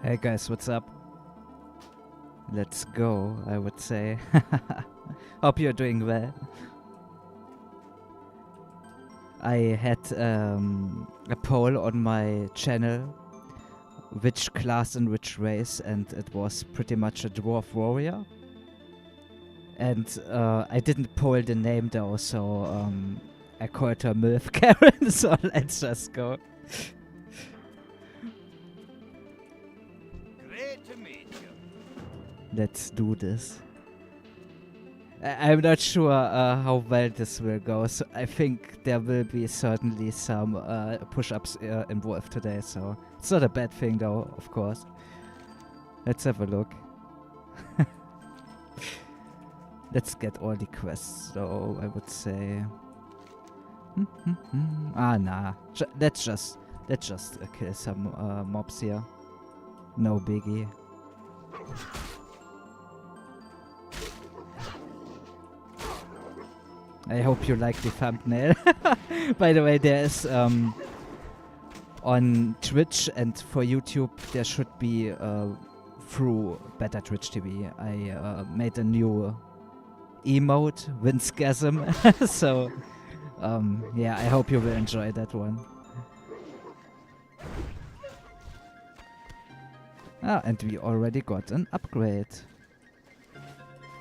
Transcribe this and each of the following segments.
Hey guys, what's up? Let's go, I would say. Hope you're doing well. I had a poll on my channel, which class and which race, and it was pretty much a dwarf warrior. And I didn't poll the name though, so I called her MILF Karen, so let's just go. Great to meet you. Let's do this. I'm not sure how well this will go, so I think there will be certainly some push-ups involved today, so it's not a bad thing though, of course. Let's have a look. Let's get all the quests, so I would say... nah. Let's just kill some mobs here. No biggie. I hope you like the thumbnail. By the way, there is on Twitch and for YouTube there should be through Better Twitch TV. I made a new emote, Winsgasm. So yeah, I hope you will enjoy that one. Ah, and we already got an upgrade.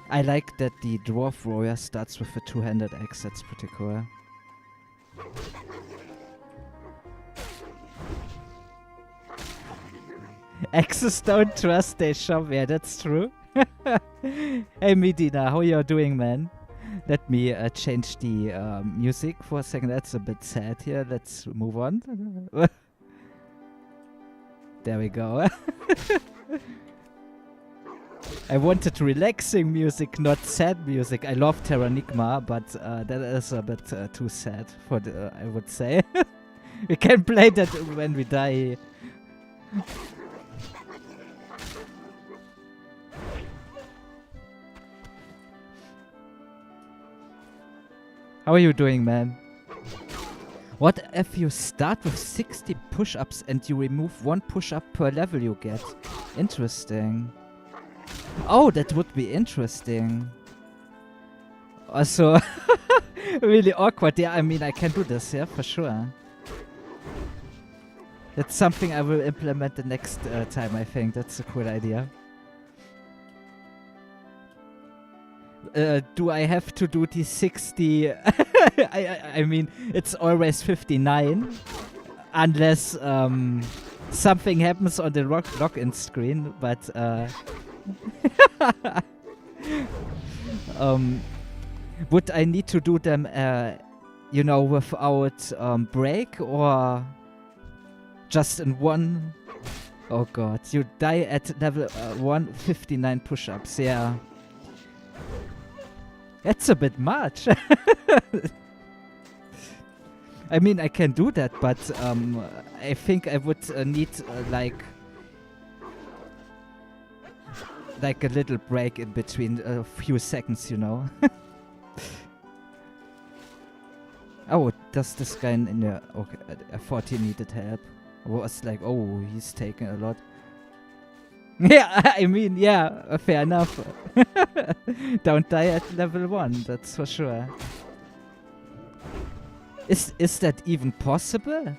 I like that the Dwarf Warrior starts with a two-handed axe, that's pretty cool. Axes don't trust they shop, yeah, that's true. Hey Medina, how you doing, man? Let me change the music for a second, that's a bit sad here, let's move on. There we go. I wanted relaxing music, not sad music. I love Terranigma, but that is a bit too sad for the, I would say. We can play that when we die. How are you doing, man? What if you start with 60 push-ups and you remove one push-up per level you get? Interesting. Oh, that would be interesting. Also, really awkward. Yeah, I mean, I can do this, yeah, for sure. That's something I will implement the next time, I think. That's a cool idea. Do I have to do the 60? I mean, it's always 59. Unless something happens on the login screen, but... would I need to do them, you know, without break or just in one? Oh god, you die at level 159 push-ups, yeah. That's a bit much. I mean, I can do that, but I think I would need like a little break in between a few seconds, you know. Oh, does this guy in the... Okay, I thought he needed help. I was like, oh, he's taking a lot. Yeah, I mean, yeah, fair enough. Don't die at level 1, that's for sure. Is that even possible?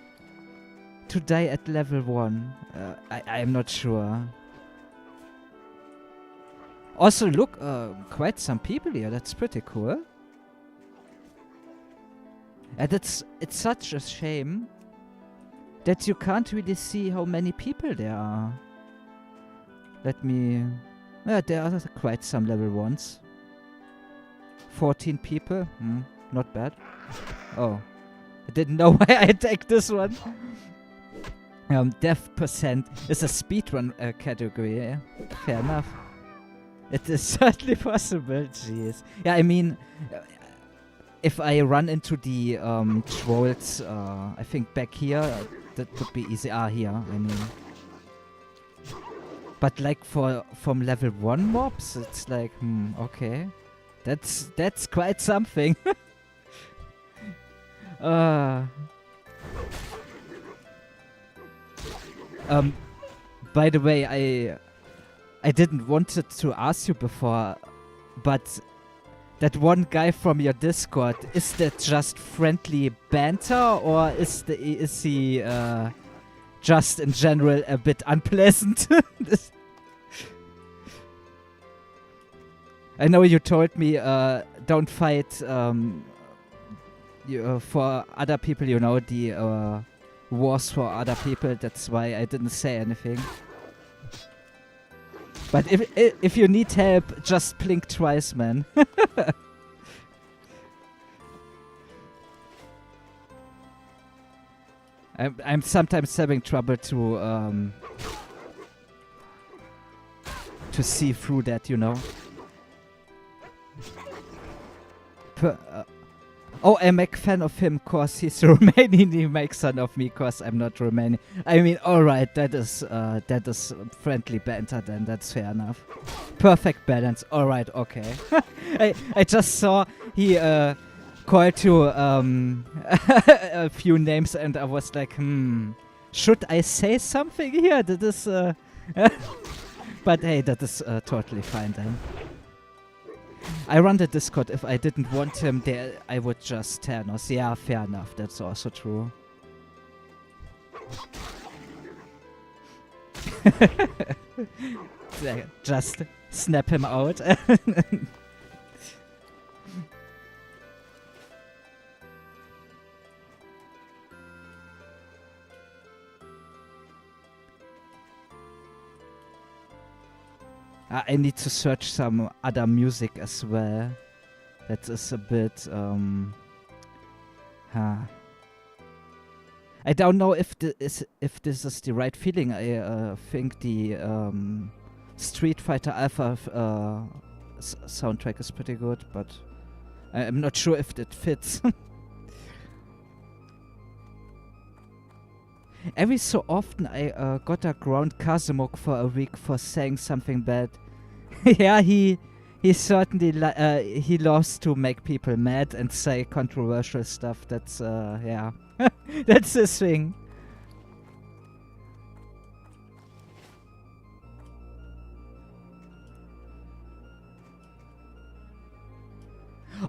To die at level 1? I'm not sure. Also, look, quite some people here. That's pretty cool. And it's such a shame that you can't really see how many people there are. Let me... Yeah, there are quite some level 1s. 14 people. Not bad. Oh. I didn't know why I attacked this one. Death percent is a speedrun category. Yeah? Fair enough. It is certainly possible, jeez. Yeah, I mean, if I run into the trolls, I think back here, that would be easy. Ah, here, I mean. But like from level 1 mobs, it's like, okay. That's quite something. By the way, I didn't want to ask you before, but that one guy from your Discord, is that just friendly banter, or is he just in general a bit unpleasant? I know you told me don't fight for other people, you know, the wars for other people. That's why I didn't say anything. But if you need help, just blink twice, man. I'm sometimes having trouble to see through that, you know. Oh, I make fun of him cause he's Romanian. He makes fun of me cause I'm not Romanian. I mean, alright, that is friendly banter then, that's fair enough. Perfect balance, alright, okay. I just saw he called you a few names and I was like, should I say something here? That is, but hey, that is totally fine then. I run the Discord. If I didn't want him there, I would just turn us. Yeah, fair enough. That's also true. Just snap him out. I need to search some other music as well. That is a bit, I don't know if this is the right feeling. I think the Street Fighter Alpha soundtrack is pretty good, but I'm not sure if it fits. Every so often I got a ground Kazumok for a week for saying something bad. Yeah, he certainly he loves to make people mad and say controversial stuff. That's yeah, that's his thing.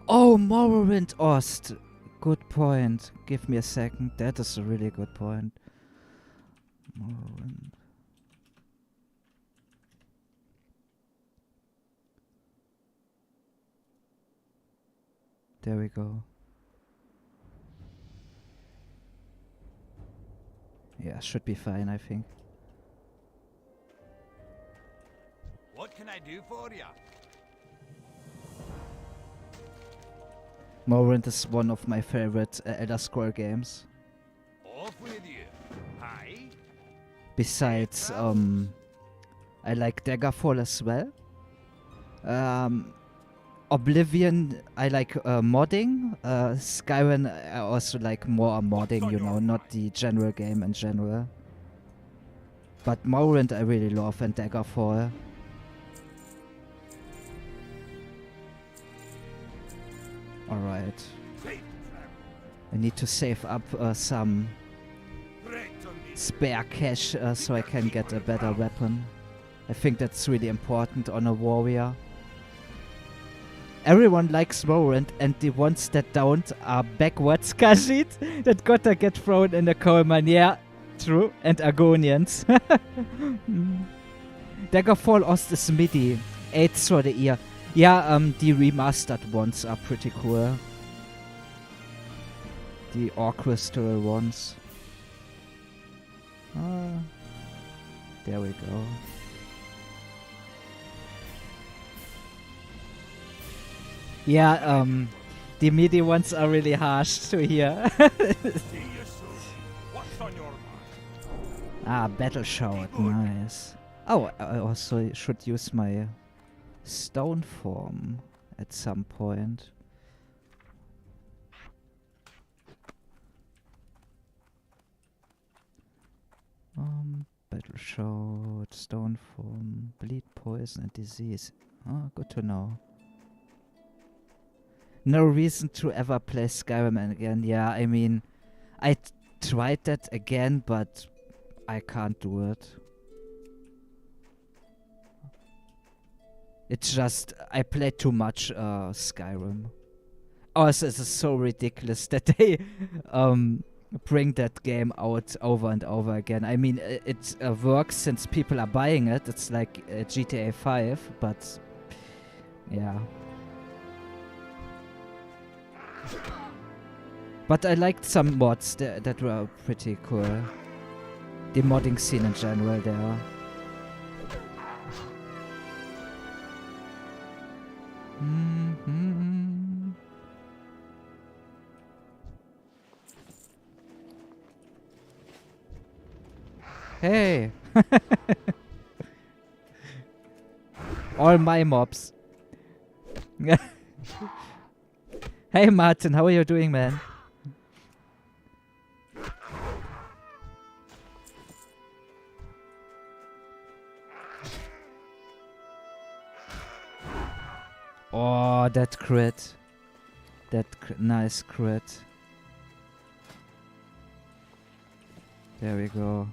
Oh, Morrowind Ost. Good point. Give me a second. That is a really good point. Morrowind. There we go. Yeah, should be fine, I think. What can I do for you? Morrowind is one of my favorite Elder Scroll games. Off with you. Aye. Besides, I like Daggerfall as well. Oblivion, I like modding. Skyrim, I also like more modding, you know, not the general game in general. But Morrowind I really love, and Daggerfall. Alright. I need to save up some spare cash so I can get a better weapon. I think that's really important on a warrior. Everyone likes Morrowind, and the ones that don't are backwards Khajiit that gotta get thrown in the coal mine. Yeah, true. And Argonians. Daggerfall Ost is MIDI. 8 for the ear. Yeah, the remastered ones are pretty cool. The orchestral ones. There we go. Yeah, the MIDI ones are really harsh to hear. Battle shout, nice. Oh, I also should use my stone form at some point. Battle shout, stone form, bleed, poison, and disease. Oh, good to know. No reason to ever play Skyrim again. Yeah, I mean, I tried that again, but I can't do it. It's just I played too much Skyrim. Also, it is so ridiculous that they bring that game out over and over again. I mean, it works since people are buying it. It's like GTA 5, but yeah. But I liked some mods that were pretty cool. The modding scene in general there. Mm-hmm. Hey! All my mobs. Hey Martin, how are you doing, man? Oh, that crit. That nice crit. There we go.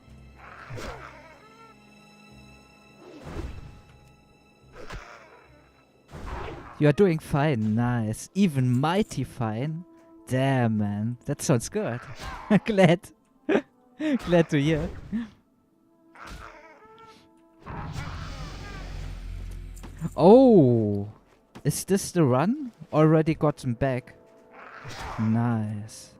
You are doing fine, nice. Even mighty fine. Damn, man. That sounds good. Glad. Glad to hear. Oh! Is this the run? Already gotten back. Nice.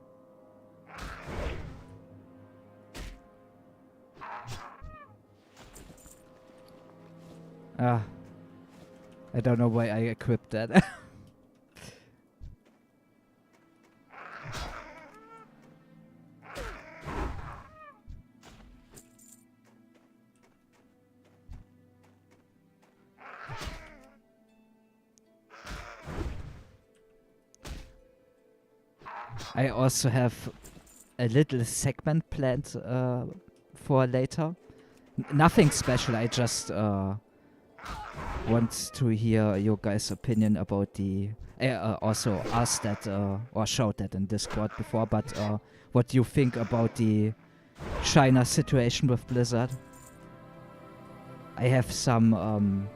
Ah. I don't know why I equipped that. I also have a little segment planned for later. Nothing special, I just want to hear your guys' opinion about the... I also asked that or showed that in Discord before, but what you think about the China situation with Blizzard. I have some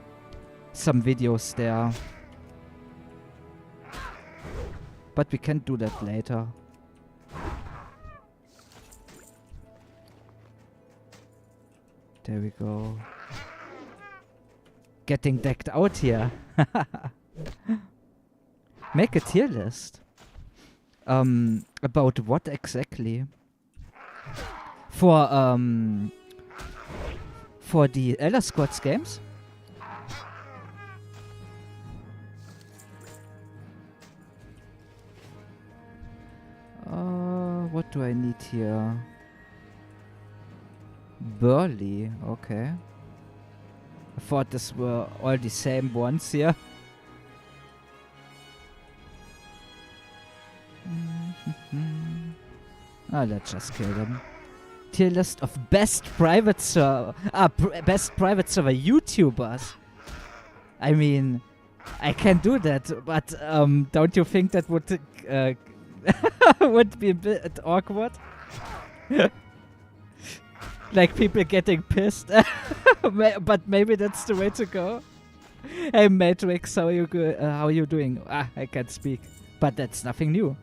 videos there. But we can do that later. There we go. Getting decked out here. Make a tier list. About what exactly? For the Elder Scrolls games? What do I need here? Burly, okay. I thought these were all the same ones here. Let's just kill them. Tier list of best private server. Best private server YouTubers. I mean, I can do that, but don't you think that would would be a bit awkward? Like people getting pissed. But maybe that's the way to go. Hey Matrix, how are you doing? I can't speak, but that's nothing new.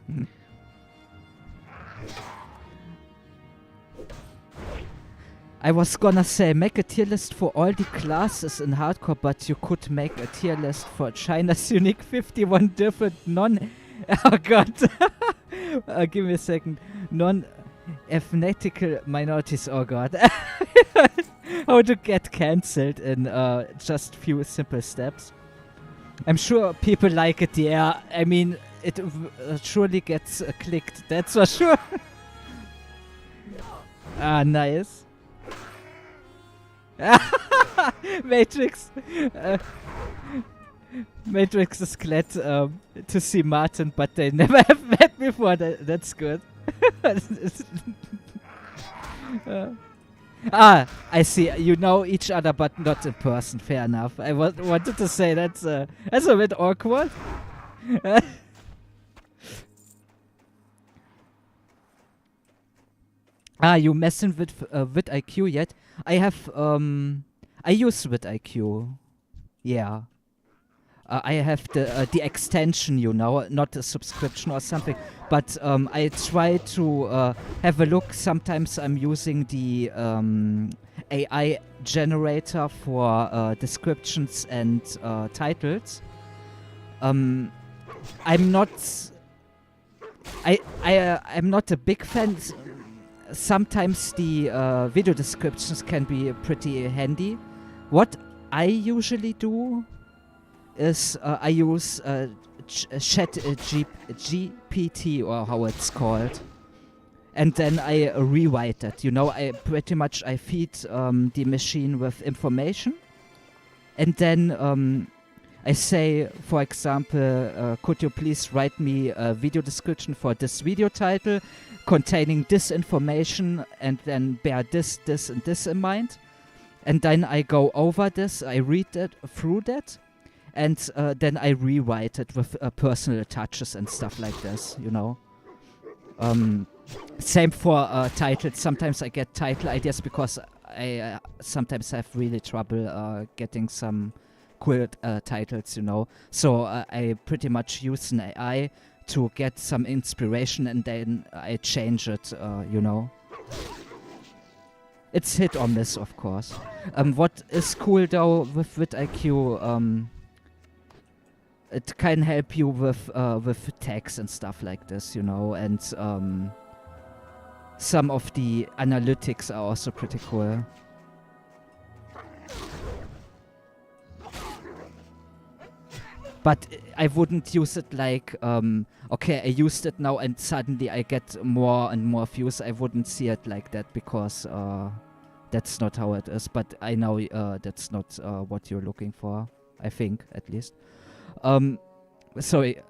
I was gonna say make a tier list for all the classes in hardcore, but you could make a tier list for China's unique 51 different oh god. Give me a second. Non-ethnical minorities. Oh god. How to get cancelled in just few simple steps. I'm sure people like it, yeah. I mean, it surely gets clicked, that's for sure. Nice. Matrix. Matrix is glad to see Martin, but they never have met before. That's good. I see. You know each other, but not in person. Fair enough. I wanted to say that's a bit awkward. You messing with IQ yet? I have I use with IQ. Yeah. I have the extension, you know, not a subscription or something. But I try to have a look. Sometimes I'm using the AI generator for descriptions and titles. I'm not. I'm not a big fan. Sometimes the video descriptions can be pretty handy. What I usually do is I use Chat GPT, or how it's called, and then I rewrite it. You know, I feed the machine with information, and then I say, for example, could you please write me a video description for this video title containing this information, and then bear this, and this in mind. And then I go over this, I read it through that, and then I rewrite it with personal touches and stuff like this, you know. Same for titles. Sometimes I get title ideas because I sometimes have really trouble getting some cool titles, you know. So I pretty much use an AI to get some inspiration, and then I change it, you know. It's hit or miss, of course. What is cool though with vidIQ, it can help you with tags and stuff like this, you know, and some of the analytics are also pretty cool. But I wouldn't use it like, okay, I used it now and suddenly I get more and more views. I wouldn't see it like that, because that's not how it is. But I know that's not what you're looking for, I think, at least. Sorry.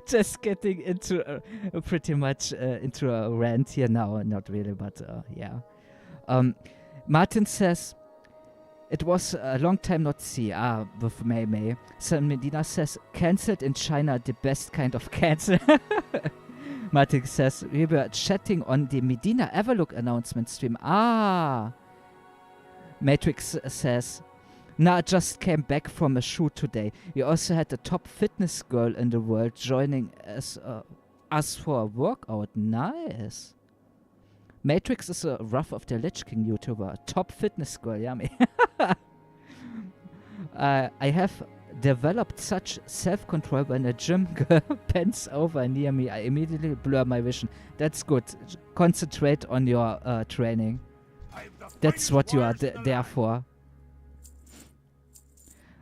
Just getting into pretty much into a rant here now. Not really, but yeah. Martin says, it was a long time not see. With May. San Medina says, cancelled in China, the best kind of cancel. Martin says, we were chatting on the Medina Everlook announcement stream. Matrix says, nah, just came back from a shoot today. We also had the top fitness girl in the world joining us for a workout. Nice. Matrix is a Wrath of the Lich King YouTuber. Top fitness girl, yummy. I have developed such self-control when a gym girl bends over near me. I immediately blur my vision. That's good. Concentrate on your training. That's what you are there for.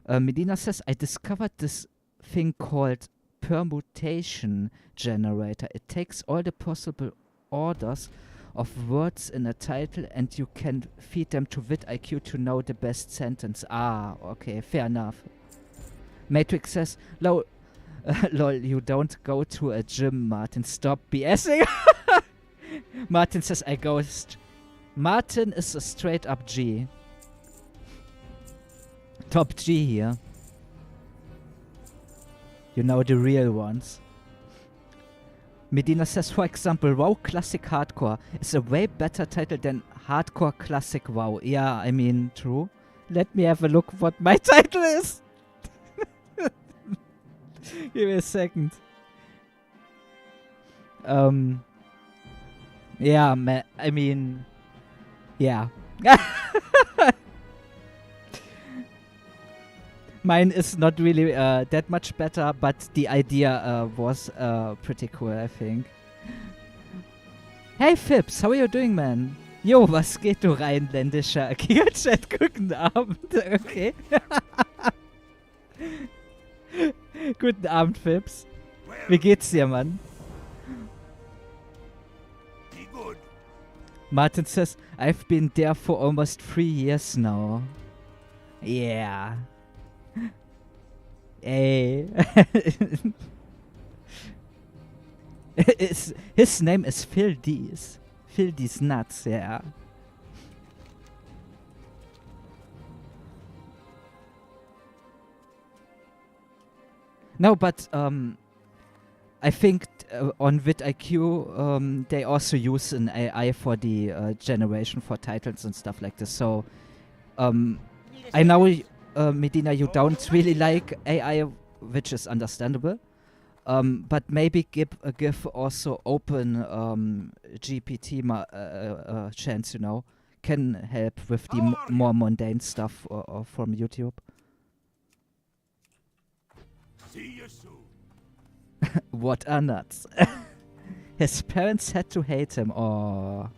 Medina says, I discovered this thing called permutation generator. It takes all the possible orders of words in a title and you can feed them to vidIQ to know the best sentence. Okay, fair enough. Matrix says, lol, you don't go to a gym, Martin. Stop BSing. Martin says, I ghost. Martin is a straight up G. Top G here. You know, the real ones. Medina says, for example, WoW Classic Hardcore is a way better title than Hardcore Classic WoW. Yeah, I mean, true. Let me have a look what my title is. Give me a second. Yeah, I mean, yeah. Mine is not really that much better, but the idea was pretty cool, I think. Hey Fips, how are you doing, man? Jo, was geht, du rheinländischer Killchat? Guten Abend, okay. Guten Abend, Fips. Wie geht's dir, Mann? Martin says, I've been there for almost 3 years now. Yeah. Hey. His name is Phil D's. Phil D's nuts, yeah. No, but I think on vidIQ they also use an AI for the generation for titles and stuff like this. So I know Medina, you don't really like AI, which is understandable. But maybe give also open GPT a chance, you know. Can help with the more mundane stuff from YouTube. See you soon. What are nuts? His parents had to hate him. Or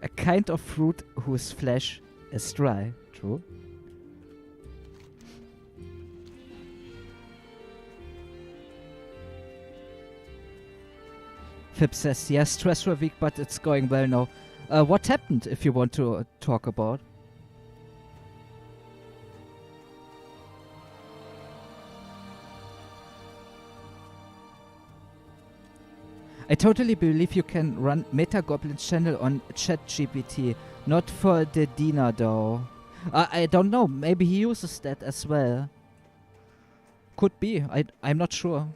a kind of fruit whose flesh is dry. True. Fib says, yes, stressful week, but it's going well now. What happened, if you want to talk about? I totally believe you can run Metagoblin's channel on ChatGPT. Not for the Dina, though. I don't know. Maybe he uses that as well. Could be. I'm not sure.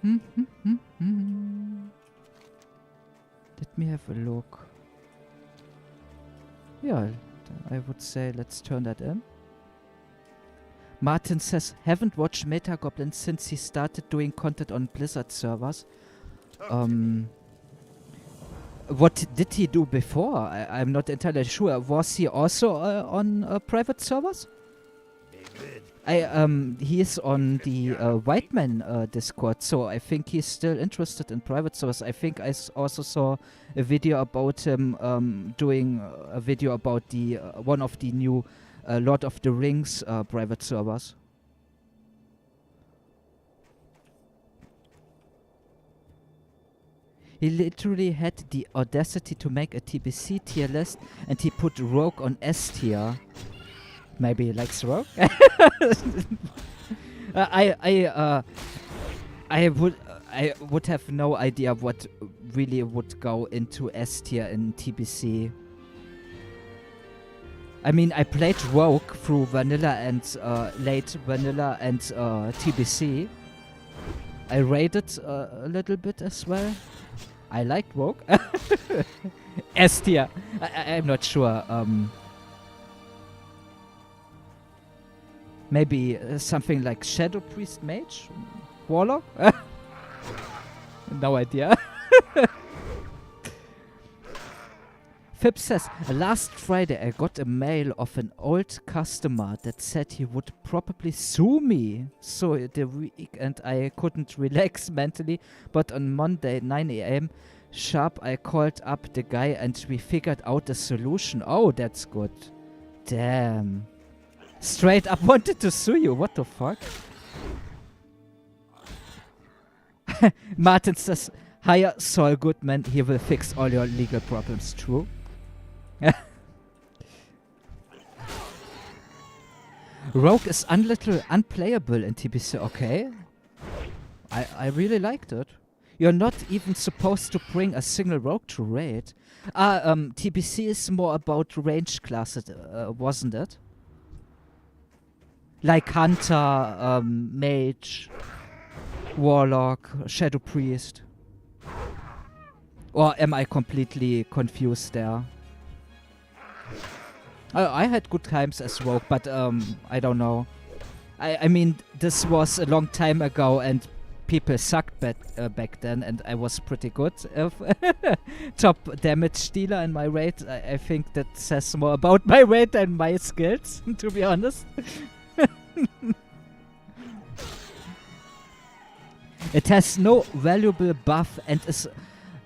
Let me have a look. Yeah, I would say let's turn that in. Martin says, haven't watched Metagoblin since he started doing content on Blizzard servers. What did he do before? I'm not entirely sure. Was he also on private servers? He is on the Whiteman Discord, so I think he's still interested in private servers. I think I also saw a video about him doing a video about the one of the new Lord of the Rings private servers. He literally had the audacity to make a TBC tier list, and he put Rogue on S tier. Maybe he likes Rogue. I would have no idea what really would go into S tier in TBC. I mean, I played Rogue through vanilla and late vanilla and TBC. I raided a little bit as well. I liked Rogue. S tier. I'm not sure. Maybe something like Shadow Priest Mage? Warlock? No idea. Fib says, last Friday I got a mail of an old customer that said he would probably sue me. So the weekend I couldn't relax mentally, but on Monday 9 a.m. sharp I called up the guy and we figured out a solution. Oh, that's good. Damn. Straight up wanted to sue you. What the fuck? Martin says, hire Saul Goodman. He will fix all your legal problems. True. Rogue is little unplayable in TBC. Okay. I really liked it. You're not even supposed to bring a single rogue to raid. TBC is more about range classes, wasn't it? Like Hunter, Mage, Warlock, Shadow Priest. Or am I completely confused there? I had good times as Rogue, but I don't know. I mean, this was a long time ago and people sucked back then, and I was pretty good. Top damage dealer in my raid. I think that says more about my raid than my skills, to be honest. It has no valuable buff and is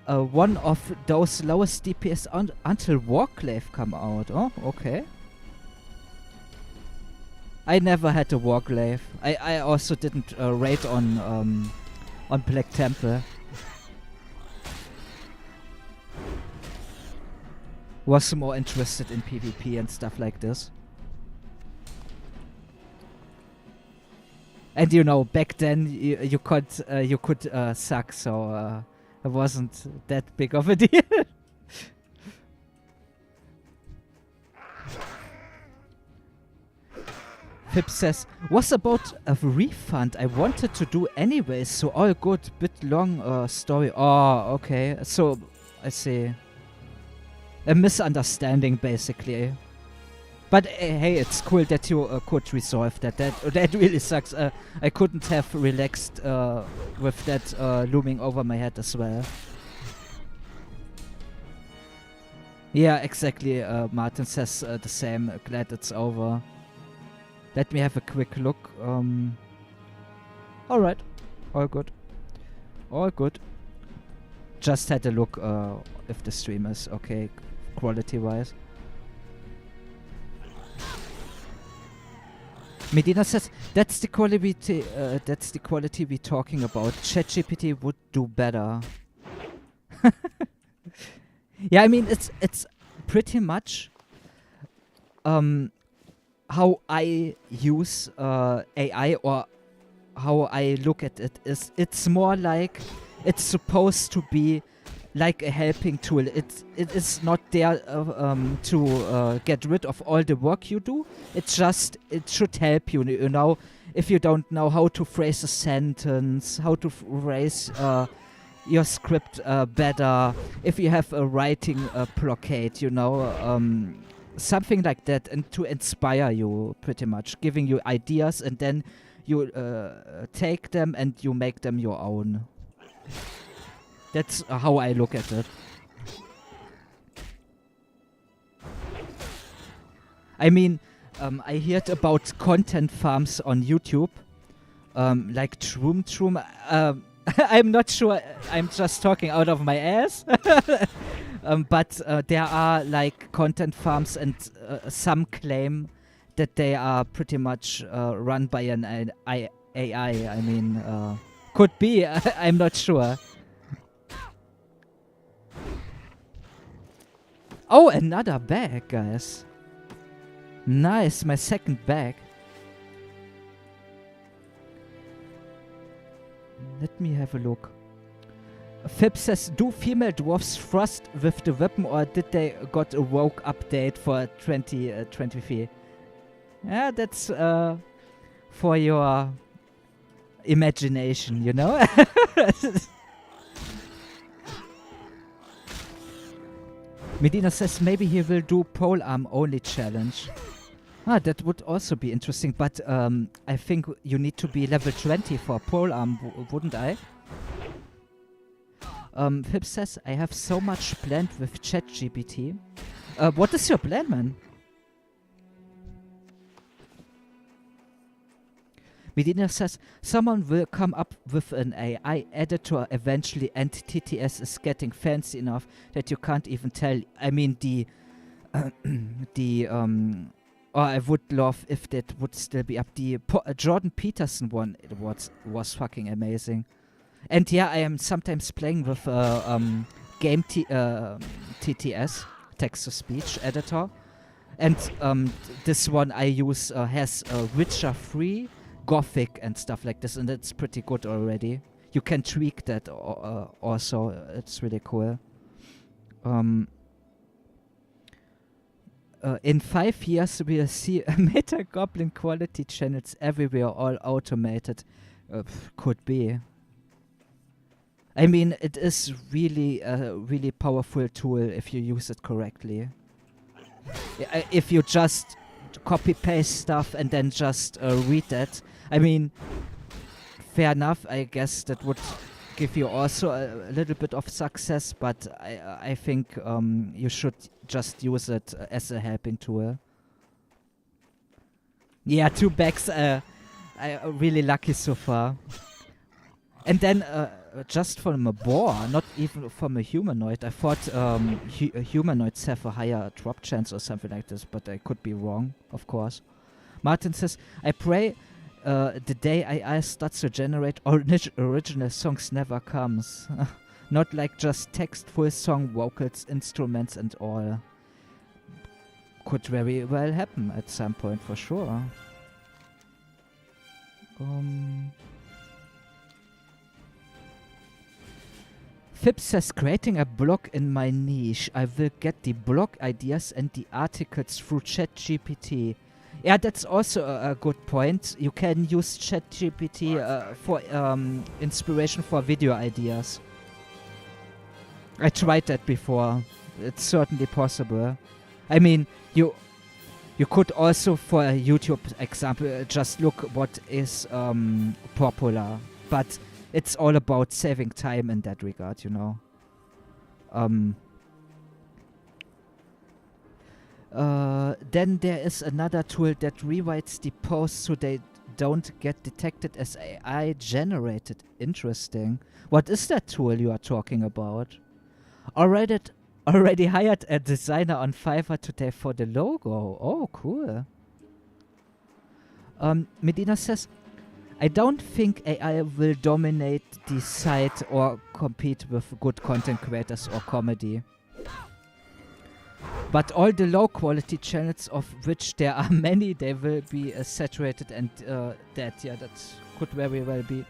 one of those lowest DPS until Warclave come out. Oh, okay. I never had a Warclave. I also didn't raid on Black Temple. Was more interested in PvP and stuff like this. And you know, back then you could suck, so it wasn't that big of a deal. Fib says, was about a refund I wanted to do anyways, so all good, bit long story. Oh, okay, so I see. A misunderstanding, basically. But hey, it's cool that you could resolve that. That really sucks. I couldn't have relaxed with that looming over my head as well. Yeah, exactly. Martin says the same. Glad it's over. Let me have a quick look. Alright. All good. All good. Just had a look if the stream is okay quality-wise. Medina says, that's the quality we're talking about. ChatGPT would do better. Yeah, I mean, it's pretty much how I use AI, or how I look at it is it's more like it's supposed to be like a helping tool. It is not there to get rid of all the work you do. It should help you. You know, if you don't know how to phrase a sentence, how to phrase your script better, if you have a writing blockade, you know, something like that, and to inspire you, pretty much, giving you ideas, and then you take them and you make them your own. That's how I look at it. I mean, I heard about content farms on YouTube, like Troom. I'm not sure, I'm just talking out of my ass. But there are like content farms, and some claim that they are pretty much run by an AI. I mean, could be, I'm not sure. Oh, another bag, guys. Nice, my second bag. Let me have a look. Fib says, do female dwarfs thrust with the weapon, or did they got a woke update for 2023? Yeah, that's for your imagination, you know? Medina says maybe he will do polearm only challenge. Ah, that would also be interesting, but I think you need to be level 20 for polearm, wouldn't I? Fib says, I have so much planned with ChatGPT. What is your plan, man? Medina says, someone will come up with an AI editor eventually, and TTS is getting fancy enough that you can't even tell. I mean, or I would love if that would still be up. The Jordan Peterson one, it was fucking amazing. And yeah, I am sometimes playing with game TTS, text-to-speech editor. And this one I use has Witcher 3, Gothic and stuff like this, and it's pretty good already. You can tweak that also. It's really cool. In 5 years, we'll see Meta Goblin quality channels everywhere, all automated. Could be. I mean, it is really a really powerful tool if you use it correctly. If you just copy-paste stuff and then just read that, I mean, fair enough. I guess that would give you also a little bit of success, but I think you should just use it as a helping tool. Yeah, 2 bags. I'm really lucky so far. And then just from a boar, not even from a humanoid. I thought humanoids have a higher drop chance or something like this, but I could be wrong, of course. Martin says, I pray the day AI starts to generate original songs never comes. Not like just text, full song, vocals, instruments and all. Could very well happen at some point, for sure. Fib says, creating a blog in my niche. I will get the blog ideas and the articles through ChatGPT. Yeah, that's also a good point. You can use ChatGPT for inspiration for video ideas. I tried that before. It's certainly possible. I mean, you could also, for a YouTube example, just look what is popular. But it's all about saving time in that regard, you know. Then there is another tool that rewrites the posts so they don't get detected as AI generated. Interesting. What is that tool you are talking about? Already hired a designer on Fiverr today for the logo. Oh, cool. Medina says, I don't think AI will dominate the site or compete with good content creators or comedy. But all the low quality channels, of which there are many, they will be saturated and dead. Yeah, that could very well be.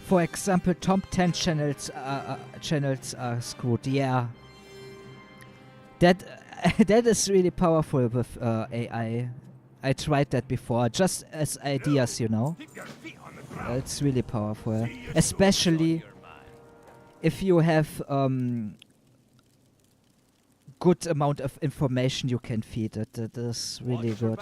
For example, top 10 channels are screwed. Yeah, that that is really powerful with AI. I tried that before, just as ideas, you know. It's really powerful, especially if you have good amount of information you can feed it. That is really good.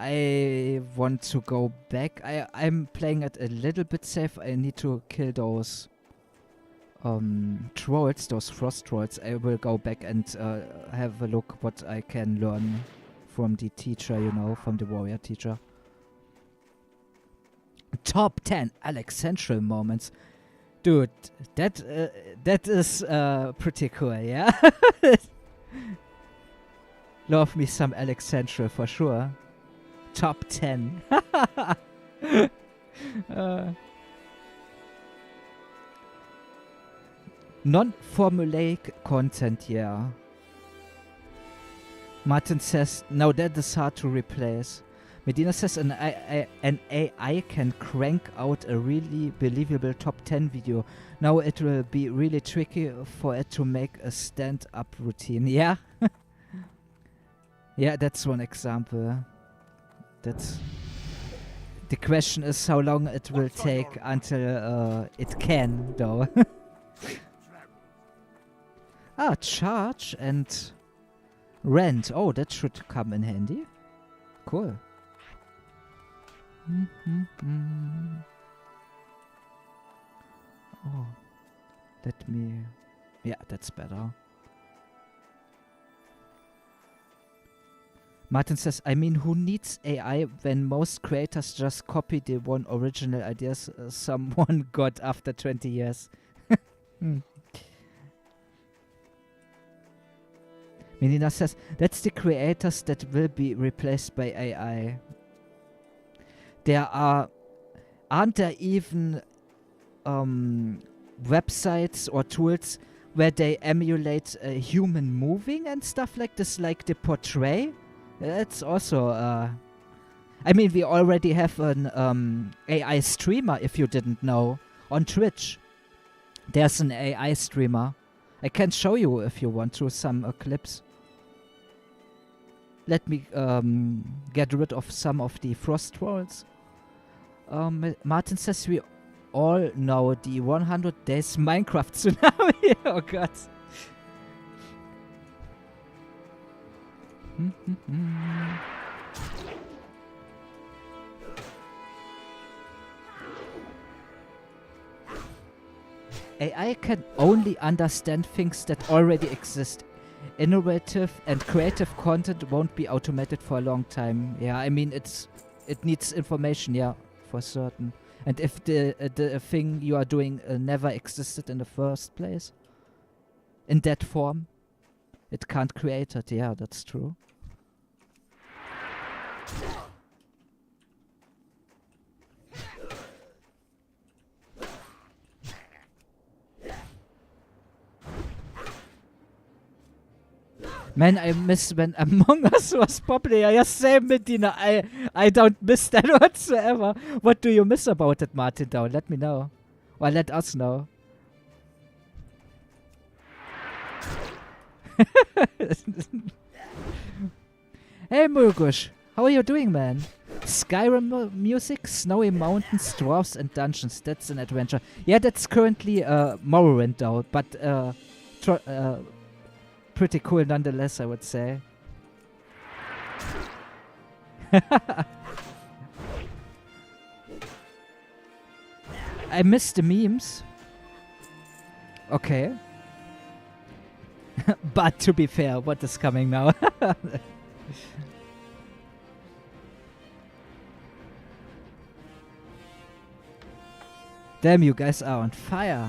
I want to go back. I'm playing it a little bit safe. I need to kill those trolls, those frost trolls. I will go back and have a look what I can learn from the teacher, you know, from the warrior teacher. Top 10 Alex Central moments. Dude, that is pretty cool, yeah? Love me some Alex Central for sure. Top 10. Non-formulaic content, yeah. Martin says, no, that is hard to replace. Medina says, an AI can crank out a really believable top 10 video. Now it will be really tricky for it to make a stand-up routine. Yeah. Yeah, that's one example. That's the question is how long it will take until it can, though. Charge and rent. Oh, that should come in handy. Cool. Oh, let me... Yeah, that's better. Martin says, I mean, who needs AI when most creators just copy the one original ideas someone got after 20 years? Melina says, that's the creators that will be replaced by AI. Aren't there even websites or tools where they emulate human moving and stuff like this, like the Portray? It's also, I mean, we already have an AI streamer, if you didn't know, on Twitch. There's an AI streamer. I can show you, if you want to, some clips. Let me get rid of some of the frost trolls. Martin says we all know the 100 days Minecraft tsunami. Oh god. AI can only understand things that already exist. Innovative and creative content won't be automated for a long time. Yeah, I mean it needs information, yeah, for certain. And if the thing you are doing never existed in the first place, in that form, it can't create it. Yeah, that's true. Man, I miss when Among Us was popular. Yeah, same, Medina. I don't miss that whatsoever. What do you miss about it, Martin, though? Let me know. Or let us know. Hey, Murgush. How are you doing, man? Skyrim music, snowy mountains, dwarves, and dungeons. That's an adventure. Yeah, that's currently Morrowind, though. But pretty cool nonetheless, I would say. I miss the memes. Okay. But to be fair, what is coming now? Damn, you guys are on fire.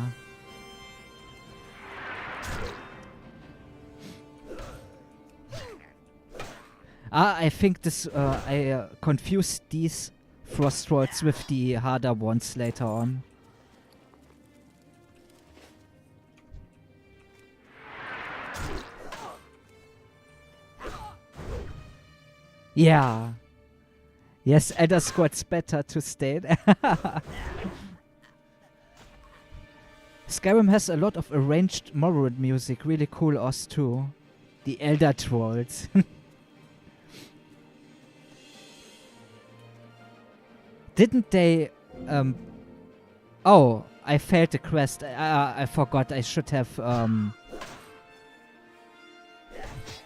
I think this, I confused these frost rolls with the harder ones later on. Yeah. Yes, Elder Squad's better to state. Skyrim has a lot of arranged Morrowind music, really cool Oz too. The Elder Trolls. Didn't they... oh, I failed the quest. I forgot. I should have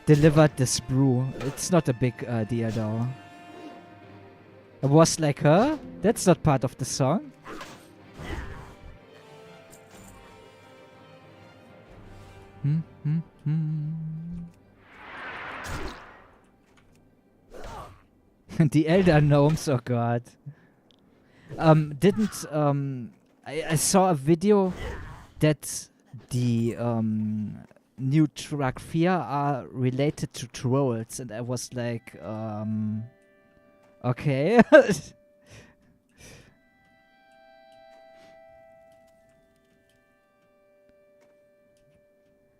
delivered this brew. It's not a big deal though. It was like, huh? That's not part of the song. The Elder Gnomes, oh god. I saw a video that the new Trakfir are related to trolls, and I was like, okay.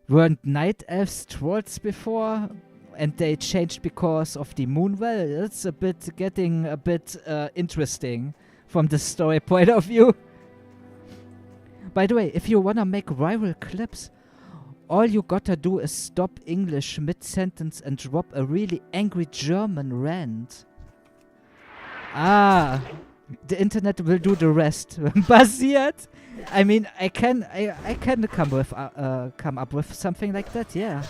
Weren't night elves trolls before? And they changed because of the moon? Well, it's getting a bit interesting from the story point of view. By the way, if you wanna make viral clips, all you gotta do is stop English mid-sentence and drop a really angry German rant. Ah, the internet will do the rest. Basiert? I mean, I can come up with something like that, yeah.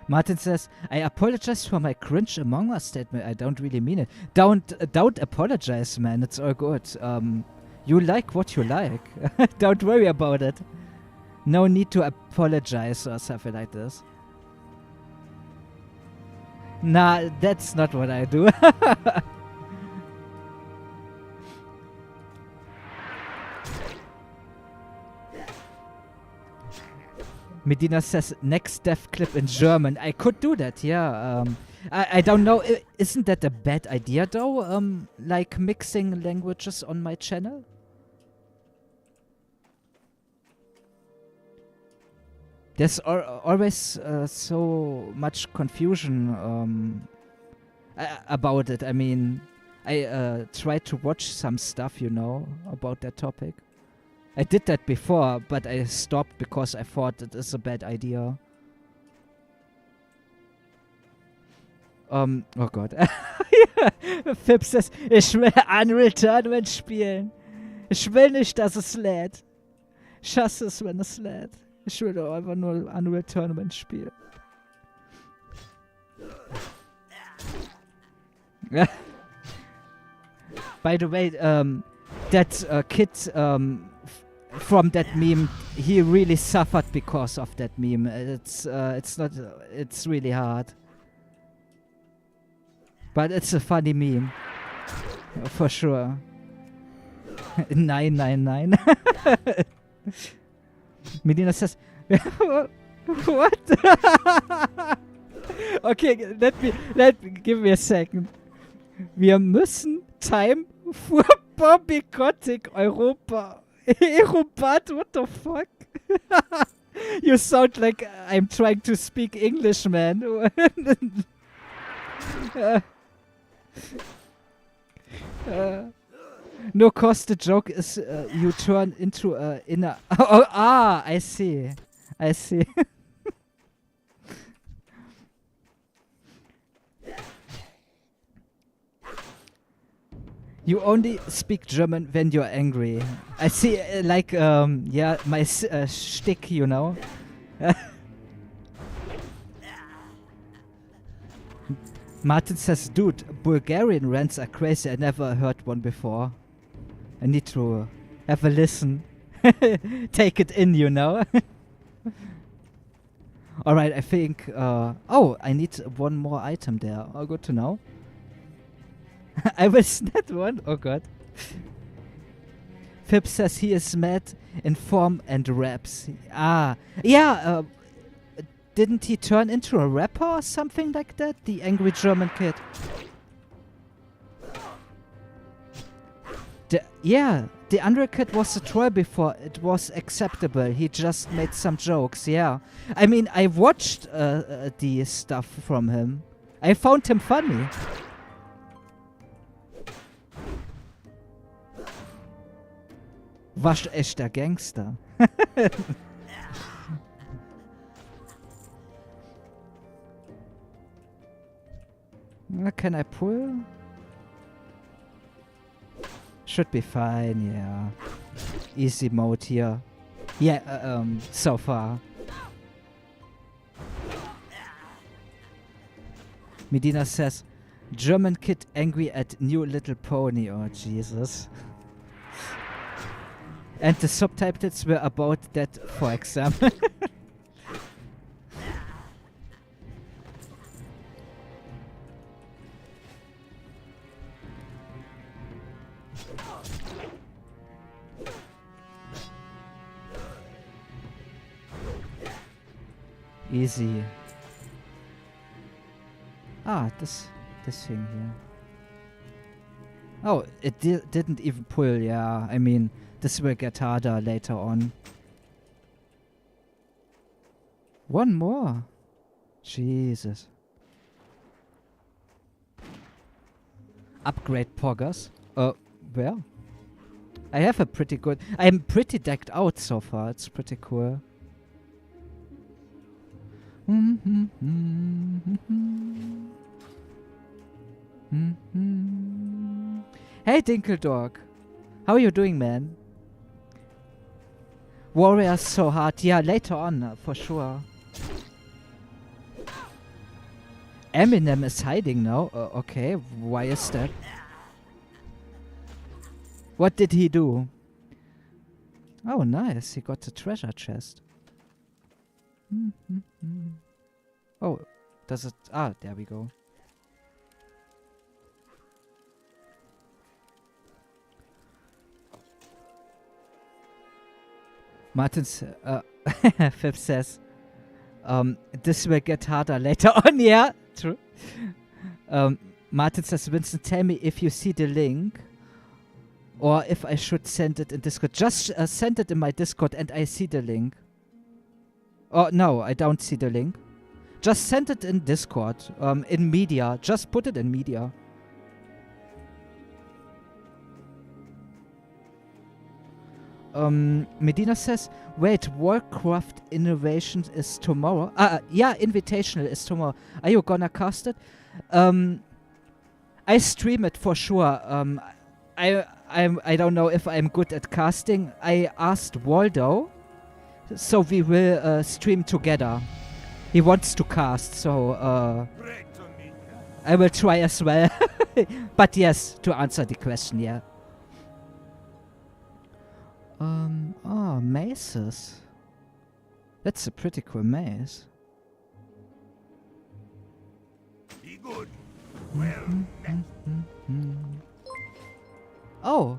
Martin says, I apologize for my cringe Among Us statement. I don't really mean it. Don't apologize, man. It's all good. You like what you like. Don't worry about it. No need to apologize or something like this. Nah, that's not what I do. Medina says, next dev clip in German. I could do that, yeah. I don't know. Isn't that a bad idea, though? Like mixing languages on my channel? There's always so much confusion about it. I mean, I tried to watch some stuff, you know, about that topic. I did that before, but I stopped because I thought it is a bad idea. Oh Gott. Fib says, ich will Unreal Tournament spielen. Ich will nicht, dass es lädt. Ich hasse es, wenn es lädt. Ich will doch einfach nur Unreal Tournament spielen. By the way, that kid from that meme, he really suffered because of that meme. It's really hard. But it's a funny meme. For sure. 999. Medina says, what? Okay, give me a second. Wir müssen Time für Bombikotik Europa. Europat, what the fuck? You sound like I'm trying to speak English, man. No cost, the joke is you turn into a inner... I see. I see. You only speak German when you're angry. I see, like, yeah, my shtick, you know. Martin says, dude, Bulgarian rants are crazy. I never heard one before. I need to have a listen. Take it in, you know. Alright, I think... oh, I need one more item there. Oh, good to know. I was not one. Oh god. Phipps says he is mad in form and raps. Ah, yeah. Didn't he turn into a rapper or something like that? The angry German kid. The underkid was a troll before. It was acceptable. He just made some jokes. Yeah. I mean, I watched the stuff from him. I found him funny. Waschechter Gangster. Can I pull? Should be fine, yeah. Easy mode here. Yeah, so far. Medina says, German kid angry at new little pony. Oh, Jesus. And the subtitles were about that, for example. Easy. Ah, this thing here. Oh, it didn't even pull, yeah. I mean, this will get harder later on. One more. Jesus. Upgrade poggers. Well. I have a pretty good... I'm pretty decked out so far. It's pretty cool. Hey, Dinkeldog. How are you doing, man? Warriors so hard. Yeah, later on, for sure. Eminem is hiding now. Okay, why is that? What did he do? Oh, nice. He got the treasure chest. Oh, does it... Ah, there we go. Martin's... Fib says... this will get harder later on. Yeah, true. Martin says, Vincent, tell me if you see the link. Or if I should send it in Discord. Just send it in my Discord and I see the link. Oh, no, I don't see the link. Just send it in Discord. In media. Just put it in media. Medina says, wait, Warcraft Innovation is tomorrow? Yeah, Invitational is tomorrow. Are you gonna cast it? I stream it for sure. I don't know if I'm good at casting. I asked Waldo, so we will stream together. He wants to cast, so I will try as well. But yes, to answer the question, yeah. Oh, maces. That's a pretty cool maze. Be good. Well met. Oh.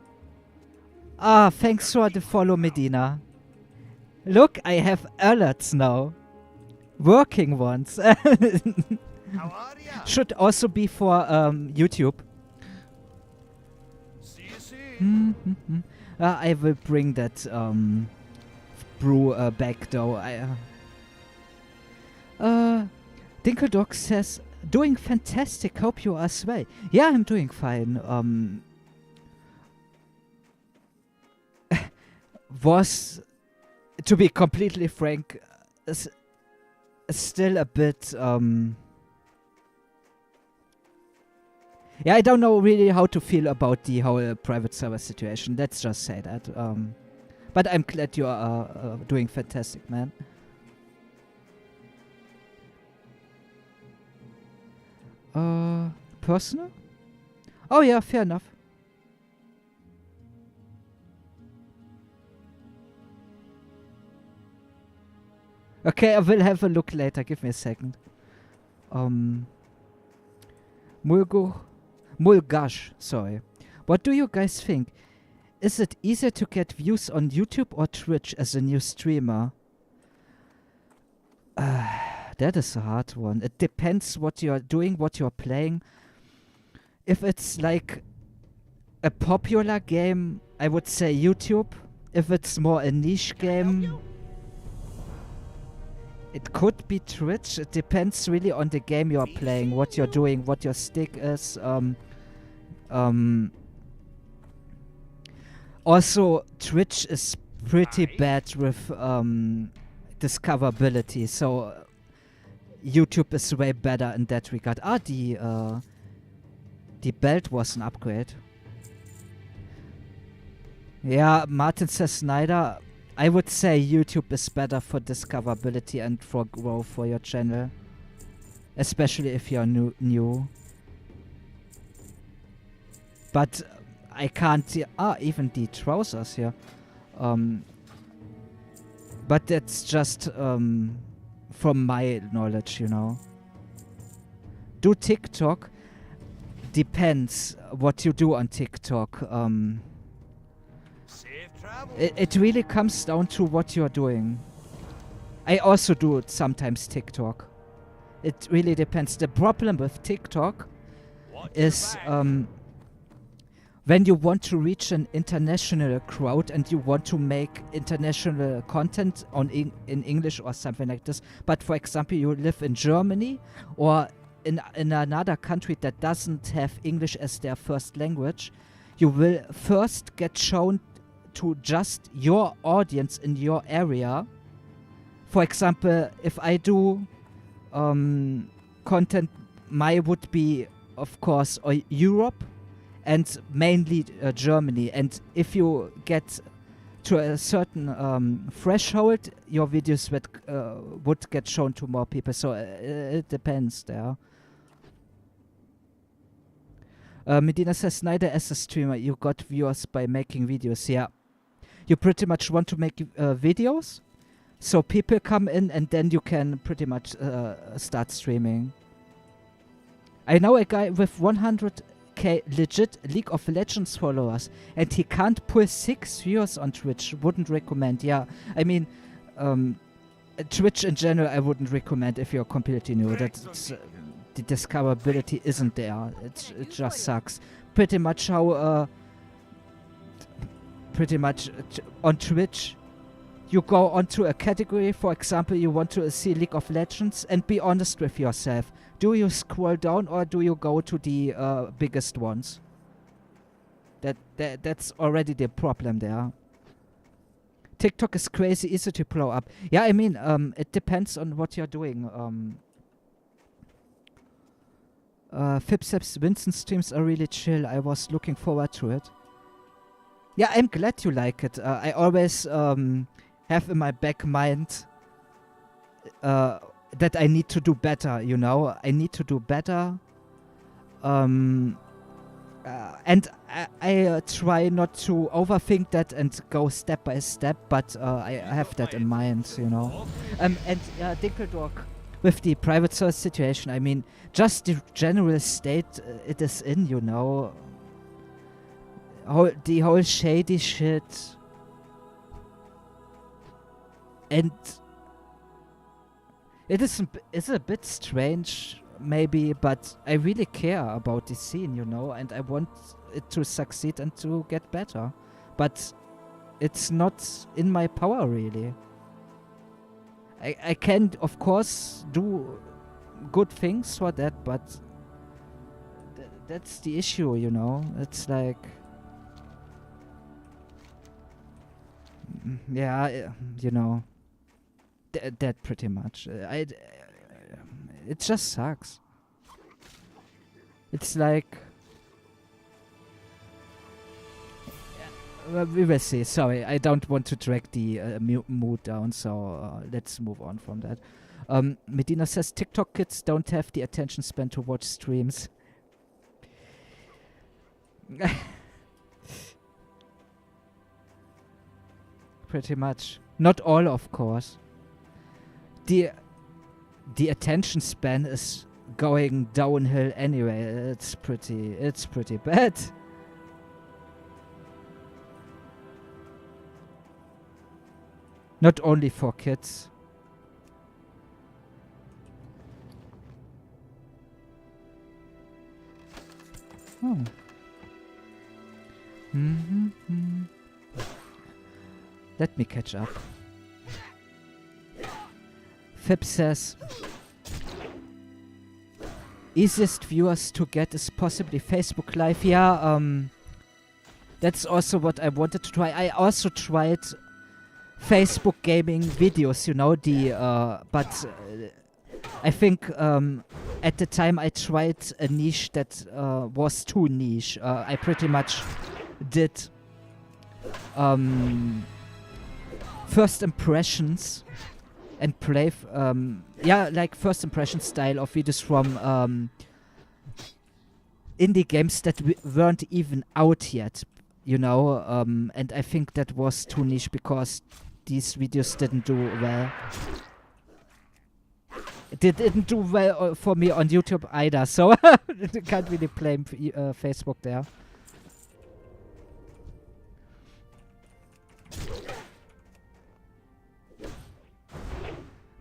Ah, thanks for the follow, Medina. Look, I have alerts now. Working ones. How are ya? Should also be for YouTube. See you soon. I will bring that brew back though. Dinkeldog says, doing fantastic. Hope you are as well. Yeah, I'm doing fine. Was, to be completely frank, still a bit. Yeah, I don't know really how to feel about the whole private server situation. Let's just say that. But I'm glad you are doing fantastic, man. Personal? Oh yeah, fair enough. Okay, I will have a look later. Give me a second. Mulgash, sorry. What do you guys think? Is it easier to get views on YouTube or Twitch as a new streamer? That is a hard one. It depends what you're doing, what you're playing. If it's like a popular game, I would say YouTube. If it's more a niche game, it could be Twitch. It depends really on the game you're playing, what you're doing, what your stick is. Also, Twitch is pretty bad with discoverability, so YouTube is way better in that regard. The belt was an upgrade. Yeah, Martin says Snyder. I would say YouTube is better for discoverability and for growth for your channel, especially if you're new. But I can't see even the trousers here. But that's just from my knowledge, you know. Do TikTok? Depends what you do on TikTok. It really comes down to what you're doing. I also do it sometimes TikTok. It really depends. The problem with TikTok is when you want to reach an international crowd and you want to make international content in English or something like this, but for example you live in Germany or in another country that doesn't have English as their first language, you will first get shown to just your audience in your area. For example, if I do content, my would be, of course, Europe and mainly Germany. And if you get to a certain threshold, your videos would get shown to more people. So it depends there. Medina says, Snyder as a streamer, you got viewers by making videos. Yeah. You pretty much want to make videos, so people come in and then you can pretty much start streaming. I know a guy with 100k legit League of Legends followers and he can't pull 6 viewers on Twitch. Wouldn't recommend. Yeah, I mean, Twitch in general I wouldn't recommend if you're completely new. That's the discoverability isn't there. It just sucks. Pretty much how on Twitch you go onto a category. For example, you want to see League of Legends, and be honest with yourself. Do you scroll down or do you go to the biggest ones? That's already the problem there. TikTok is crazy easy to blow up. Yeah, I mean, it depends on what you're doing. Fipseps Vincent streams are really chill. I was looking forward to it. Yeah, I'm glad you like it. I always have in my back mind that I need to do better, you know? I need to do better. And I try not to overthink that and go step by step, but I have that in mind, you know? And Dinkeldog, with the private source situation, I mean, just the general state it is in, you know? The whole shady shit. And It's a bit strange, maybe, but I really care about the scene, you know, and I want it to succeed and to get better. But it's not in my power, really. I can, of course, do good things for that, but that's the issue, you know. It's like, yeah, you know, that pretty much. It just sucks. It's like, we will see. Sorry, I don't want to drag the mood down, so let's move on from that. Medina says TikTok kids don't have the attention span to watch streams. Pretty much. Not all, of course. The attention span is going downhill anyway. It's pretty bad. Not only for kids. Oh. Let me catch up. Fib says, easiest viewers to get is possibly Facebook Live. Yeah, that's also what I wanted to try. I also tried Facebook gaming videos, you know, but I think at the time I tried a niche that was too niche. I pretty much did first impressions and play, like first impression style of videos from indie games that weren't even out yet, you know, and I think that was too niche because these videos didn't do well. It didn't do well for me on YouTube either, so I can't really blame Facebook there.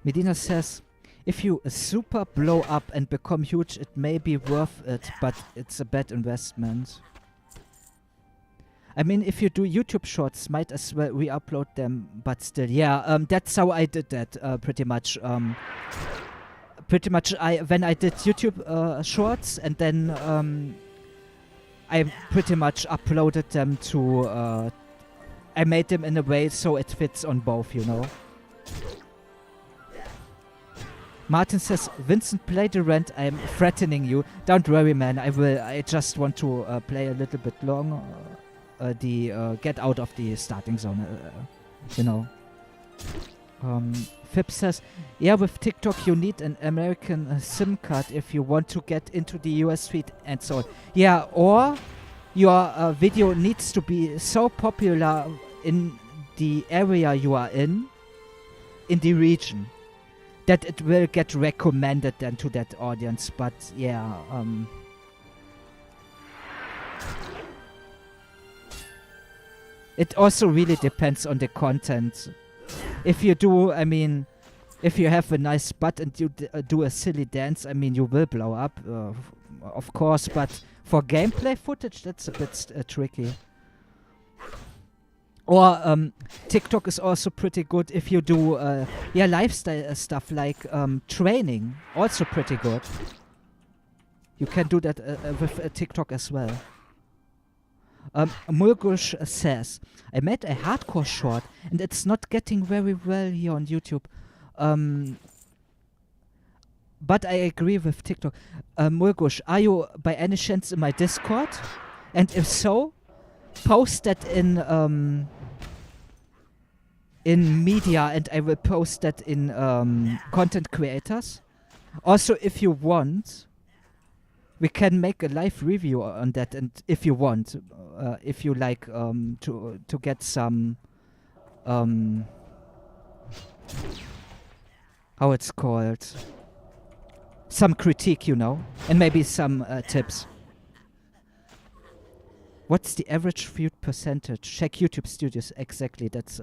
Medina says, if you super blow up and become huge, it may be worth it, but it's a bad investment. I mean, if you do YouTube shorts, might as well re-upload them, but still, yeah, that's how I did that, pretty much. When I did YouTube shorts, and then I pretty much uploaded them to, I made them in a way so it fits on both, you know. Martin says, Vincent, play the rent. I'm threatening you. Don't worry, man. I will. I just want to play a little bit long. Get out of the starting zone. You know. Fib says, yeah, with TikTok you need an American SIM card if you want to get into the US feed and so on. Yeah, or your video needs to be so popular in the area you are in the region, that it will get recommended then to that audience. But yeah, it also really depends on the content. If you do, I mean, if you have a nice butt and you do a silly dance, I mean, you will blow up, of course. But for gameplay footage, that's a bit tricky. Or TikTok is also pretty good if you do lifestyle stuff like training. Also pretty good. You can do that with TikTok as well. Mulgush says, I made a hardcore short and it's not getting very well here on YouTube. But I agree with TikTok. Mulgush, are you by any chance in my Discord? And if so, post that in media, and I will post that in content creators. Also, if you want, we can make a live review on that, and if you want, if you like to get some how it's called, some critique, you know, and maybe some tips. What's the average viewed percentage? Check YouTube Studios. Exactly, that's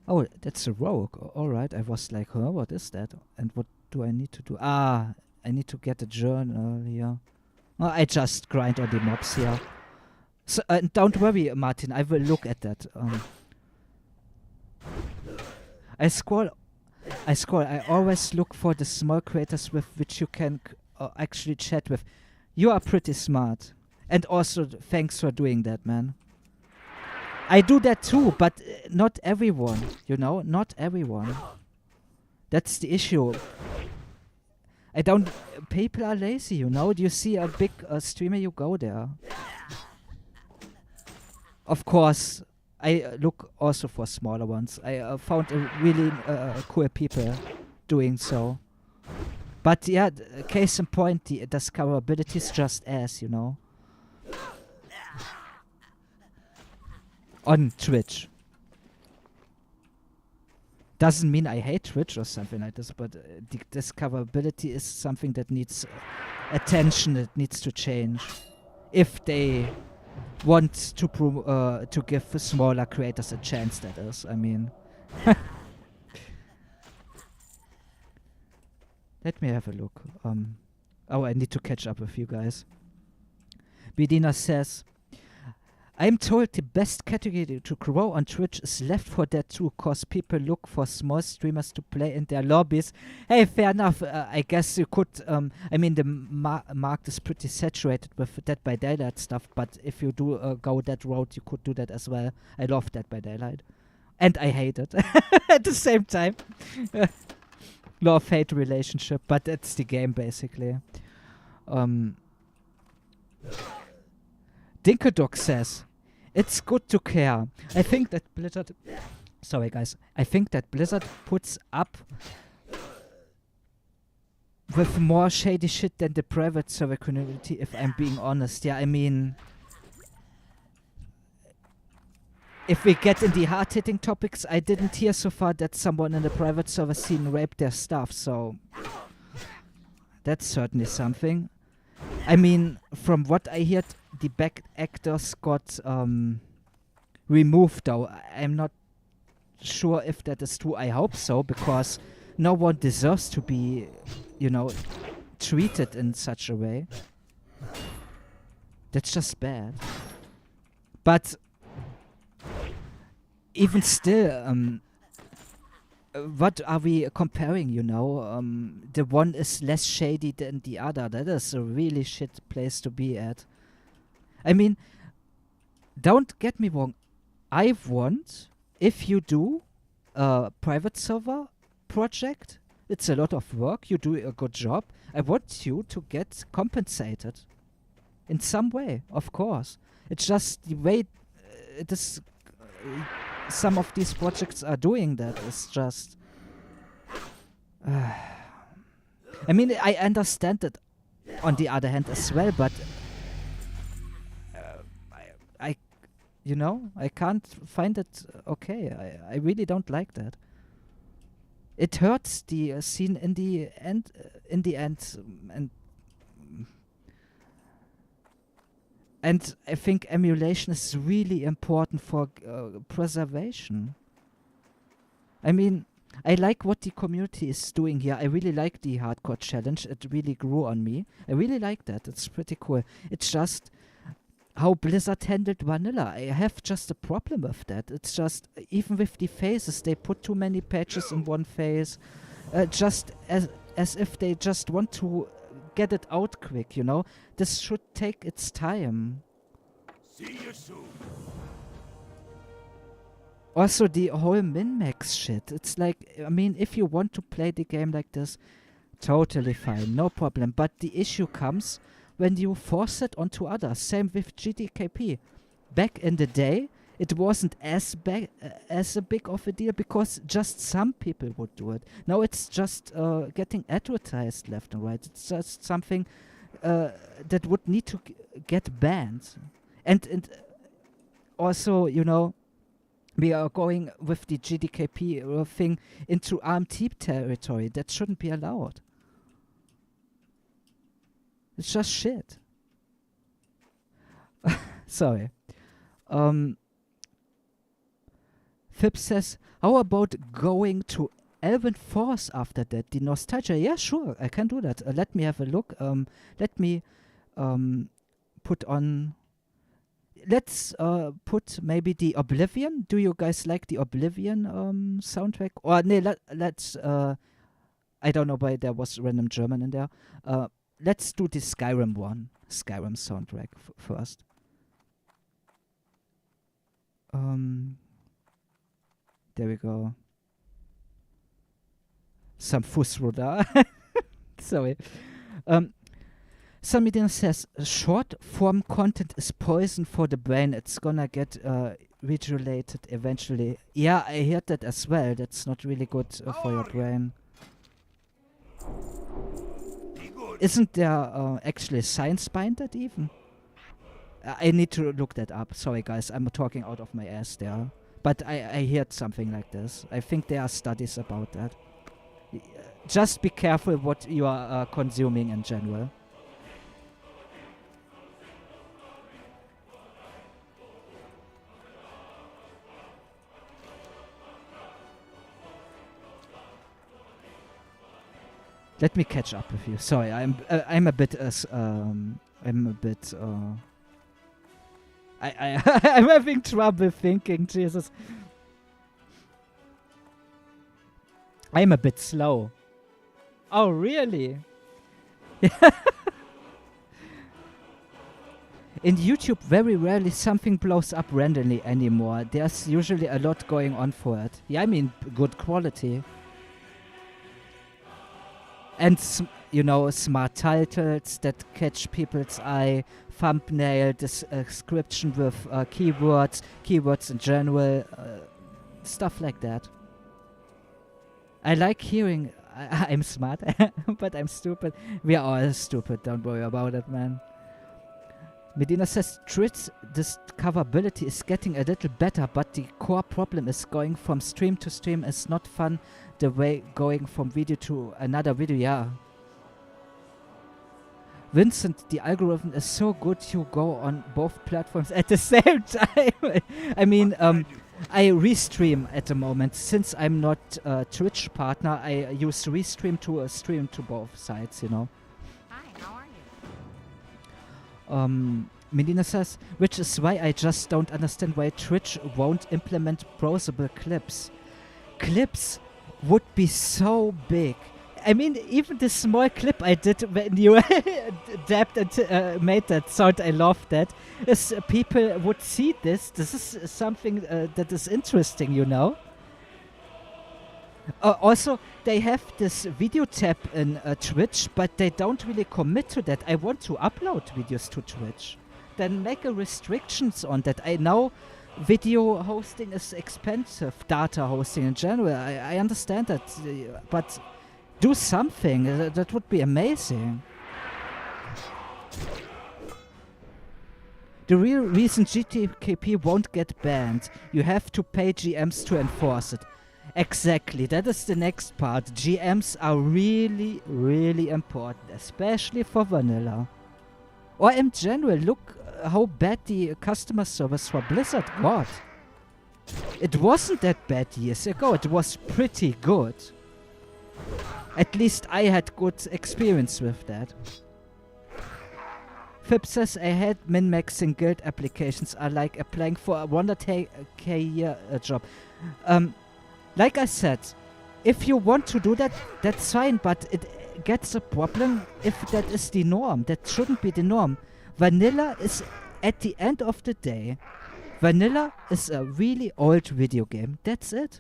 Oh, that's a rogue. Alright, I was like, huh, what is that? And what do I need to do? Ah, I need to get a journal here. Oh, I just grind on the mobs here. So, don't worry, Martin, I will look at that. I scroll. I always look for the small creators with which you can actually chat with. You are pretty smart. And also, thanks for doing that, man. I do that too, but not everyone, you know? Not everyone. That's the issue. I don't. People are lazy, you know? You see a big streamer, you go there. Of course, I look also for smaller ones. I found really cool people doing so. But yeah, case in point, the discoverability is just ass, you know? On Twitch. Doesn't mean I hate Twitch or something like this, but the discoverability is something that needs attention, that needs to change. If they want to give smaller creators a chance, that is. I mean. Let me have a look. Oh, I need to catch up with you guys. Bedina says, I'm told the best category to grow on Twitch is Left 4 Dead 2, cause people look for small streamers to play in their lobbies. Hey, fair enough. I guess you could. I mean, the market is pretty saturated with Dead by Daylight stuff, but if you do go that road, you could do that as well. I love Dead by Daylight. And I hate it at the same time. Love-hate relationship, but that's the game, basically. Dinkedog says, it's good to care. I think that Blizzard... Sorry, guys. I think that Blizzard puts up with more shady shit than the private server community, if I'm being honest. Yeah, I mean... If we get in the hard-hitting topics, I didn't hear so far that someone in the private server scene raped their staff, so... That's certainly something. I mean, from what I heard, the back actors got removed, though. I'm not sure if that is true. I hope so, because no one deserves to be, you know, treated in such a way. That's just bad. But even still, what are we comparing, you know? The one is less shady than the other. That is a really shit place to be at. I mean, don't get me wrong. I want, if you do a private server project, it's a lot of work, you do a good job, I want you to get compensated. In some way, of course. It's just the way it is... some of these projects are doing that is just... I mean, I understand it on the other hand as well, but I you know, I can't find it okay. I really don't like that. It hurts the scene in the end, and I think emulation is really important for preservation. I mean, I like what the community is doing here. I really like the hardcore challenge. It really grew on me. I really like that. It's pretty cool. It's just how Blizzard handled vanilla. I have just a problem with that. It's just, even with the phases, they put too many patches in one phase. Just as if they just want to get it out quick, you know? This should take its time. See you soon. Also, the whole min-max shit. It's like, I mean, if you want to play the game like this, totally fine, no problem. But the issue comes when you force it onto others. Same with GDKP. Back in the day, it wasn't as big of a deal because just some people would do it. Now it's just getting advertised left and right. It's just something that would need to get banned. And also, you know, we are going with the GDKP thing into RMT territory. That shouldn't be allowed. It's just shit. Sorry. Fib says, how about going to Elven Force after that? The nostalgia. Yeah, sure, I can do that. Let me have a look. Let me put on. Let's put maybe the Oblivion. Do you guys like the Oblivion soundtrack? Or no, let's. I don't know why there was random German in there. Let's do the Skyrim one. Skyrim soundtrack first. There we go. Some Fussroda. Sorry. Somebody says, short form content is poison for the brain. It's gonna get regulated eventually. Yeah, I heard that as well. That's not really good for your brain. Isn't there actually science behind that even? I need to look that up. Sorry guys, I'm talking out of my ass there. But I heard something like this. I think there are studies about that. Just be careful what you are consuming in general. Let me catch up with you. Sorry, I'm a bit I'm having trouble thinking. Jesus, I'm a bit slow. Oh really? In YouTube, very rarely something blows up randomly anymore. There's usually a lot going on for it. Yeah, I mean good quality. And, you know, smart titles that catch people's eye, thumbnail, description with keywords in general, stuff like that. I like hearing, I'm smart, but I'm stupid. We are all stupid, don't worry about it, man. Medina says, Twitch discoverability is getting a little better, but the core problem is going from stream to stream is not fun. The way going from video to another video, yeah. Vincent, the algorithm is so good you go on both platforms at the same time. I mean, I restream at the moment. Since I'm not a Twitch partner, I use restream to stream to both sides, you know. Hi, how are you? Medina says, which is why I just don't understand why Twitch won't implement browsable clips. Clips would be so big. I mean, even the small clip I did when you dabbed and made that sound, I loved that. Is people would see this. This is something that is interesting, you know. Also, they have this video tab in Twitch, but they don't really commit to that. I want to upload videos to Twitch. Then make a restrictions on that. I know video hosting is expensive, data hosting in general. I understand that, but do something. That would be amazing. The real reason GTKP won't get banned, you have to pay GMs to enforce it. Exactly, that is the next part. GMs are really, really important, especially for vanilla. Or in general, look how bad the customer service for Blizzard got. It wasn't that bad years ago, it was pretty good. At least I had good experience with that. Fib says I hate min-maxing guild applications are like applying for a 100k year job. Like I said, if you want to do that, that's fine, but it gets a problem if that is the norm. That shouldn't be the norm. Vanilla is, at the end of the day, vanilla is a really old video game. That's it.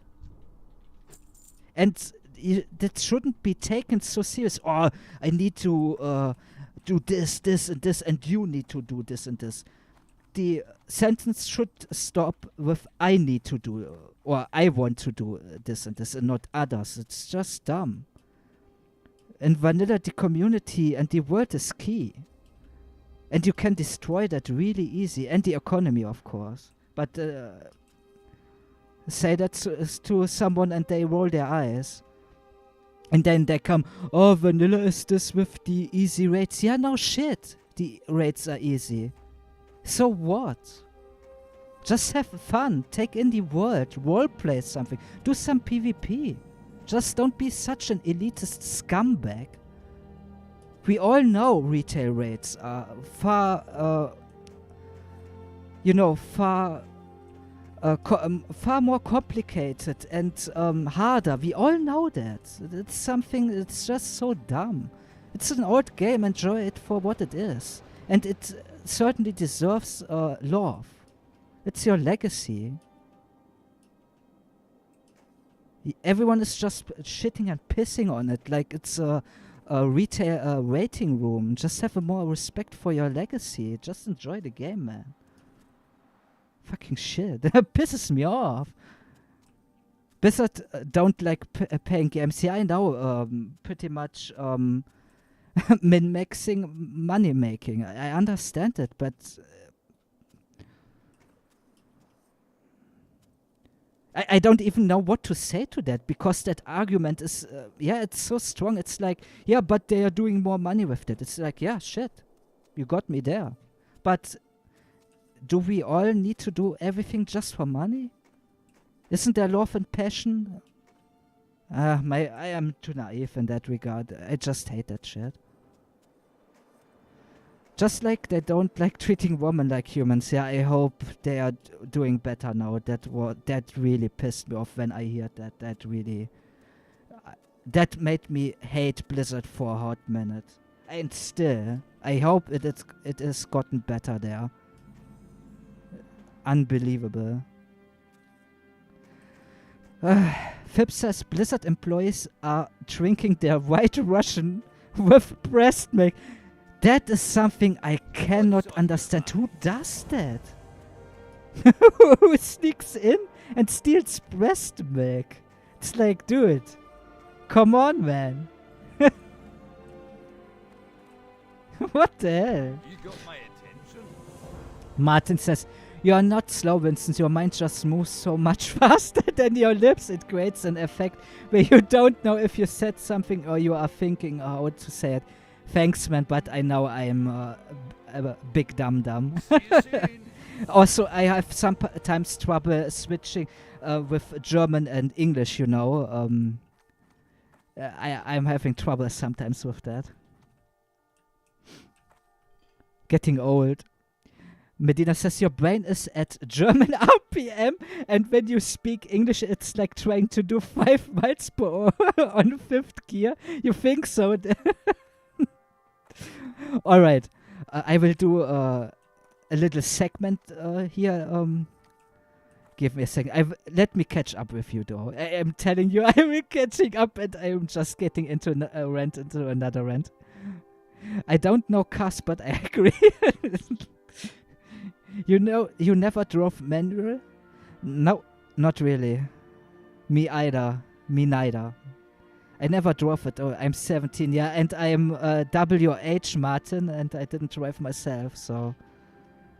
And that shouldn't be taken so serious. Oh, I need to do this, this, and this, and you need to do this and this. The sentence should stop with I need to do, or I want to do this and this, and not others. It's just dumb. In vanilla, the community and the world is key. And you can destroy that really easy. And the economy, of course. But say that to someone and they roll their eyes. And then they come, oh, vanilla is this with the easy rates. Yeah, no shit. The rates are easy. So what? Just have fun. Take in the world. Roleplay something. Do some PvP. Just don't be such an elitist scumbag. We all know retail rates are far, far more complicated and harder. We all know that. It's something, it's just so dumb. It's an old game, enjoy it for what it is. And it certainly deserves love. It's your legacy. Everyone is just shitting and pissing on it like it's a retail waiting room. Just have a more respect for your legacy. Just enjoy the game, man. Fucking shit. That pisses me off. Blizzard don't like paying games. Yeah, I know. Pretty much min-maxing, money-making. I understand it, but I don't even know what to say to that, because that argument is, it's so strong. It's like, yeah, but they are doing more money with it. It's like, yeah, shit. You got me there. But do we all need to do everything just for money? Isn't there love and passion? I am too naive in that regard. I just hate that shit. Just like they don't like treating women like humans. Yeah, I hope they are doing better now. That really pissed me off when I heard that. That really, that made me hate Blizzard for a hot minute. And still, I hope it is gotten better there. Unbelievable. Fib says Blizzard employees are drinking their White Russian with breast milk. That is something I cannot understand. Who does that? Who sneaks in and steals breast milk? It's like, dude, come on, man. What the hell? You got my attention. Martin says, you are not slow, Vincent. Your mind just moves so much faster than your lips. It creates an effect where you don't know if you said something or you are thinking how to say it. Thanks, man, but I know I'm a big dum-dum. Also, I have sometimes trouble switching with German and English, you know. I'm having trouble sometimes with that. Getting old. Medina says your brain is at German RPM, and when you speak English, it's like trying to do 5 miles per hour on 5th gear. You think so? All right, I will do a little segment here. Give me a second. Let me catch up with you, though. I am telling you, I will catching up, and I am just getting into another rant. I don't know Cass, but I agree. You know, you never drove manual? No, not really. Me either. Me neither. I never drove it. Oh, I'm 17, yeah, and I'm WH Martin, and I didn't drive myself, so.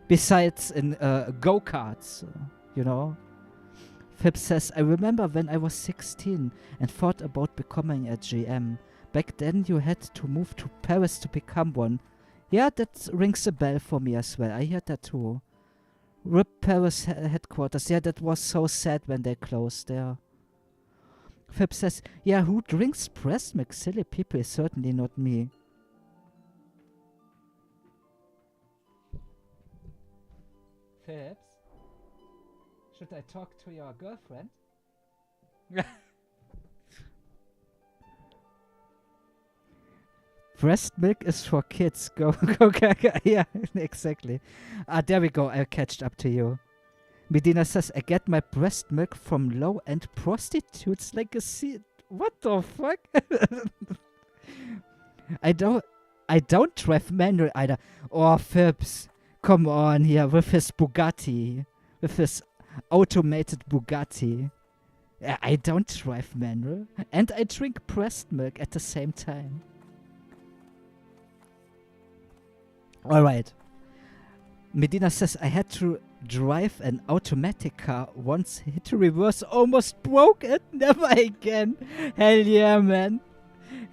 Besides in go-karts, you know. Fib says, I remember when I was 16 and thought about becoming a GM. Back then you had to move to Paris to become one. Yeah, that rings a bell for me as well. I heard that too. RIP Paris headquarters. Yeah, that was so sad when they closed there. Fib says, yeah, who drinks breast milk? Silly people, certainly not me. Fibs? Should I talk to your girlfriend? Breast milk is for kids. Go. Yeah, exactly. There we go. I catched up to you. Medina says, I get my breast milk from low-end prostitutes like a seed. What the fuck? I don't drive manual either. Oh, Fibs. Come on here with his Bugatti. With his automated Bugatti. I don't drive manual. And I drink breast milk at the same time. Alright. Medina says, I had to drive an automatic car once, hit reverse, almost broke it, never again. Hell yeah, man.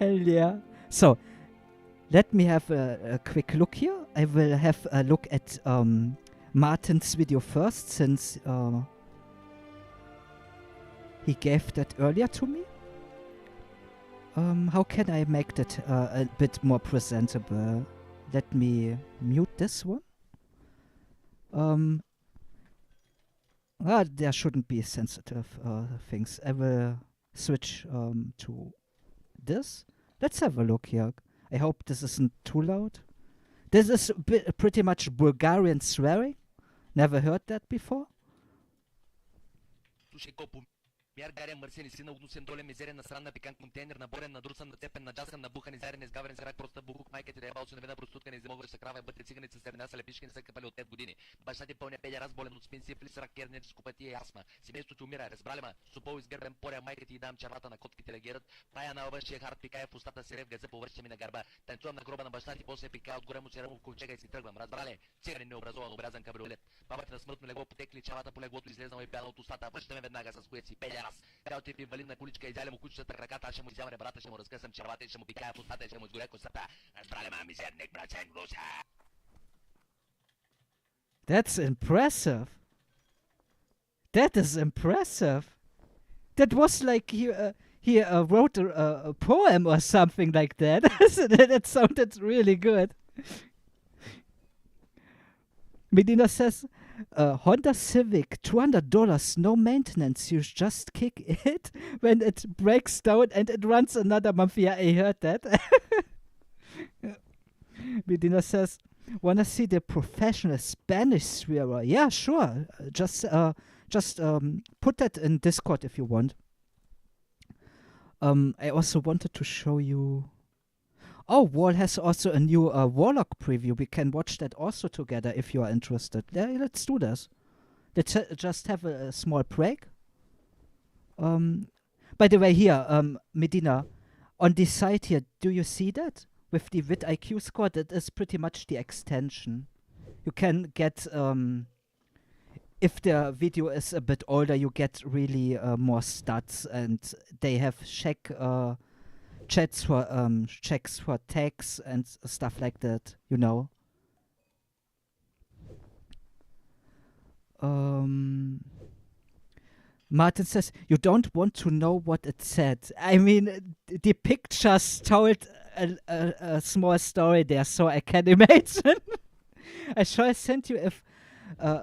Hell yeah. So, let me have a quick look here. I will have a look at Martin's video first, since he gave that earlier to me. How can I make that a bit more presentable? Let me mute this one. There shouldn't be sensitive things. I will switch to this. Let's have a look here. I hope this isn't too loud. This is pretty much Bulgarian swearing. Never heard that before. Гарен, мърсен и сина, огнусен, долен, мизерен, насран, пикант, контейнер, наборен, надрусан, нацепен, наджаскан, набухан, изярен, изгавен, зарак, проста бугук, майка ти да ебал, синовена, простутка, не измогваш са крава, бъде циганица, сърна, са лепишки, не са къпали от 5 години. Баща ти пълня педя, раз болен от спин, сифлис, рак, керническо пътие и астма. Семейството ти умира, разбрали ма, супол изгърбен, поря, майка ти и дам червата на котките легират. Пая на обършия хард, пикая в устата си рев, газа, повърши ми на гърба. Танцувам на гроба на баща ти, после пикая отгоре му черемо в ковчега и си тръгвам. Разбрали? Циганин необразован, обрязан кабриолет. Бабата на смъртно легло потекли, чавата по леглото излезнала и пяла от устата. Връщаме веднага с което си педя раз. Инвалидна количка, изяля му кучетата краката, аз ще му изява ребрата, ще му разкъсам червата и ще му пикая в устата и ще му изгоря косата. Разбрали ма, мизерник, брачен, гуса! That's impressive. That is impressive. That was like he wrote a poem or something like that. That sounded really good. Medina says, Honda Civic, $200, no maintenance. You just kick it when it breaks down and it runs another month. Yeah, I heard that. Medina says, wanna see the professional Spanish swearer? Yeah, sure. Just put that in Discord if you want. I also wanted to show you. Oh, Wall has also a new Warlock preview. We can watch that also together if you are interested. Yeah, let's do this. Let's just have a small break. By the way, here, Medina, on the side here, do you see that? With the vidIQ score, that is pretty much the extension. You can get, if the video is a bit older, you get really more stats, and they have checks for tags and stuff like that, you know. Martin says, you don't want to know what it said. I mean, the pictures told a small story there, so I can imagine. I shall send you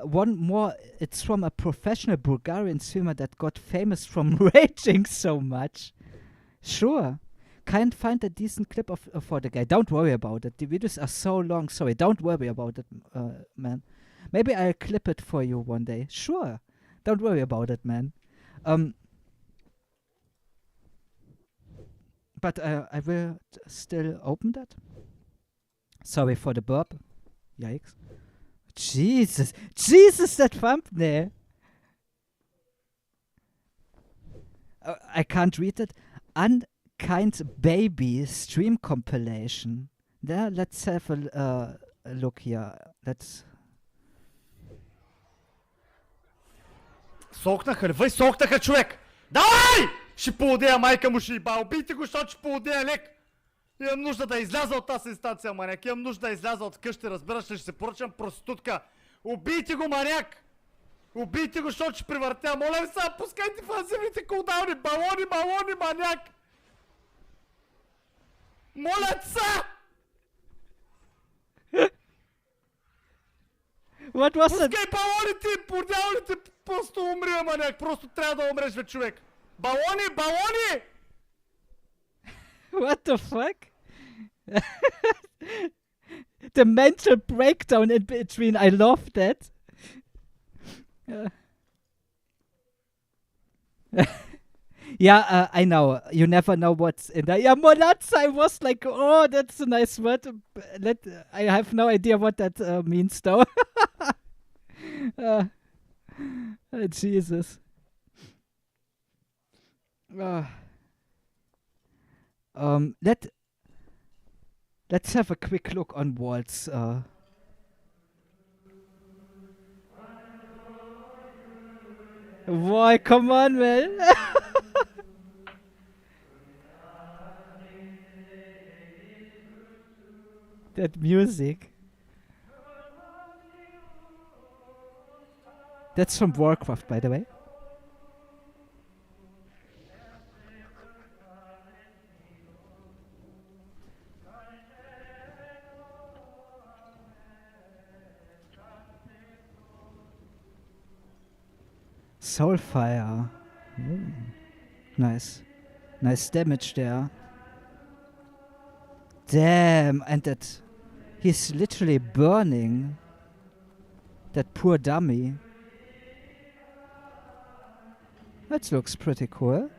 one more. It's from a professional Bulgarian swimmer that got famous from raging so much. Sure. Can't find a decent clip for the guy. Don't worry about it. The videos are so long. Sorry, don't worry about it, man. Maybe I'll clip it for you one day. Sure. Don't worry about it, man. But I will still open that. Sorry for the burp. Yikes. Jesus, that thumbnail. I can't read it. Unkind Baby stream compilation. Yeah, let's have a look here. Let's. Сокнаха ли? Въй сокнаха, човек! Давай! Ще поудея, майка му ще иба. Убийте го, защото ще поудея лек. Имам нужда да изляза от тази инстанция, маняк. Имам нужда да изляза от къщи, разбираш ли? Ще се поръчам проститутка. Убийте го, маняк! Убийте го, защото ще привъртя. Моля ви сега, пускайте фазивните кулдауни. Балони, маняк! Моля са! What was it? Пускай балоните, бордялните, просто умри, маняк. Просто трябва да умреш, бе, човек. Балони! What the fuck? The mental breakdown in between. I love that. Yeah, I know. You never know what's in there. Yeah, Molatza, I was like, oh, that's a nice word. I have no idea what that means, though. Jesus. Let's have a quick look on Walt's. Boy, come on, man. That music. That's from Warcraft, by the way. Soulfire. Ooh. Nice. Nice damage there. Damn, and that... He's literally burning. That poor dummy. That looks pretty cool.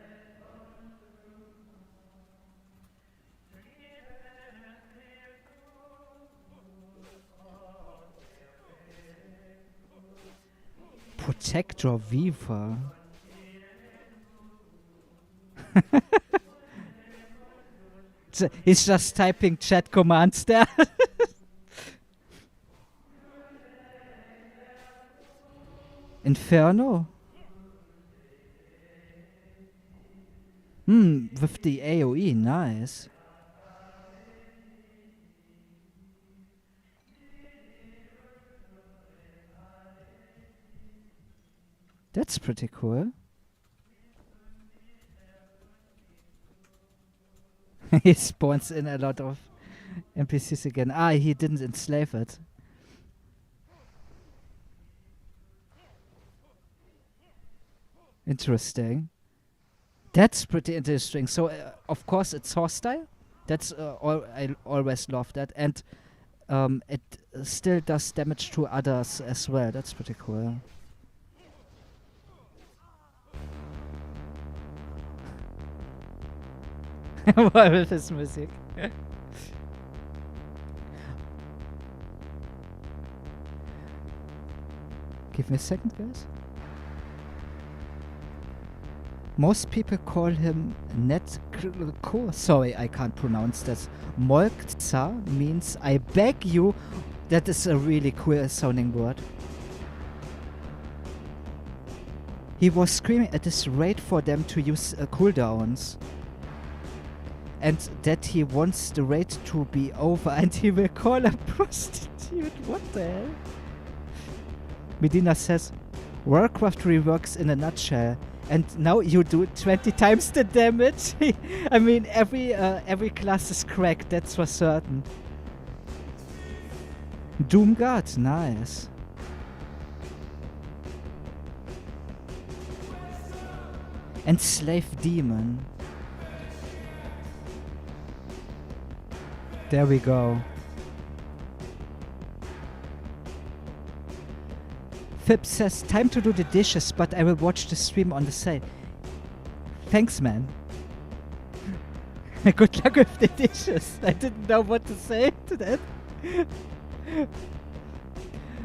Protector Viva. He's just typing chat commands there. Inferno? With the AoE, nice. That's pretty cool. He spawns in a lot of NPCs again. Ah, he didn't enslave it. Interesting. That's pretty interesting. So, of course, it's hostile. That's I always love that. And it still does damage to others as well. That's pretty cool. Why with his music? Give me a second, guys. Most people call him Netko. Sorry, I can't pronounce that. Molktsa means I beg you. That is a really cool sounding word. He was screaming at this rate for them to use cooldowns. And that he wants the raid to be over and he will call a prostitute. What the hell? Medina says, Warcraft reworks in a nutshell. And now you do 20 times the damage. I mean, every class is cracked, that's for certain. Doomguard, nice. Enslave Demon. There we go. Fib says, time to do the dishes, but I will watch the stream on the side. Thanks, man. Good luck with the dishes. I didn't know what to say to that.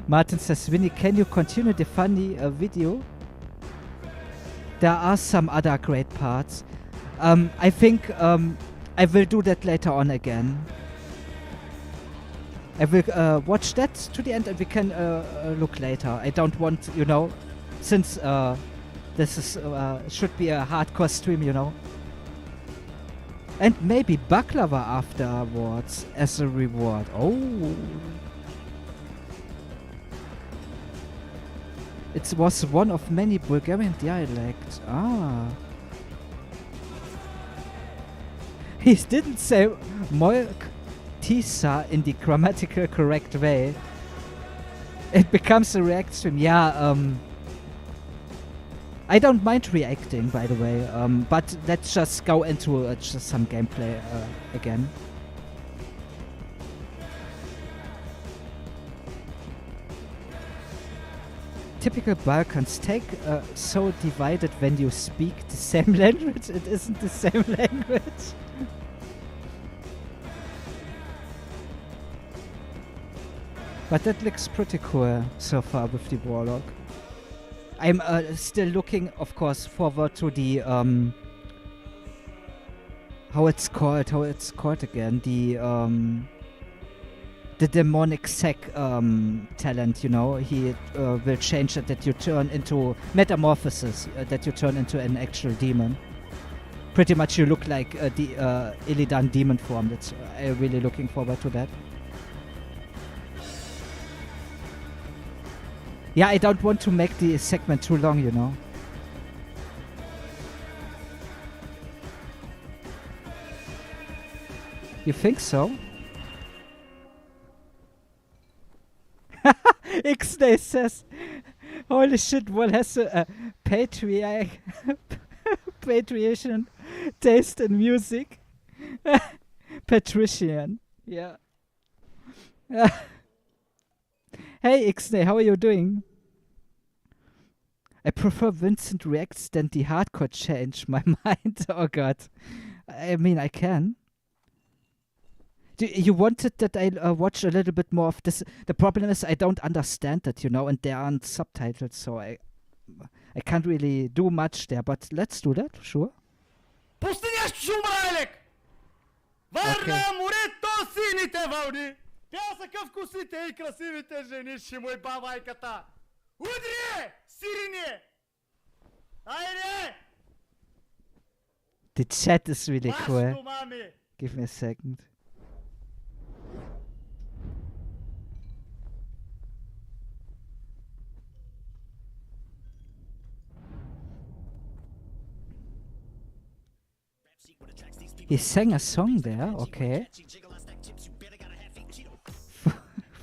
Martin says, Winnie, can you continue the funny video? There are some other great parts. I think I will do that later on again. I will watch that to the end and we can look later. I don't want, you know, since this is should be a hardcore stream, you know. And maybe baklava afterwards as a reward. Oh. It was one of many Bulgarian dialects. Ah. He didn't say Molk Tisa in the grammatical correct way. It becomes a react stream. Yeah, I don't mind reacting, by the way, but let's just go into just some gameplay again. Typical Balkans take so divided when you speak the same language. It isn't the same language. But that looks pretty cool so far with the Warlock. I'm still looking, of course, forward to the how it's called again, the demonic sec talent, you know. He will change it that you turn into metamorphosis, that you turn into an actual demon. Pretty much you look like the Illidan demon form. That's I'm really looking forward to that. Yeah, I don't want to make the segment too long, you know. You think so? X-Day says, holy shit, one has a patrician taste in music. Patrician, yeah. Hey X-Day, how are you doing? I prefer Vincent Reacts than the hardcore change my mind. Oh god. I mean, I can. You wanted that I watch a little bit more of this. The problem is I don't understand it, you know, and there aren't subtitles, so I can't really do much there, but let's do that, sure. Пусти нещо шума, Елек! Варна морето сините вълни! Пясъка в косите и красивите жени, ще му еба майката! Удри! Сирине! Айде! The chat is really cool. Вашето, мами! Give me a second. He sang a song there, okay.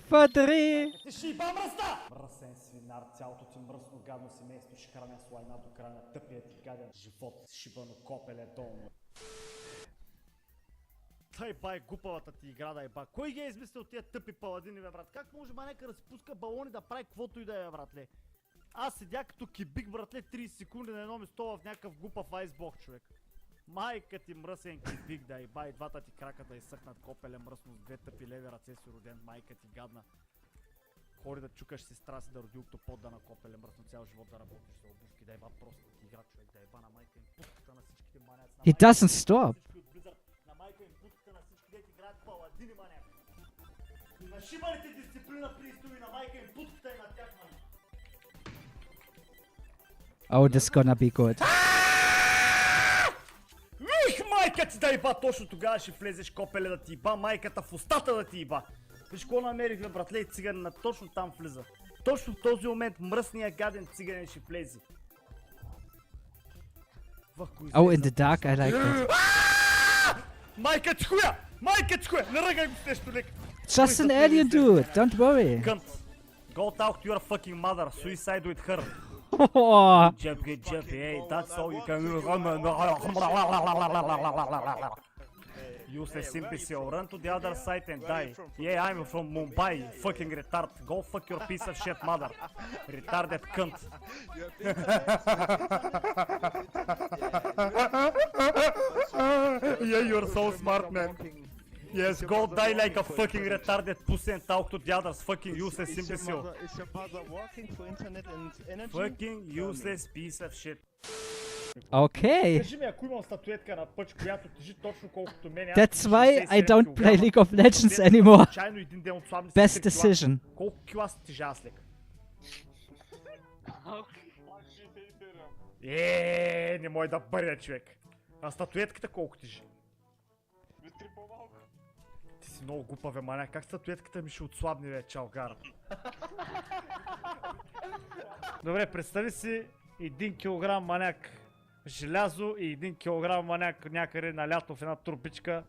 For 3! Ти ще иба мръсна! Мръсен свинар, цялото ти мръсно гадно семейство ще храня с лайна до края на тъпия ти гаден живот, шибано копеле долно. Тай бай, глупавата ти игра да еба. Кой ги е измислил тия тъпи паладини, бе брат? Как може манека да си пуска балони да прави каквото и да е, братле? Аз седя като кибик, братле, 30 секунди на едно место в някакъв глупав айсбок, човек. Майка ти мръсен кибик да еба и двата ти крака да изсъхнат копеле мръсно с две тъпи леви ръце си роден, майка ти гадна. Хори да чукаш сестра си да роди октопод да на копеле мръсно цял живот да работиш за обувки, да еба просто ти игра, човек, да еба на майка им путката на всичките маняци. He doesn't stop. На майка им путката на всички дети играят паладини, маняк. И на шибаните дисциплина при истови на майка им путката и на тях, маняк. Oh, this is gonna be good. Вих, майка ти да еба, точно тогава ще влезеш копеле да ти еба, майката в устата да ти еба. Виж какво намерих, бе, братле, и циганина точно там влиза. Точно в този момент мръсният гаден циганин ще влезе. Oh, in the dark, I like that. Майка ти хуя! Майка ти хуя! Не ръгай го с нещо лек! Just an alien dude, don't worry. Cunt. Go talk to your fucking mother, suicide with her. Oh, Jumpy, jumpy, hey, that's all you can do. Useless imbecile, run to the other side and die. Yeah, I'm from Mumbai, fucking retard. Go fuck your piece of shit mother. Retarded cunt. Yeah, you're so smart, man. Yes, go die like a fucking retarded pussy and talk to the others, fucking useless imbecile. Is your mother working for internet and energy? Fucking useless piece of shit. okay. Кажи ми, ако имам статуетка на пъч, която тежи точно колкото мен. That's why I don't play League of Legends anymore. Случайно един ден отслабни с Best 3 кила. decision. Колко кила си тежа аз, лек? Не може да бъде, човек. А статуетката колко тежи? Ти си много глупа, бе, маняк. Как статуетката ми ще отслабни, бе, чалгар? Добре, представи си 1 килограм маняк желязо и 1 килограм маняк някъде на лято в една турбичка.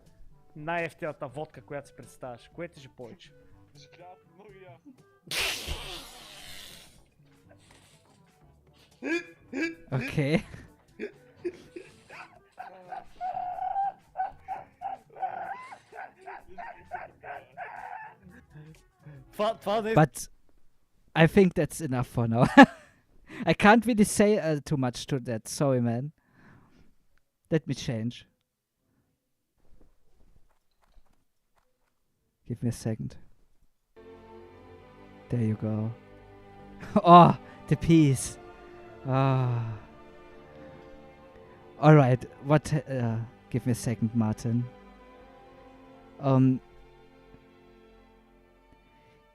Най-ефтината водка, която си представяш. Кое тежи повече? Okay. But I think that's enough for now. I can't really say too much to that. Sorry, man. Let me change. Give me a second. There you go. Oh, the piece. Ah. Alright, what... give me a second, Martin.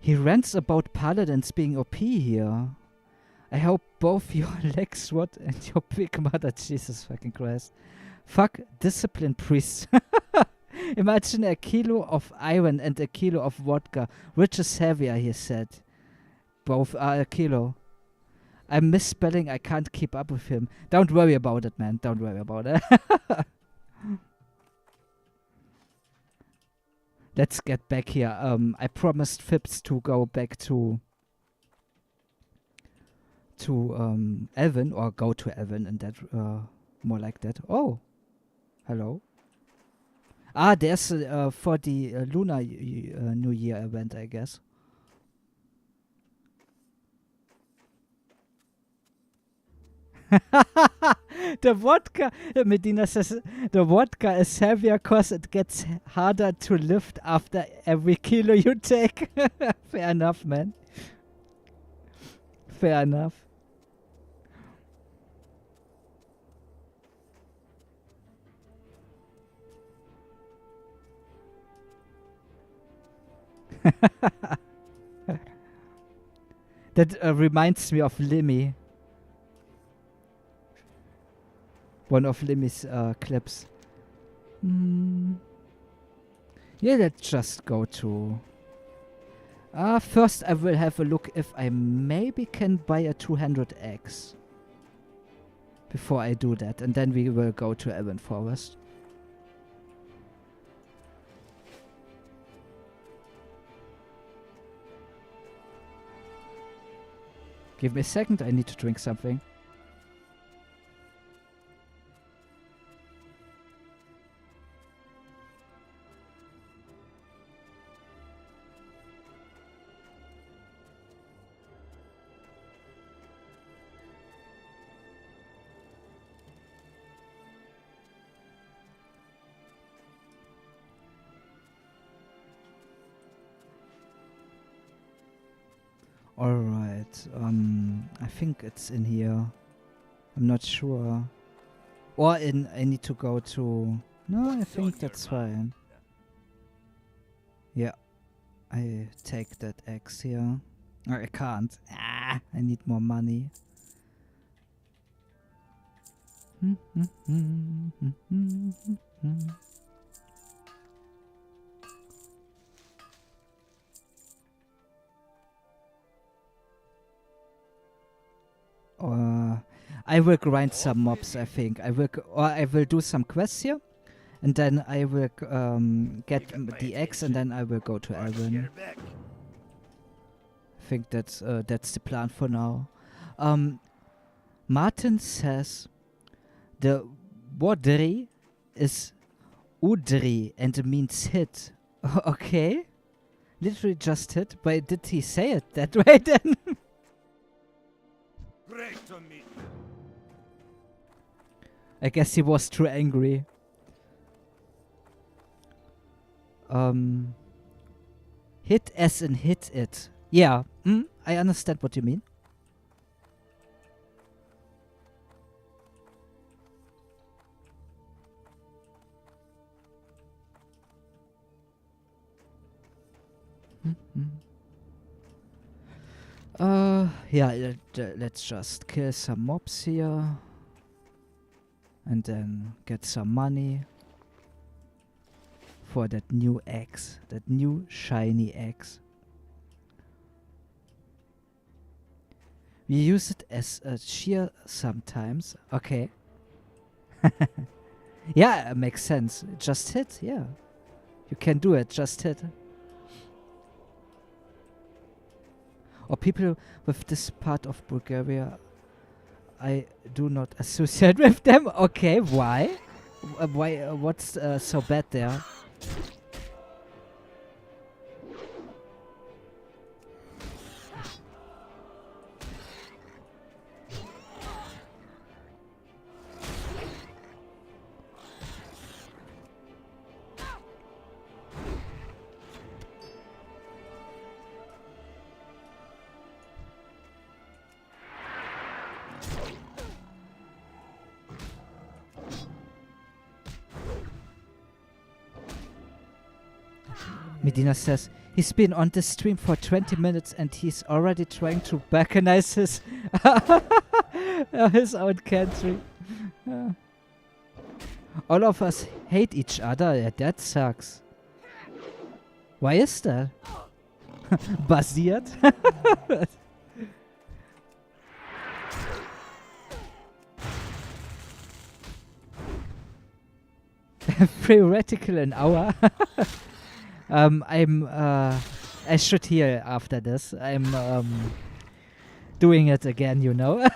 He rants about paladins being OP here. I hope both your Lexrod and your big mother, Jesus fucking Christ. Fuck discipline priest. Imagine a kilo of iron and a kilo of vodka. Which is heavier, he said. Both are a kilo. I'm misspelling. I can't keep up with him. Don't worry about it, man. Don't worry about it. Let's get back here. I promised Phipps to go back to Evan, or go to Evan, and that more like that. Oh, hello. Ah, there's for the Lunar New Year event, I guess. The vodka, Medina says, the vodka is heavier because it gets harder to lift after every kilo you take. Fair enough, man. Fair enough. That reminds me of Limmy. One of Limmy's clips. Yeah, let's just go to... first I will have a look if I maybe can buy a 200X. Before I do that. And then we will go to Evan Forest. Give me a second, I need to drink something. Alright, I think it's in here. I'm not sure. Or I need to go to... No, I think that's fine. Yeah, I take that X here. Oh, I can't. I need more money. I will grind some mobs, I think. I will do some quests here, and then I will get the X, and then I will go to Evan. I think that's the plan for now. Martin says the Wodri is Udri and it means hit. Okay, literally just hit. But did he say it that way then? Great to meet you. I guess he was too angry. Hit as in hit it. Yeah, I understand what you mean. Yeah, let's just kill some mobs here. And then get some money for that new X, that new shiny X. We use it as a shear sometimes. Okay. Yeah, it makes sense. Just hit, yeah. You can do it, just hit. Or people with this part of Bulgaria, I do not associate with them. Okay, why? Why? What's so bad there? Medina says he's been on this stream for 20 minutes and he's already trying to balkanize his own country. All of us hate each other. Yeah, that sucks. Why is that? Basiert? Theoretical an hour. I should heal after this. I'm doing it again, you know.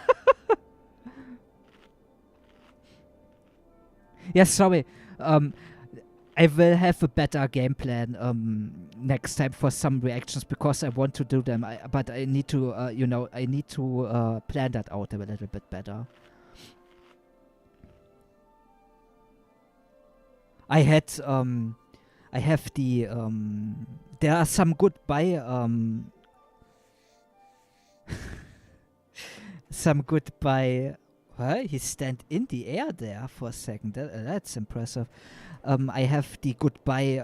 Yeah, sorry. I will have a better game plan next time for some reactions because I want to do them. But I need to, I need to plan that out a little bit better. I have the, there are some goodbye, some goodbye. He stand in the air there for a second. That's impressive. I have the goodbye.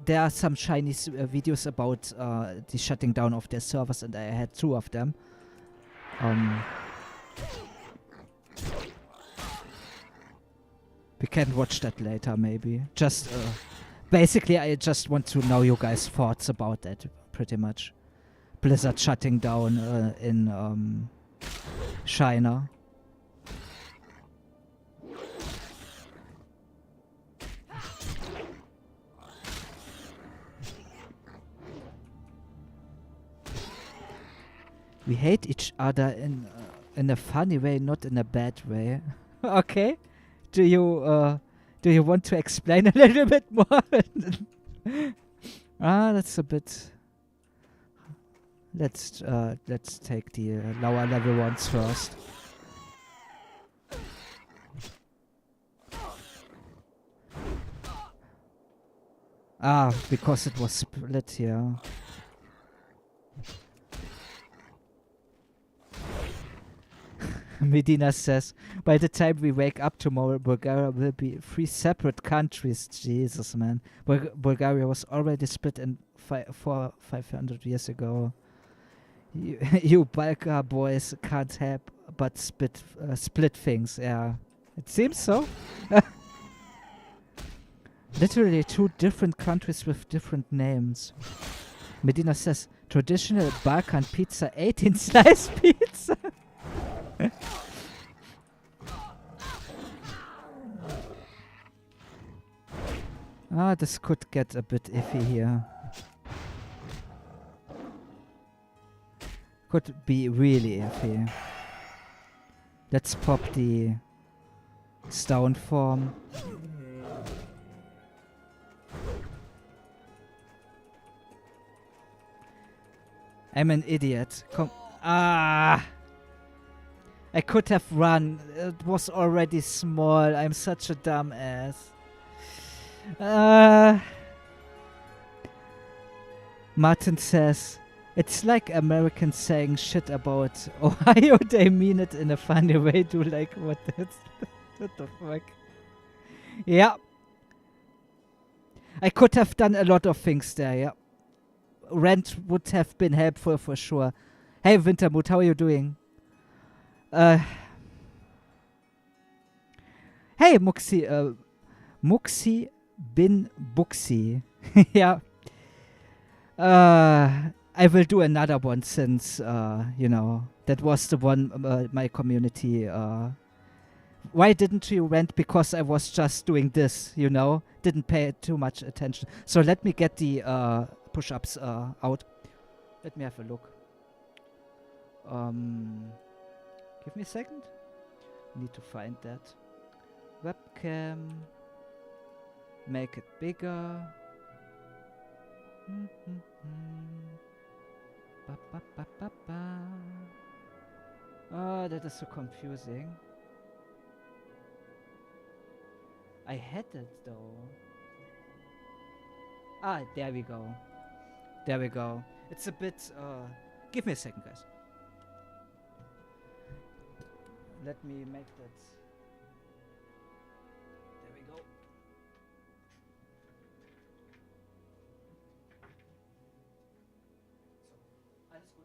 There are some Chinese videos about the shutting down of their servers, and I had 2 of them. We can watch that later, maybe. Just basically, I just want to know you guys' thoughts about that, pretty much. Blizzard shutting down in China. We hate each other in a funny way, not in a bad way. Okay. Do you want to explain a little bit more? That's a bit. Let's take the lower level ones first. Because it was split here. Medina says, by the time we wake up tomorrow, Bulgaria will be 3 separate countries. Jesus, man. Bulgaria was already split in 500 years ago. You Balkan boys can't help but split things. Yeah, it seems so. Literally 2 different countries with different names. Medina says, traditional Balkan pizza, 18 slice pizza. This could get a bit iffy here. Could be really iffy. Let's pop the stone form. I'm an idiot. Come. I could have run. It was already small. I'm such a dumb ass. Martin says, it's like Americans saying shit about Ohio. They mean it in a funny way. Do like what that's what the fuck? Yeah. I could have done a lot of things there, yeah. Rent would have been helpful for sure. Hey Wintermood, how are you doing? Hey Muxi, Muxi bin Buxi. Yeah. I will do another one since, that was the one my community. Why didn't you rent? Because I was just doing this, didn't pay too much attention. So let me get the push-ups out. Let me have a look. Give me a second. Need to find that. Webcam. Make it bigger. Ba, ba, ba, ba, ba. Oh, that is so confusing. I had it though. There we go. There we go. It's a bit, give me a second, guys. Let me make that. There we go. So, alles gut. So, let's see.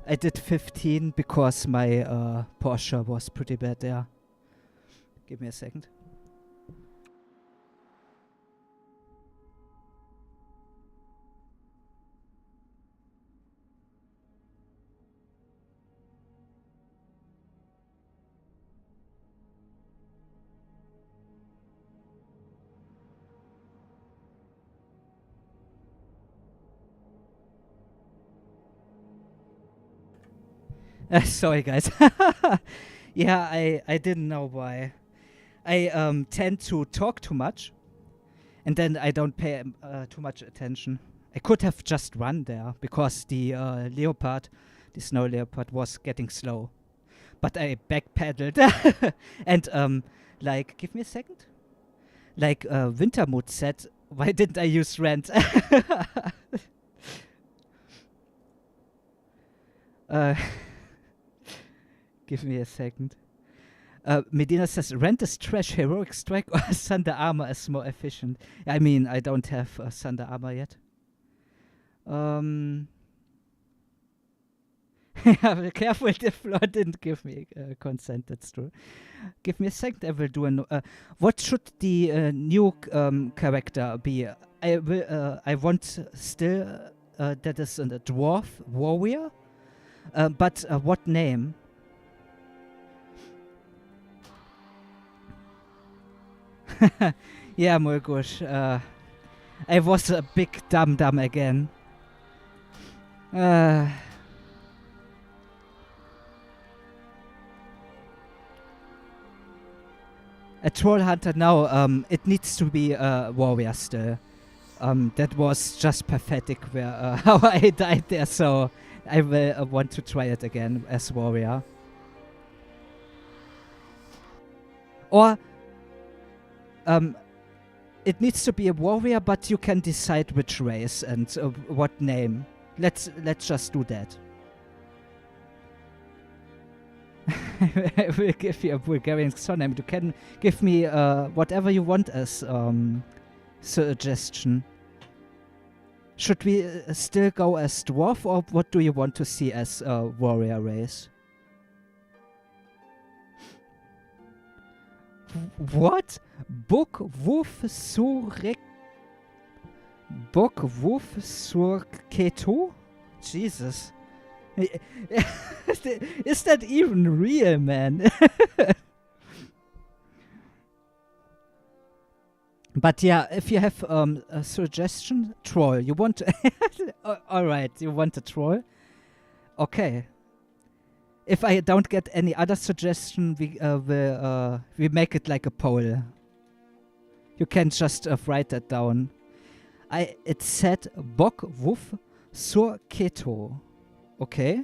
I did 15 because my Porsche was pretty bad there. Give me a second. Sorry, guys. Yeah, I didn't know why. I tend to talk too much, and then I don't pay too much attention. I could have just run there because the leopard, the snow leopard, was getting slow, but I backpedaled. And like, give me a second. Like Wintermood said, why didn't I use rent? Give me a second. Medina says, rent is trash, heroic strike or thunder armor is more efficient. I mean, I don't have thunder armor yet. Yeah, be careful, the floor didn't give me consent, that's true. Give me a second, I will do a what should the new character be? I want still that is a dwarf warrior, but what name? Yeah, Mulgush. I was a big dum-dum again. A troll hunter now, it needs to be a warrior still. That was just pathetic where how I died there, so I will want to try it again as warrior. Or it needs to be a warrior, but you can decide which race and what name. Let's just do that. I will give you a Bulgarian surname. You can give me whatever you want as suggestion. Should we still go as dwarf, or what do you want to see as a warrior race? What? Bok Wuf Surek. Bok Wuf Surketo? Jesus. Is that even real, man? But yeah, if you have a suggestion, troll. You want to alright, you want a troll? Okay. If I don't get any other suggestion, we make it like a poll. You can just write that down. It said Bok Wuf Sur Keto. Okay.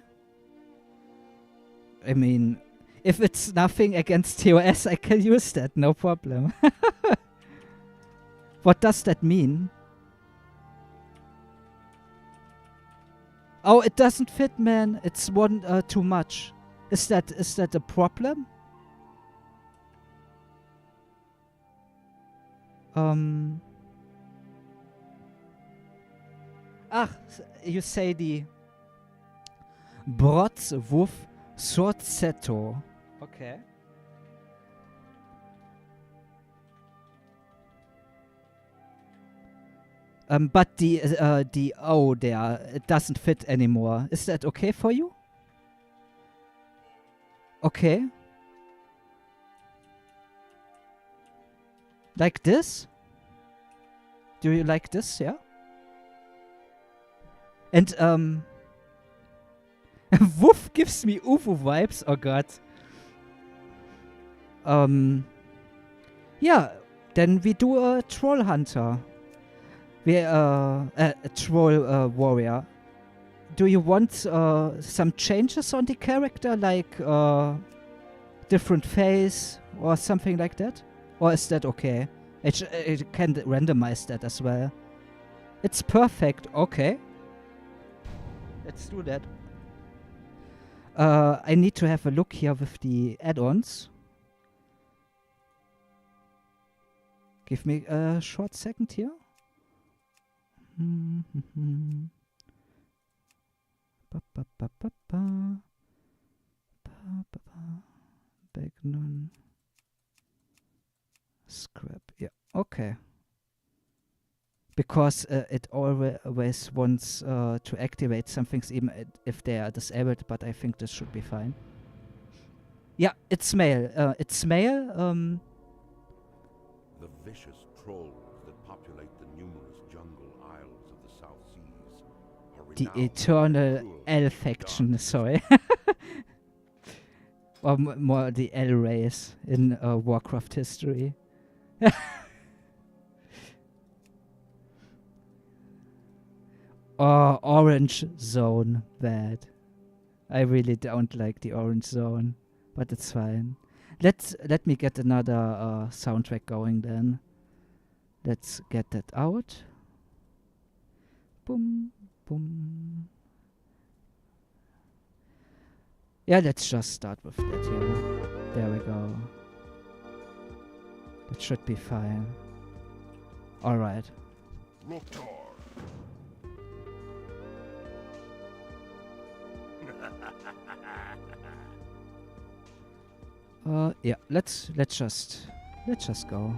I mean, if it's nothing against TOS, I can use that, no problem. What does that mean? Oh, it doesn't fit, man. It's one too much. Is that a problem? You say the Brotz Wuf Sorzeto. Okay. But the O there, it doesn't fit anymore. Is that okay for you? Okay. Like this? Do you like this? Yeah. And Woof gives me UFO vibes. Oh god. Yeah. Then we do a troll hunter. We a troll warrior. Do you want some changes on the character, like different face or something like that? Or is that okay? It can randomize that as well. It's perfect. Okay. Let's do that. I need to have a look here with the add-ons. Give me a short second here. Bagnon. Scrap. Yeah. Okay. Because it always wants to activate some things even if they are disabled, but I think this should be fine. Yeah, it's male. It's male. The vicious trolls that populate the numerous jungle isles of the South Seas are The renowned for their eternal cruelty L to faction, dogs. sorry. Or more the L race in Warcraft history. Oh, orange zone, bad. I really don't like the orange zone, but it's fine. Let me get another soundtrack going then. Let's get that out. Boom, boom. Yeah, let's just start with that here. There we go. That should be fine. Alright. Rotor. Yeah, let's just go.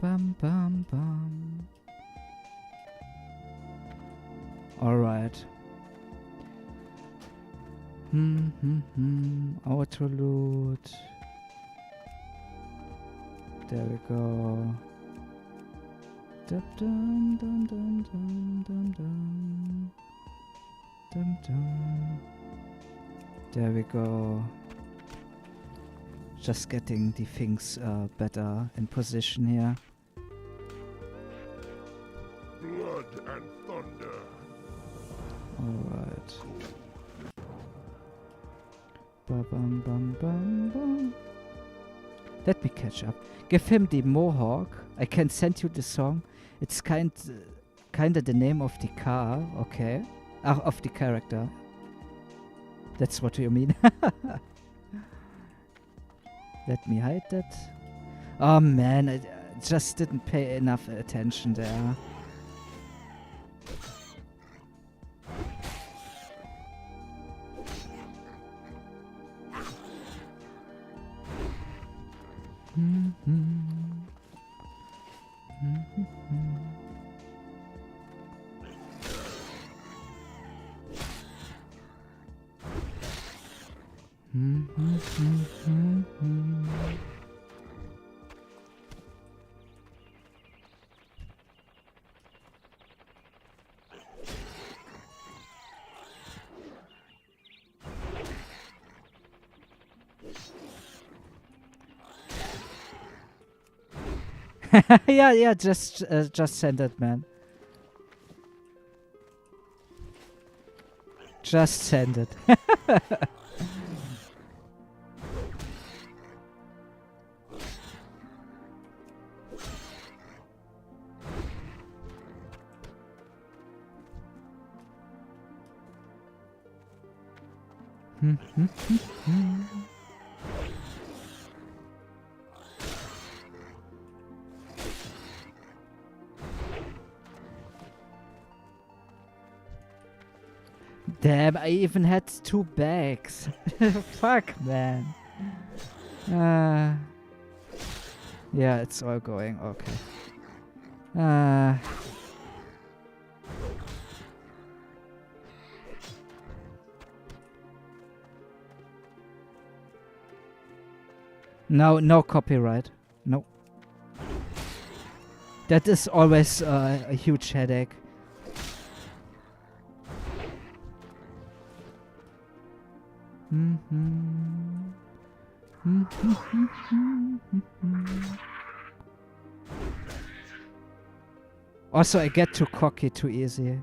Bum bum bum. All right. Autoload. There we go. Dum dum dum dum dum dum dum. Dum dum. There we go. Just getting the things better in position here. Blood and thunder. Alright. Ba-bum bum bum bum. Let me catch up. Give him the mohawk. I can send you the song. It's kinda the name of the car, okay. Of the character. That's what you mean. Let me hide that. Oh man, I just didn't pay enough attention there. Yeah, just send it, man. Just send it. Damn, I even had 2 bags. Fuck, man. Yeah, it's all going okay. No copyright. No. That is always a huge headache. Also, I get too cocky too easy.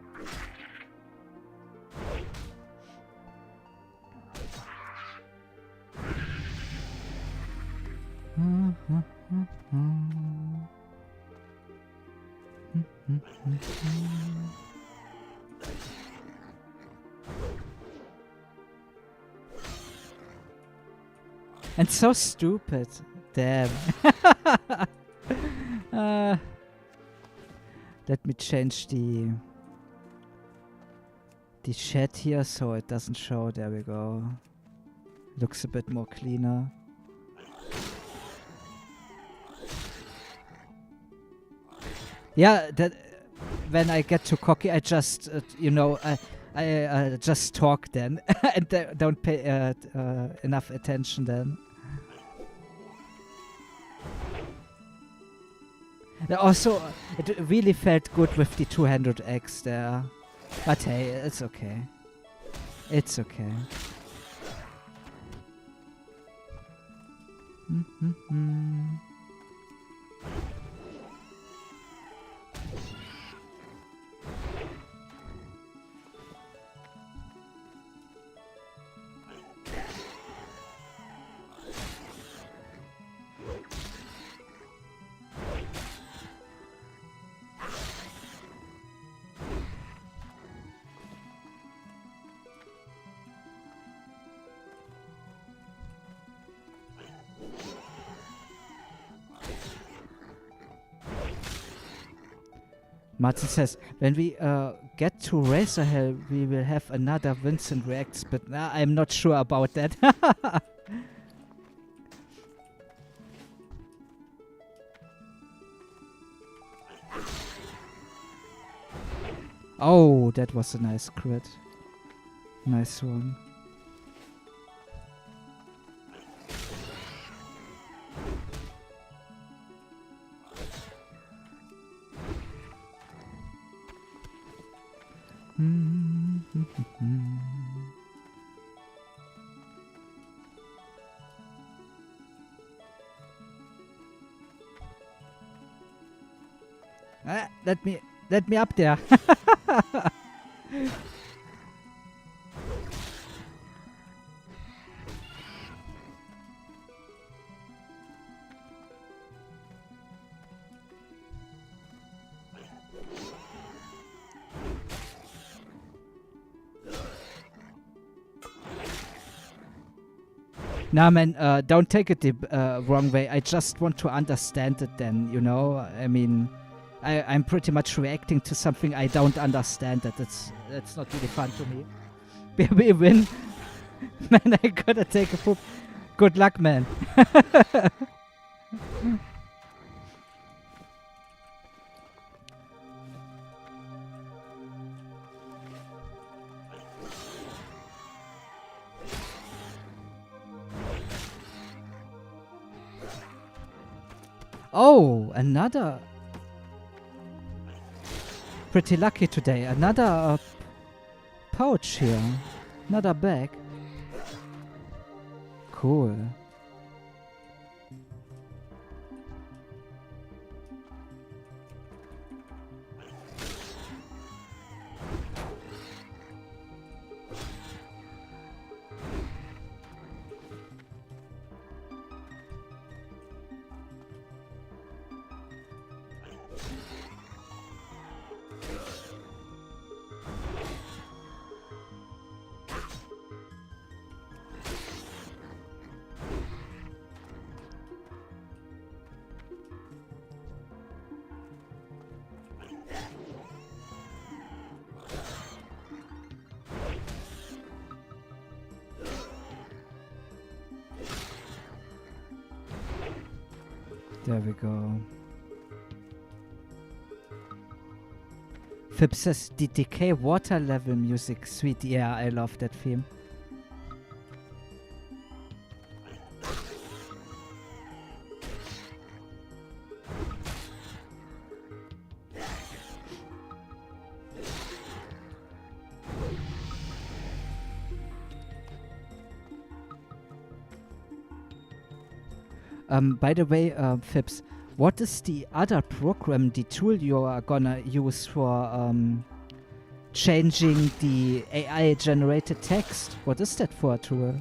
And so stupid. Damn. Let me change the chat here so it doesn't show. There we go. Looks a bit more cleaner. Yeah, that when I get too cocky, I just, I just talk then and don't pay enough attention then. Also, it really felt good with the 200x there. But hey, it's okay. It's okay. Martin says, when we get to Razor Hell, we will have another Vincent Reacts, but I'm not sure about that. Oh, that was a nice crit. Nice one. Let me up there. Nah, man, don't take it the wrong way. I just want to understand it then, you know? I mean, I'm pretty much reacting to something I don't understand. That's not really fun to me. We win. Man, I gotta take a poop. Good luck, man. Oh, another. Pretty lucky today. Another pouch here. Another bag. Cool. There we go. Fib says the decay water level music sweet. Yeah, I love that theme. By the way, Fibs, what is the other program, the tool you are gonna use for changing the AI generated text? What is that for a tool?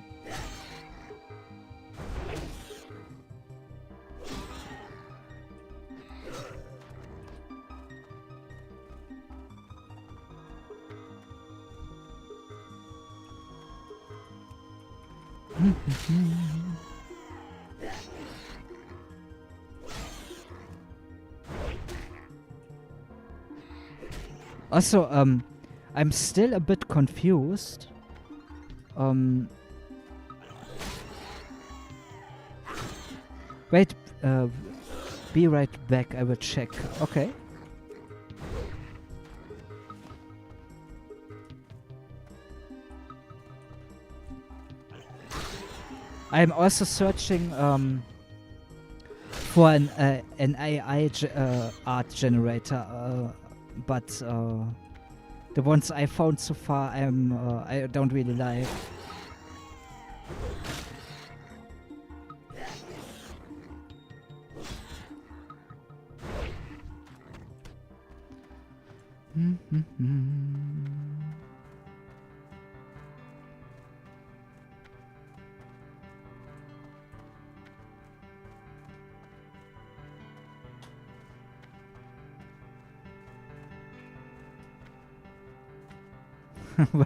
Also, I'm still a bit confused. Wait, be right back. I will check. Okay. I'm also searching for an AI art generator, but the ones I found so far, I don't really like.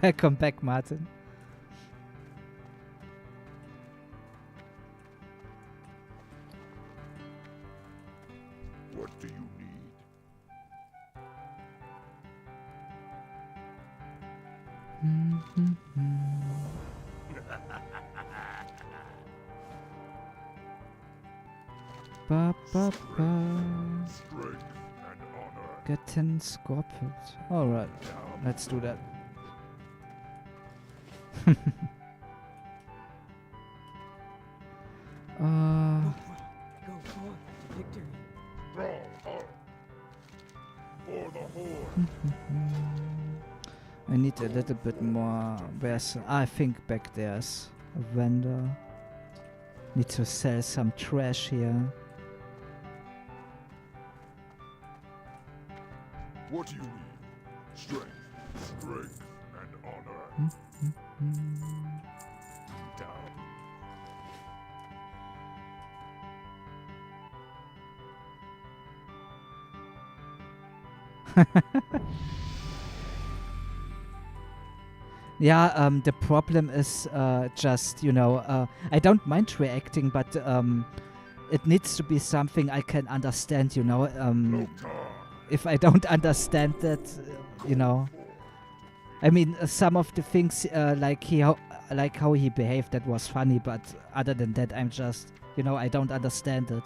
Welcome back, Martin. What do you need? Ba ba ba. Strength and honor. Get 10 scorpions. Alright, let's do that. Go for victory. For the horde. I need a little bit more. Where's I think back there's a vendor. Need to sell some trash here. What do you need? Strength and honor. Down. Yeah, the problem is just, you know, I don't mind reacting, but it needs to be something I can understand, you know. If I don't understand that, you know. I mean, some of the things, like how he behaved, that was funny, but other than that, I'm just, you know, I don't understand it.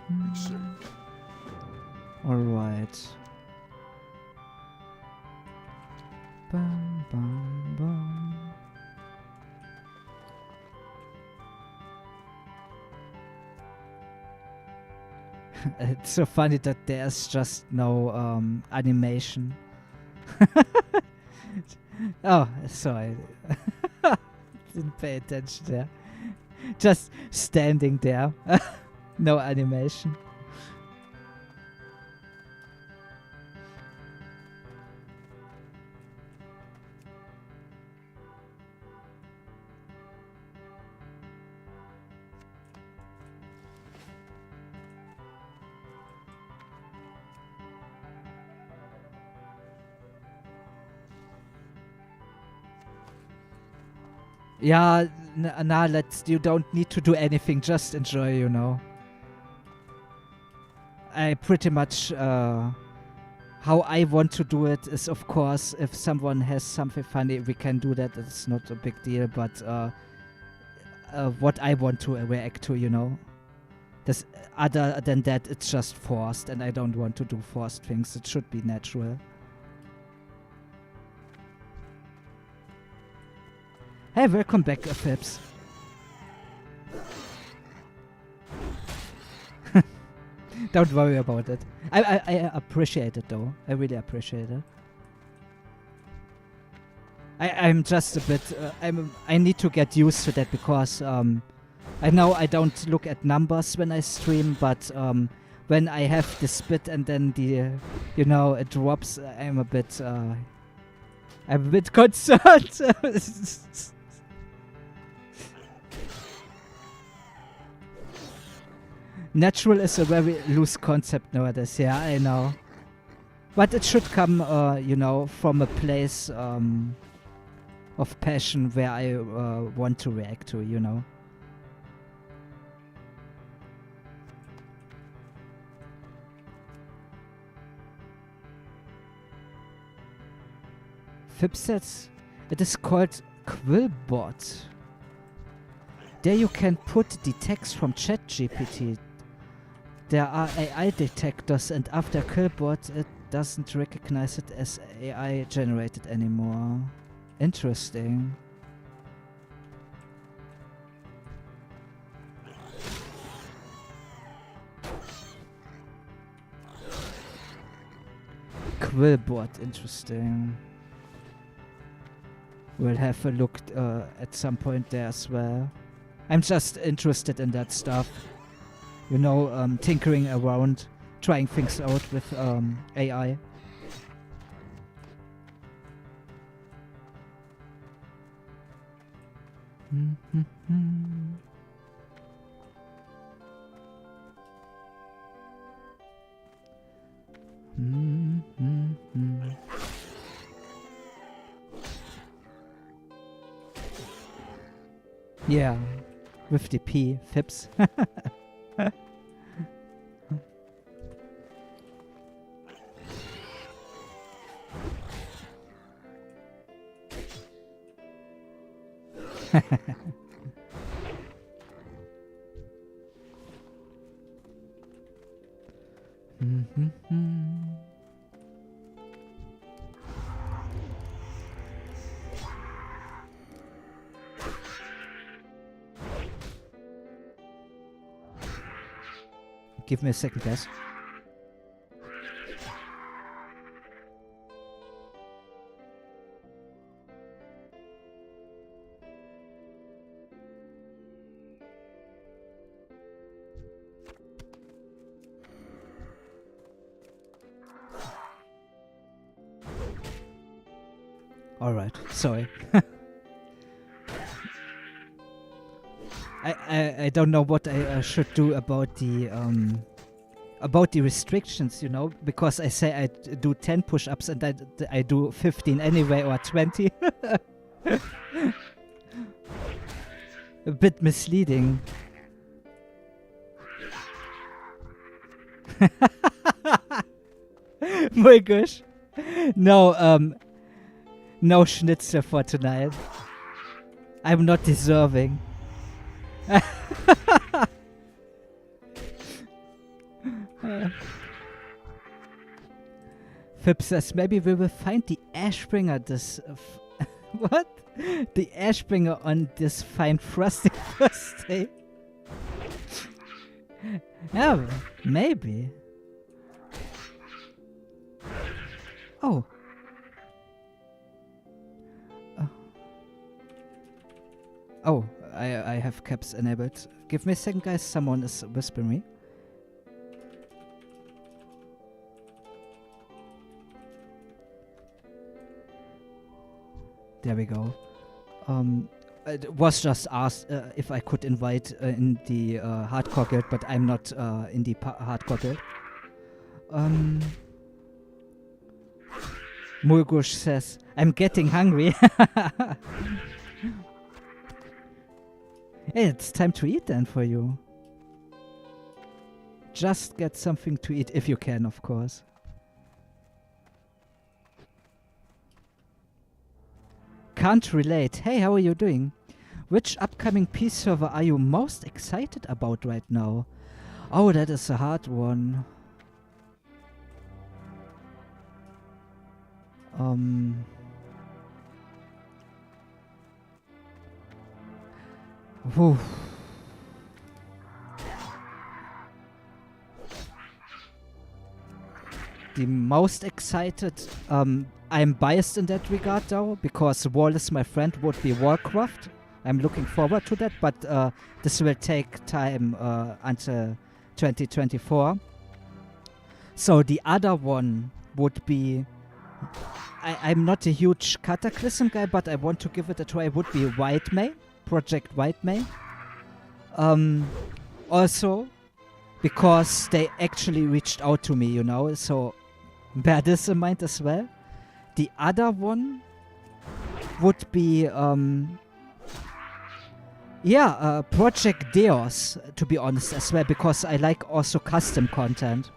Be safe. Alright. Bum, bum, bum. It's so funny that there's just no animation. Oh, sorry. Didn't pay attention there. Just standing there. No animation. Yeah, nah, you don't need to do anything, just enjoy, you know. I pretty much, how I want to do it is, of course, if someone has something funny, we can do that, it's not a big deal, but what I want to react to, you know. This, other than that, it's just forced, and I don't want to do forced things, it should be natural. Hey, welcome back, Phipps. Don't worry about it. I appreciate it, though. I really appreciate it. I'm just a bit... I need to get used to that because I know I don't look at numbers when I stream, but when I have the spit and then the... you know, it drops, I'm a bit concerned. Natural is a very loose concept nowadays, yeah, I know. But it should come, you know, from a place of passion where I want to react to, you know. Fib says it is called Quillbot. There you can put the text from ChatGPT. There are AI detectors, and after Quillbot, it doesn't recognize it as AI generated anymore. Interesting. Quillbot, interesting. We'll have a look at some point there as well. I'm just interested in that stuff. You know, tinkering around, trying things out with AI. Yeah, with the P, Fips. Give me a second, guys. Alright, sorry. I don't know what I should do about the restrictions, you know, because I say I do 10 push-ups and I do 15 anyway, or 20. A bit misleading. My gosh. No, no schnitzel for tonight. I'm not deserving. Fib says maybe we will find the Ashbringer this what? The Ashbringer on this fine frosty first day. Yeah, maybe. Oh. Oh, I have caps enabled. Give me a second, guys. Someone is whispering me. There we go. It was just asked if I could invite in the hardcore guild, but I'm not in the hardcore guild. Mulgush says, I'm getting hungry. Hey, it's time to eat then for you. Just get something to eat if you can, of course. Can't relate. Hey, how are you doing? Which upcoming peace server are you most excited about right now? Oh, that is a hard one. Whew. The most excited, I'm biased in that regard though, because Wall is my friend would be Warcraft. I'm looking forward to that, but this will take time until 2024. So the other one would be, I'm not a huge Cataclysm guy, but I want to give it a try, would be Whitemane, Project Whitemane. Also, because they actually reached out to me, you know, so bear this in mind as well. The other one would be, Project Deos, to be honest as well, because I like also custom content.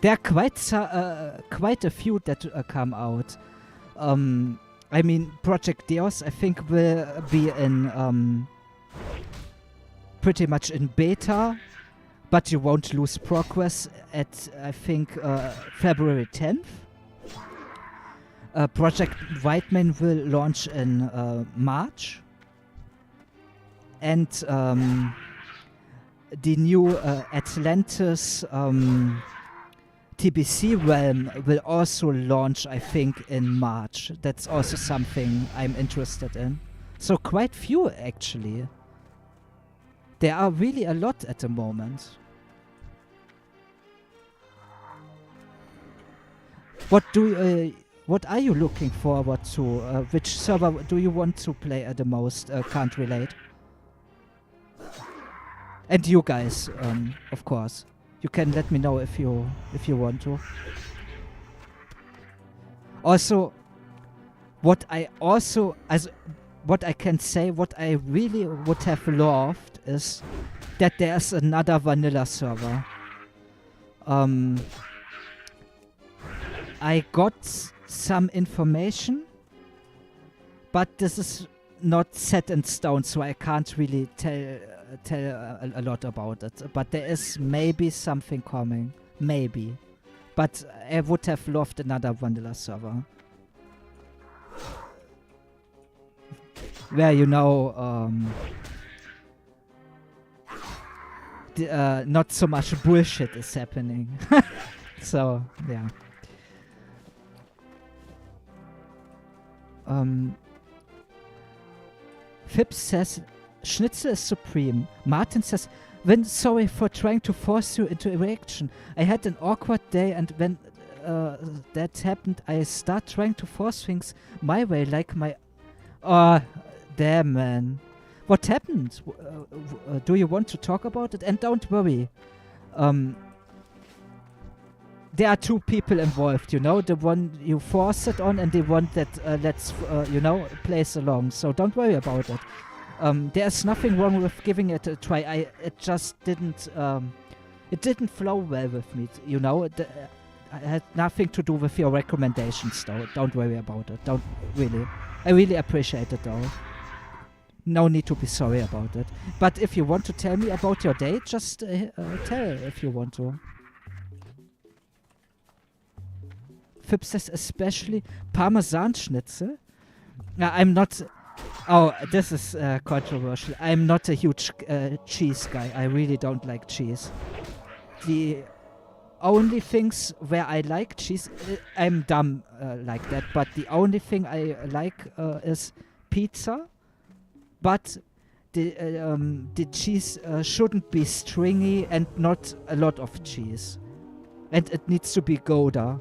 There are quite a few that come out. I mean, Project Deus, I think, will be in pretty much in beta, but you won't lose progress at, I think, February 10th. Project Whiteman will launch in March. And the new Atlantis TBC realm will also launch, I think, in March. That's also something I'm interested in. So quite few, actually. There are really a lot at the moment. What are you looking forward to? Which server do you want to play at the most? Can't relate. And you guys, of course. You can let me know if you want to. Also, what I can say, what I really would have loved is that there's another vanilla server. I got some information, but this is not set in stone, so I can't really tell a lot about it. But there is maybe something coming, maybe. But I would have loved another vanilla server, where not so much bullshit is happening. So yeah. Phipps says Schnitzel is supreme. Martin says, when sorry for trying to force you into erection. I had an awkward day, and when that happened, I start trying to force things my way, like my... Oh, damn, man. What happened? Do you want to talk about it? And don't worry. There are two people involved, the one you force it on and the one that plays along. So don't worry about it. There's nothing wrong with giving it a try. It just didn't flow well with me, It had nothing to do with your recommendations, though. Don't worry about it. Don't really. I really appreciate it, though. No need to be sorry about it. But if you want to tell me about your day, just tell if you want to. Phipps says especially Parmesan Schnitzel. I'm not... Oh, this is controversial. I'm not a huge cheese guy. I really don't like cheese. The only things where I like cheese... I'm dumb like that, but the only thing I like is pizza. But the cheese shouldn't be stringy and not a lot of cheese. And it needs to be Gouda.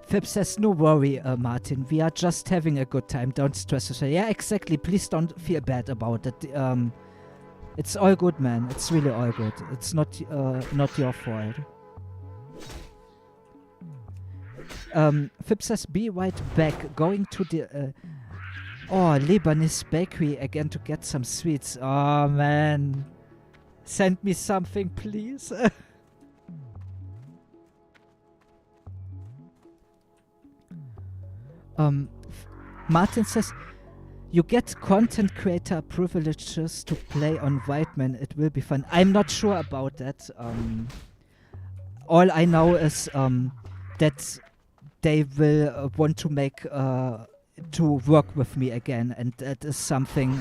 Phipps says, no worry, Martin. We are just having a good time. Don't stress yourself. Yeah, exactly. Please don't feel bad about it. It's all good, man. It's really all good. It's not your fault. Phipps says, be right back. Going to the Lebanese bakery again to get some sweets. Oh, man. Send me something, please. Martin says, you get content creator privileges to play on Whiteman. It will be fun. I'm not sure about that. All I know is that they will want to work with me again, and that is something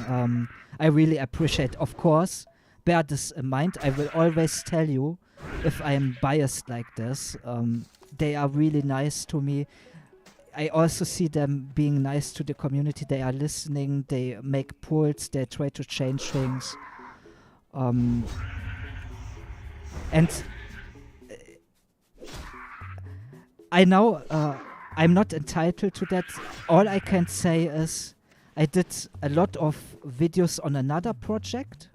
I really appreciate. Of course, bear this in mind. I will always tell you if I am biased like this. They are really nice to me. I also see them being nice to the community. They are listening, they make polls, they try to change things. And I know I'm not entitled to that. All I can say is I did a lot of videos on another project.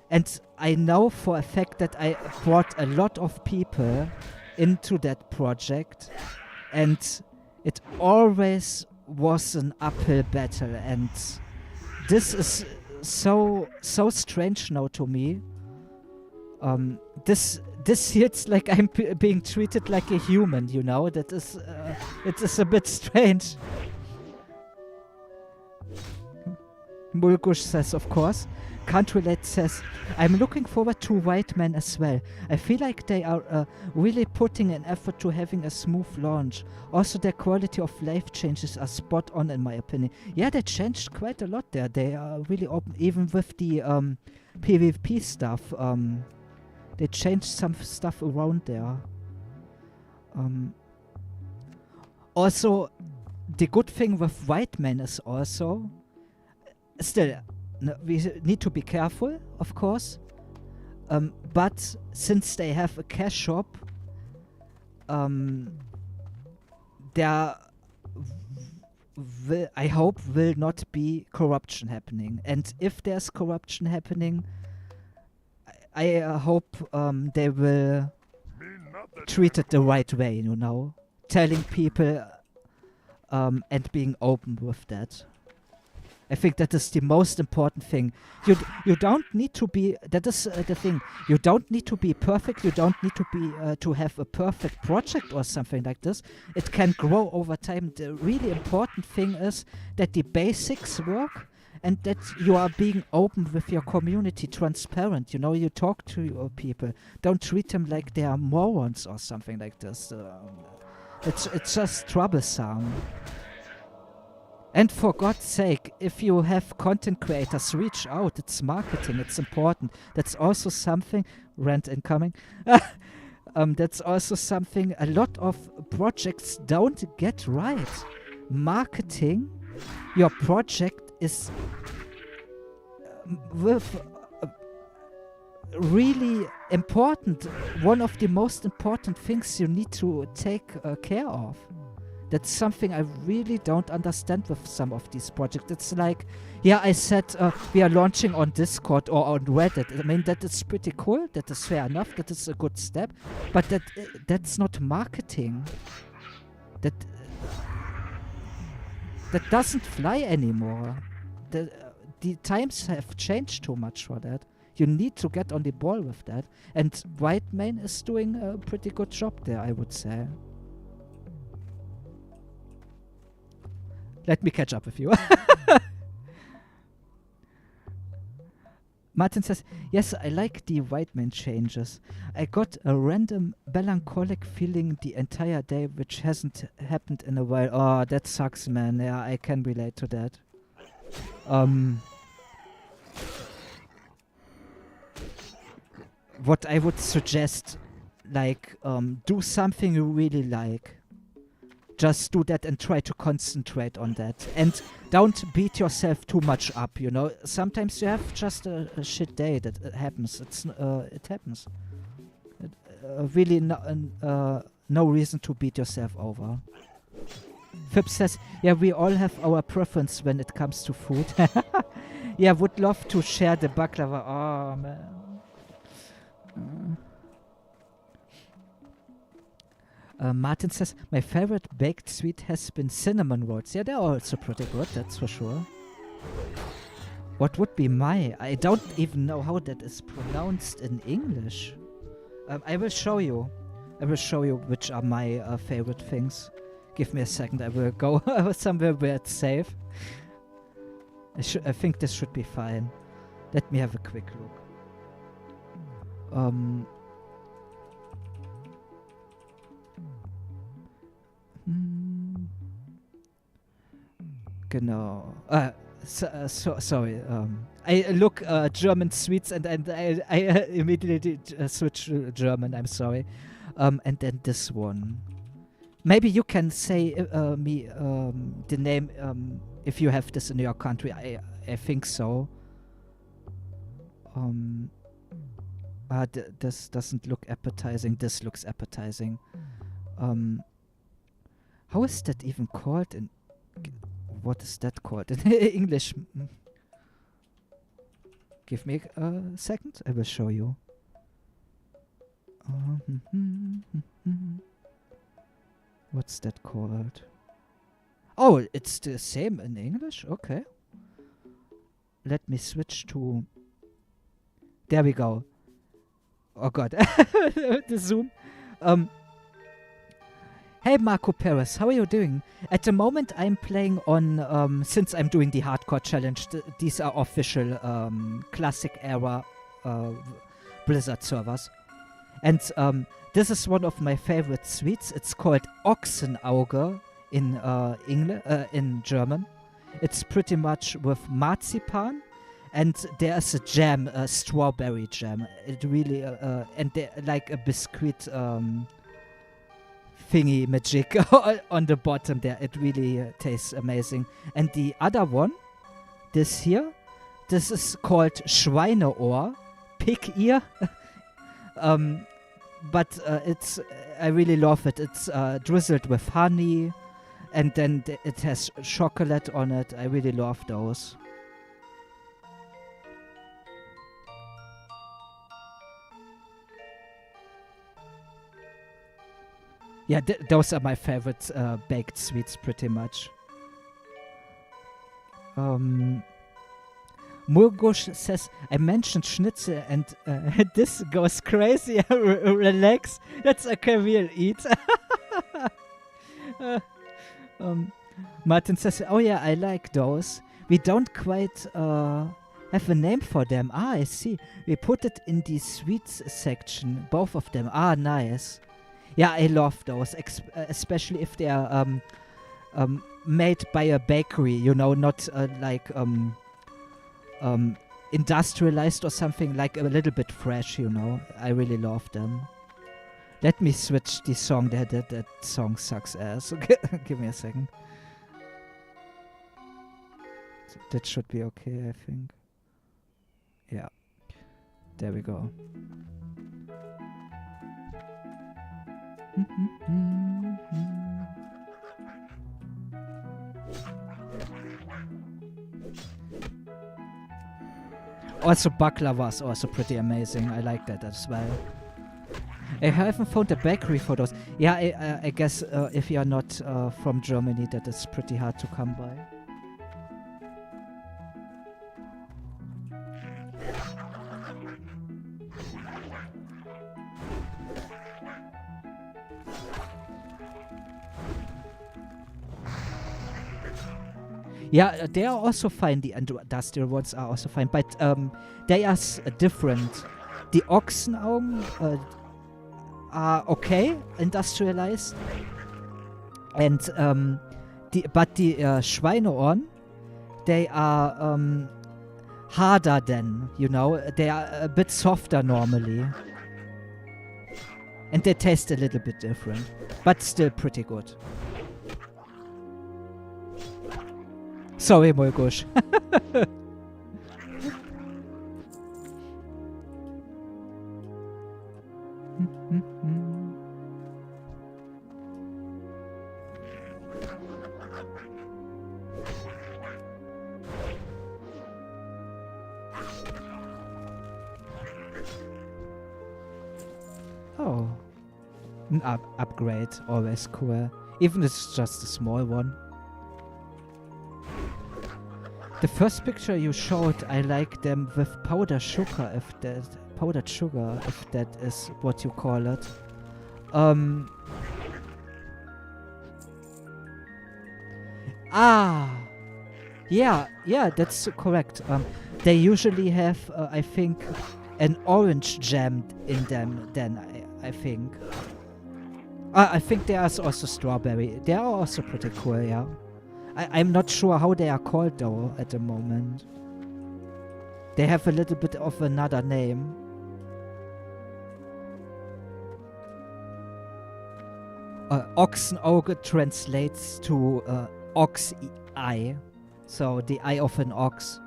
And I know for a fact that I brought a lot of people into that project. And it always was an uphill battle, and this is so strange now to me. This this feels like I'm being treated like a human, you know? That is, it is a bit strange. Mulgush says, of course. Can't Relate says, I'm looking forward to White Men as well. I feel like they are really putting an effort to having a smooth launch. Also, their quality of life changes are spot on in my opinion. Yeah, they changed quite a lot there. They are really open, even with the PvP stuff. They changed some stuff around there. Also, the good thing with White Men is also, still, we need to be careful, of course. But since they have a cash shop, there I hope will not be corruption happening. And if there's corruption happening, I hope they will treat it the right way, you know, telling people and being open with that. I think that is the most important thing. You don't need to be. That is the thing. You don't need to be perfect. You don't need to be to have a perfect project or something like this. It can grow over time. The really important thing is that the basics work and that you are being open with your community, transparent. You know, you talk to your people. Don't treat them like they are morons or something like this. It's just troublesome. And for God's sake, if you have content creators, reach out. It's marketing. It's important. That's also something, rant incoming. That's also something a lot of projects don't get right. Marketing your project is with really important. One of the most important things you need to take care of. That's something I really don't understand with some of these projects. It's like, yeah, I said we are launching on Discord or on Reddit. I mean, that is pretty cool. That is fair enough. That is a good step. But that's not marketing. That doesn't fly anymore. The times have changed too much for that. You need to get on the ball with that. And White Man is doing a pretty good job there, I would say. Let me catch up with you. Martin says, yes, I like the White Man changes. I got a random melancholic feeling the entire day, which hasn't happened in a while. Oh, that sucks, man. Yeah, I can relate to that. What I would suggest, like, do something you really like. Just do that and try to concentrate on that. And don't beat yourself too much up, you know. Sometimes you have just a shit day that happens. It happens. Really no reason to beat yourself over. Phipps says, yeah, we all have our preference when it comes to food. Yeah, would love to share the baklava. Oh, man. Martin says, my favorite baked sweet has been cinnamon rolls. Yeah, they're also pretty good, that's for sure. What would be my? I don't even know how that is pronounced in English. I will show you. I will show you which are my favorite things. Give me a second, I will go somewhere where it's safe. I think this should be fine. Let me have a quick look. Genau. Sorry. I look German sweets and I immediately switch to German. I'm sorry. And then this one. Maybe you can say me the name if you have this in your country. I think so. This doesn't look appetizing. This looks appetizing. How is that even called in? What is that called in English? Give me a second. I will show you. What's that called? Oh, it's the same in English? Okay. Let me switch to... There we go. Oh god. The zoom. Hey Marco Perez, how are you doing? At the moment I'm playing on, since I'm doing the hardcore challenge, these are official classic era Blizzard servers. And this is one of my favorite suites. It's called Ochsenauge in German. It's pretty much with marzipan, and there's a jam, a strawberry jam. It really, and like a biscuit thingy magic on the bottom there. It really tastes amazing. And the other one, this here, this is called Schweineohr, pig ear. But it's, I really love it. It's drizzled with honey, and then it has chocolate on it. I really love those. Yeah, those are my favorite baked sweets, pretty much. Murgush says, I mentioned Schnitzel and this goes crazy. Relax. That's okay, we'll eat. Martin says, oh yeah, I like those. We don't quite have a name for them. Ah, I see. We put it in the sweets section, both of them. Ah, nice. Yeah, I love those, especially if they are made by a bakery, you know, not like industrialized or something, like a little bit fresh, you know. I really love them. Let me switch the song. That song sucks ass. Give me a second. That should be okay, I think. Yeah. There we go. Also, baklava is also pretty amazing. I like that as well. I haven't found a bakery for those. Yeah, I guess if you're not from Germany, that is pretty hard to come by. Yeah, they are also fine. The industrial ones are also fine, but they are different. The Ochsenaugen are okay, industrialized, and the Schweineohren, they are harder than, you know. They are a bit softer normally, and they taste a little bit different, but still pretty good. Sorry, Molgush. Oh. An upgrade, always cool. Even if it's just a small one. The first picture you showed, I like them with powdered sugar, if that is what you call it. Yeah, that's correct. They usually have, I think, an orange jam in them. Then I think. I think there's also strawberry. They are also pretty cool, yeah. I'm not sure how they are called though at the moment. They have a little bit of another name. Ochsenauge translates to ox eye, so the eye of an ox.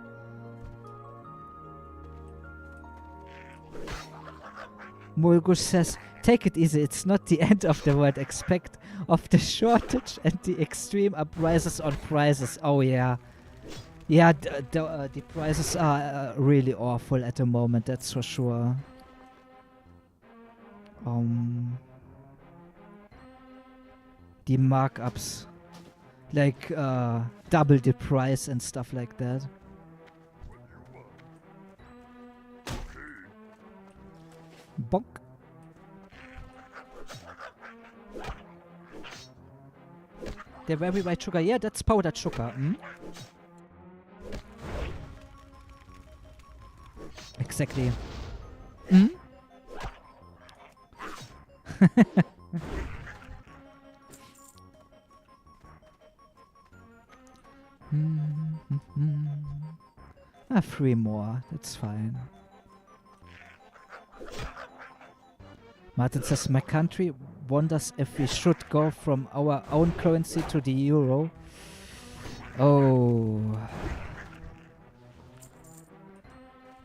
Mulgush says, take it easy, it's not the end of the world. Expect of the shortage and the extreme uprises on prices. Oh yeah. Yeah, the prices are really awful at the moment, that's for sure. The markups, like double the price and stuff like that. bonk. The very white sugar. Yeah, that's powdered sugar. Exactly. Three more. That's fine. Martin says, my country wonders if we should go from our own currency to the euro. Oh.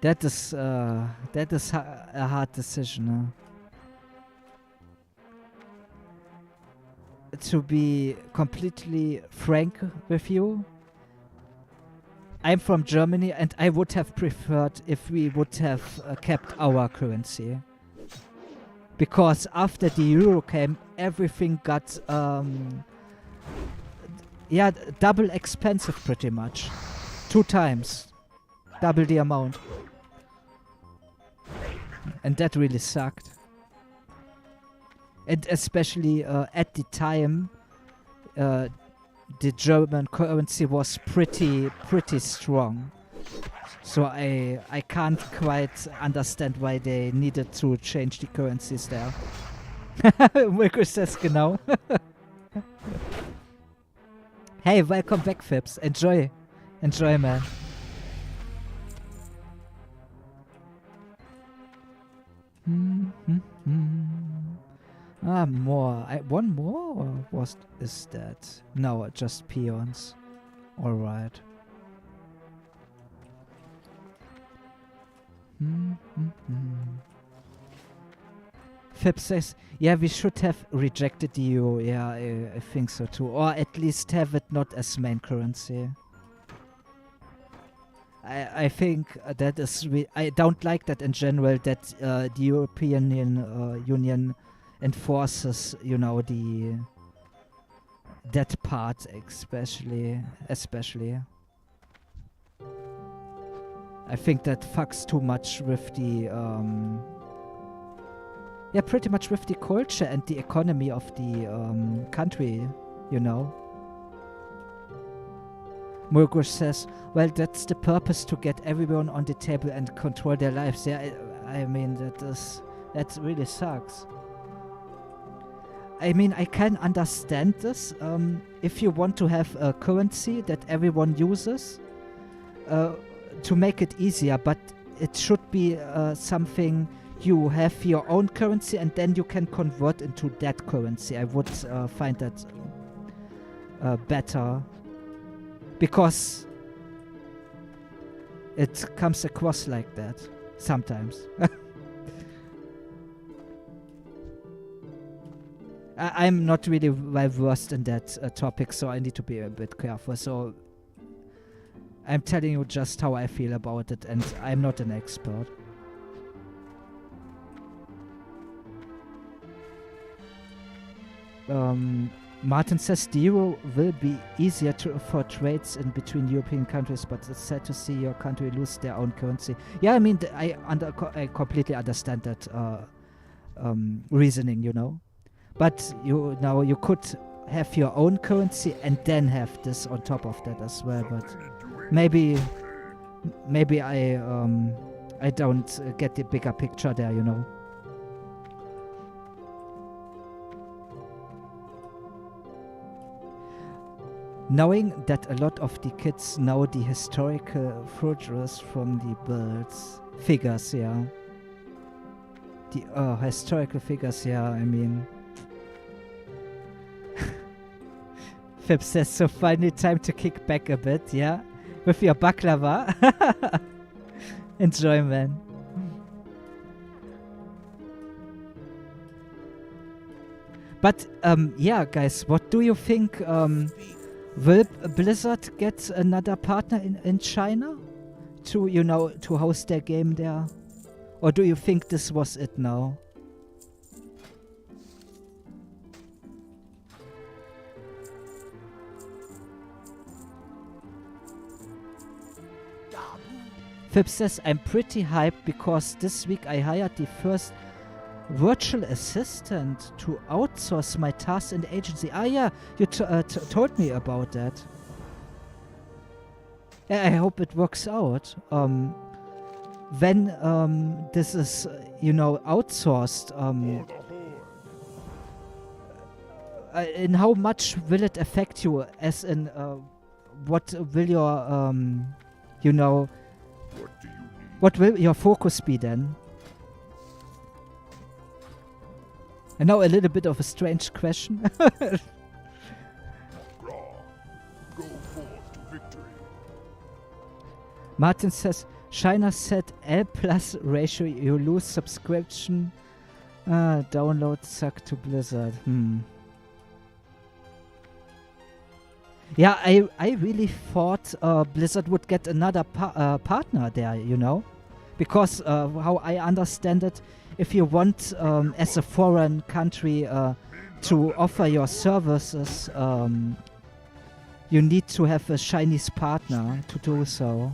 That is a hard decision. To be completely frank with you, I'm from Germany and I would have preferred if we would have kept our currency. Because after the euro came, everything got double expensive pretty much. 2 times. Double the amount. And that really sucked. And especially at the time, the German currency was pretty strong. So I can't quite understand why they needed to change the currencies there. Wilko says genau. Hey, welcome back, Phipps. Enjoy, man. More. One more? Or is that? No, just peons. Alright. Fib says, yeah, we should have rejected the euro. Yeah, I think so too. Or at least have it not as main currency. I think that is... I don't like that in general, that the European Union enforces, you know, that part especially. I think that fucks too much with the pretty much with the culture and the economy of the country, you know. Murgush says, well, that's the purpose, to get everyone on the table and control their lives. Yeah, I mean, that really sucks. I mean, I can understand this. If you want to have a currency that everyone uses, to make it easier, but it should be something you have your own currency and then you can convert into that currency. I would find that better, because it comes across like that sometimes. I'm not really well versed in that topic, so I need to be a bit careful. So I'm telling you just how I feel about it, and I'm not an expert. Martin says the euro will be easier for trades in between European countries, but it's sad to see your country lose their own currency. Yeah, I mean, I completely understand that reasoning, you know. But you could have your own currency and then have this on top of that as well. But maybe I don't get the bigger picture there, you know. Knowing that a lot of the kids know the historical figures from the builds, figures, yeah. The historical figures, yeah, I mean. Fib says, so finally time to kick back a bit, yeah? With your baklava. Enjoy, man. But, yeah, guys, what do you think? Will Blizzard get another partner in China to, you know, to host their game there? Or do you think this was it now? Fib says, I'm pretty hyped because this week I hired the first virtual assistant to outsource my tasks in the agency. Ah, yeah, you told me about that. Yeah, I hope it works out. When this is, outsourced, in how much will it affect you? As in, what will your, what will your focus be then? I know a little bit of a strange question. Martin says, China said L+ ratio, you lose subscription. Download suck to Blizzard. Yeah, I really thought Blizzard would get another partner there, because how I understand it, if you want as a foreign country to offer your services, you need to have a Chinese partner to do so.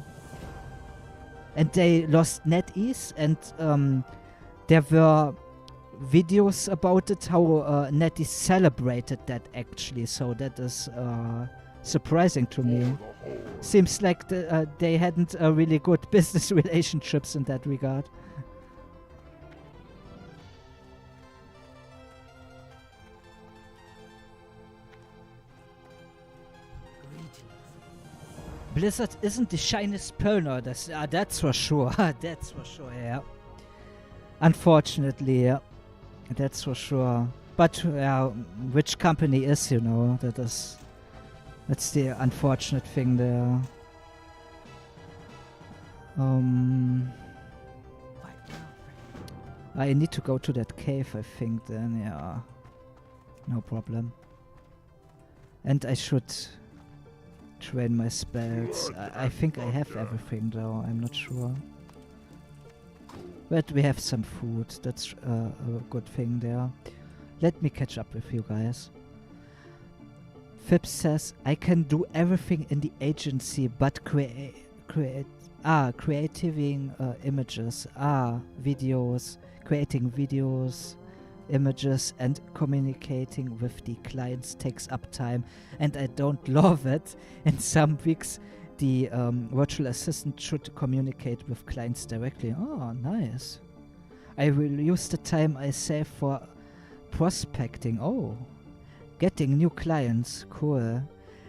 And they lost NetEase, and there were videos about it, how NetEase celebrated that actually, so that is surprising to me. Seems like they hadn't really good business relationships in that regard. Blizzard isn't the shiniest pony, that's for sure. That's for sure, yeah. Unfortunately, yeah. That's for sure. But which company is, that's the unfortunate thing there. I need to go to that cave, I think, then, yeah. No problem. And I should train my spells. I think I have everything, though. I'm not sure. But we have some food. That's a good thing there. Let me catch up with you guys. Phipps says, I can do everything in the agency but creating images, videos, creating videos, images, and communicating with the clients takes up time, and I don't love it. In some weeks the virtual assistant should communicate with clients directly. Oh, nice. I will use the time I save for prospecting. Oh, getting new clients. Cool.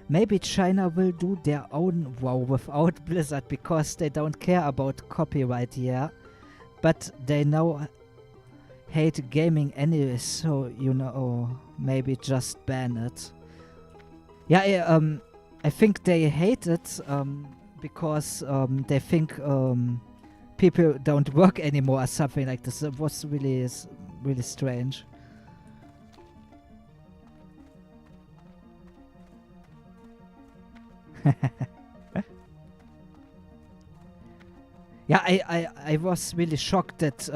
Maybe China will do their own WoW without Blizzard because they don't care about copyright, yeah. But they now hate gaming anyway, so maybe just ban it. Yeah, I think they hate it because they think people don't work anymore or something like this. It was really strange. Yeah, I was really shocked that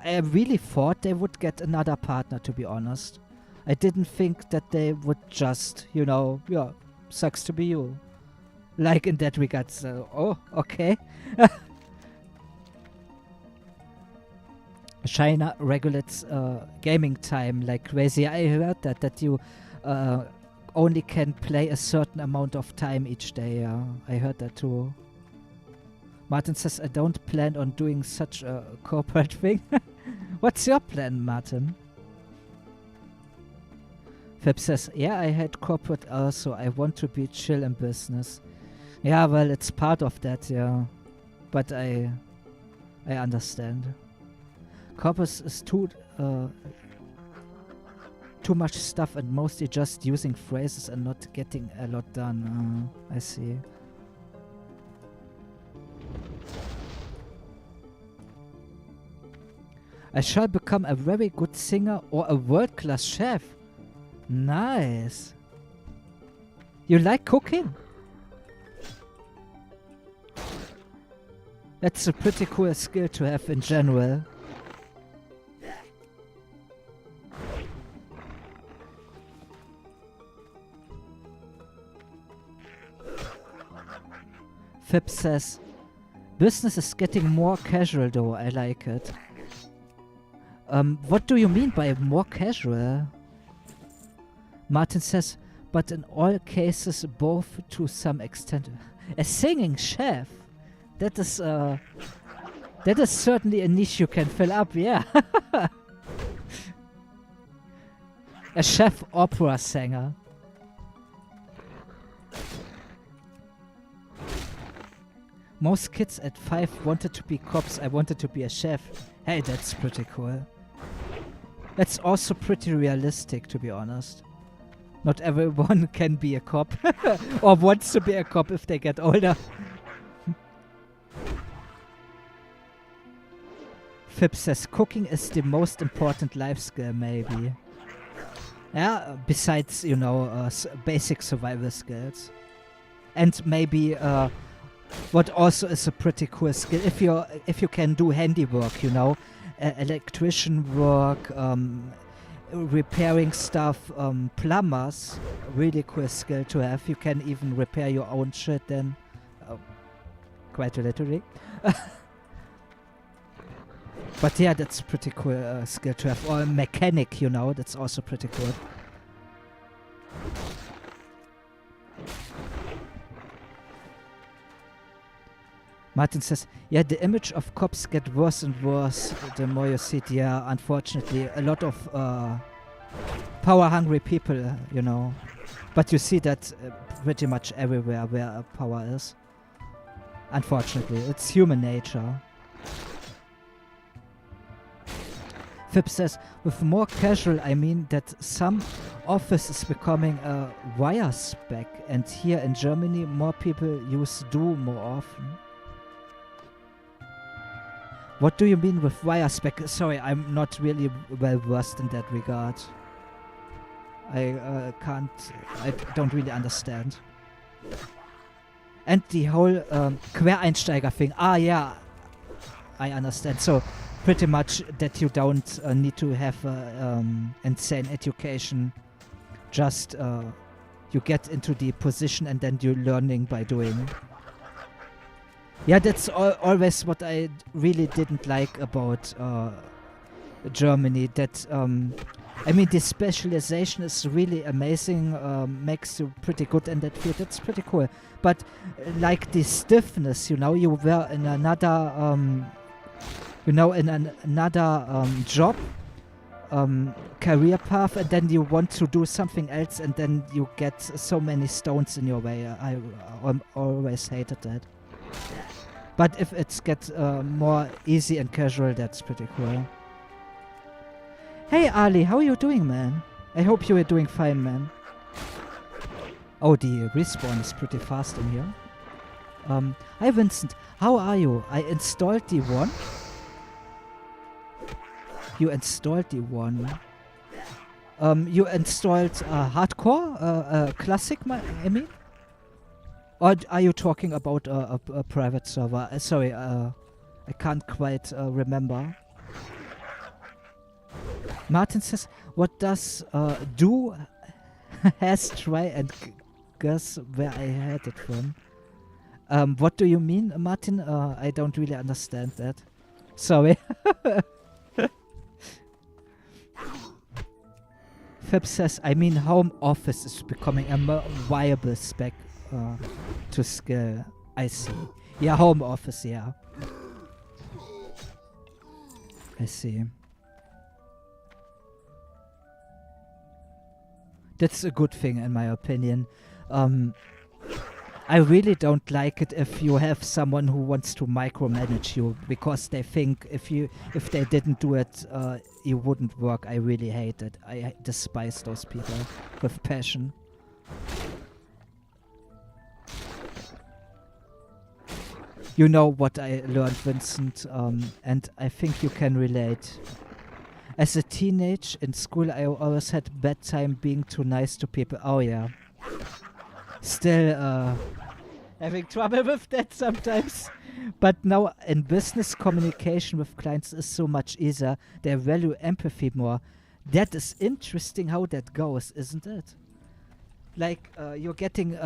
I really thought they would get another partner, to be honest. I didn't think that they would just, sucks to be you. Like in that regard, so, oh, okay. China regulates gaming time like crazy. I heard that you only can play a certain amount of time each day. I heard that too. Martin says, I don't plan on doing such a corporate thing. What's your plan, Martin? Fab says, yeah, I had corporate also. I want to be chill in business. Yeah, well, it's part of that, yeah. But I understand. Corpus is too much stuff and mostly just using phrases and not getting a lot done. I see. I shall become a very good singer or a world-class chef. Nice. You like cooking? That's a pretty cool skill to have in general. Fib says, business is getting more casual though, I like it. What do you mean by more casual? Martin says, but in all cases, both to some extent. A singing chef. That is certainly a niche you can fill up, yeah. A chef opera singer. Most kids at 5 wanted to be cops. I wanted to be a chef. Hey, that's pretty cool. That's also pretty realistic, to be honest. Not everyone can be a cop or wants to be a cop if they get older. Fib says cooking is the most important life skill, maybe. Yeah, besides, you know, basic survival skills. And maybe what also is a pretty cool skill, if you can do handiwork, you know, electrician work, repairing stuff, plumbers, really cool skill to have. You can even repair your own shit then, quite literally. But yeah, that's pretty cool skill to have. Or a mechanic, you know, that's also pretty cool. Martin says, yeah, the image of cops get worse and worse the more you see it. Yeah, unfortunately, a lot of power-hungry people, you know. But you see that pretty much everywhere where power is. Unfortunately, it's human nature. Fib says, with more casual, I mean that some office is becoming a wire spec, and here in Germany, more people use do more often. What do you mean with wire spec? Sorry, I'm not really well versed in that regard. I don't really understand. And the whole Quereinsteiger thing. Ah, yeah, I understand. So pretty much that you don't need to have insane education. Just you get into the position and then you're learning by doing. Yeah, that's always what I really didn't like about Germany. That I mean, the specialization is really amazing, makes you pretty good in that field. That's pretty cool. But like the stiffness, you know, you were in another, job, career path, and then you want to do something else, and then you get so many stones in your way. I always hated that. But if it gets more easy and casual, that's pretty cool. Hey Ali, how are you doing, man? I hope you are doing fine, man. Oh, the respawn is pretty fast in here. Hi Vincent, how are you? I installed the one. You installed the one. You installed hardcore, classic, I mean? Or are you talking about a private server? Sorry, I can't quite remember. Martin says, what does do has try and guess where I had it from? What do you mean, Martin? I don't really understand that. Sorry. Fib says, I mean home office is becoming a more viable spec to skill. I see. Yeah, home office, yeah. I see. That's a good thing in my opinion. I really don't like it if you have someone who wants to micromanage you because they think if they didn't do it, you wouldn't work. I really hate it. I despise those people with passion. You know what I learned, Vincent, and I think you can relate. As a teenage in school, I always had bad time being too nice to people. Oh yeah. Still having trouble with that sometimes. But now in business, communication with clients is so much easier. They value empathy more. That is interesting how that goes, isn't it? Like you're getting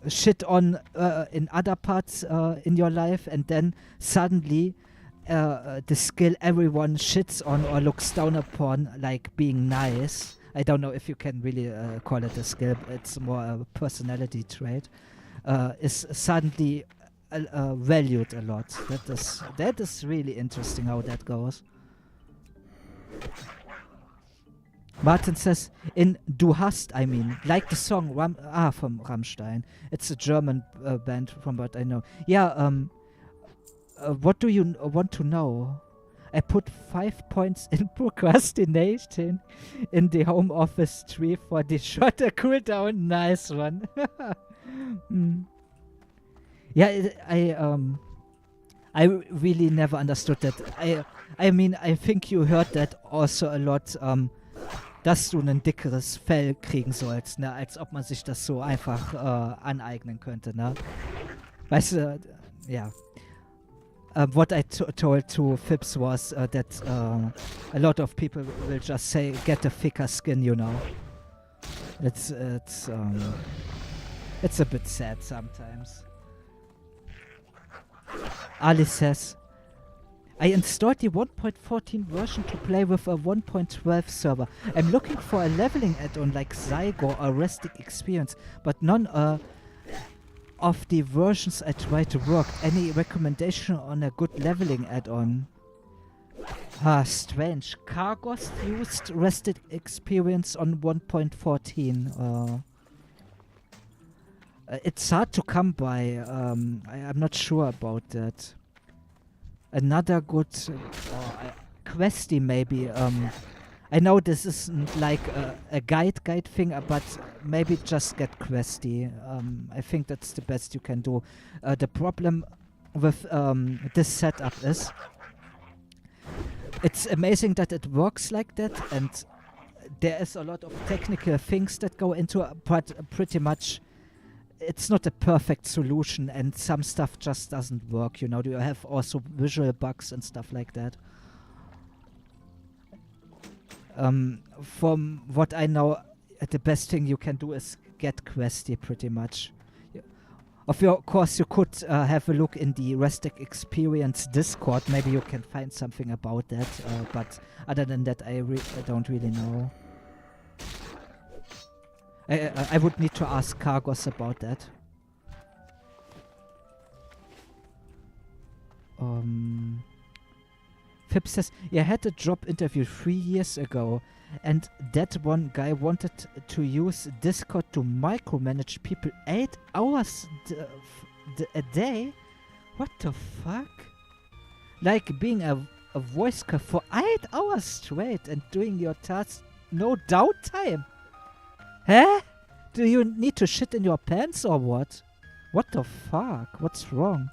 shit on in other parts in your life, and then suddenly the skill everyone shits on or looks down upon, like being nice. I don't know if you can really call it a skill. It's more a personality trait. Is suddenly valued a lot. That is really interesting how that goes. Martin says, in Du hast, I mean, like the song from Rammstein. It's a German band from what I know. Yeah, what do you want to know? I put 5 points in procrastination in the home office tree for the shutter cooldown. Nice one. Yeah, I really never understood that. I mean, I think you heard that also a lot, dass du ein dickeres Fell kriegen sollst, ne? Als ob man sich das so einfach aneignen könnte, ne? Weißt du, ja. What I told to Phipps was that a lot of people will just say, get a thicker skin, you know. It's a bit sad sometimes. Ali says, I installed the 1.14 version to play with a 1.12 server. I'm looking for a leveling add-on like Zygo or Rustic Experience, but none of the versions I tried to work. Any recommendation on a good leveling add-on? Strange. Cargos used Rustic Experience on 1.14. It's hard to come by. I'm not sure about that. Another good Questy maybe. I know this isn't like a guide thing, but maybe just get Questy. I think that's the best you can do. The problem with this setup is it's amazing that it works like that, and there is a lot of technical things that go into it, but pretty much it's not a perfect solution, and some stuff just doesn't work, you know. You have also visual bugs and stuff like that. From what I know, the best thing you can do is get Questy, pretty much. Of course, you could have a look in the Rustic Experience Discord. Maybe you can find something about that, but other than that, I don't really know. I would need to ask Cargos about that. Phipps says, yeah, I had a job interview 3 years ago, and that one guy wanted to use Discord to micromanage people 8 hours a day? What the fuck? Like being a voice call for 8 hours straight and doing your tasks, no downtime. Huh? Do you need to shit in your pants or what? What the fuck? What's wrong?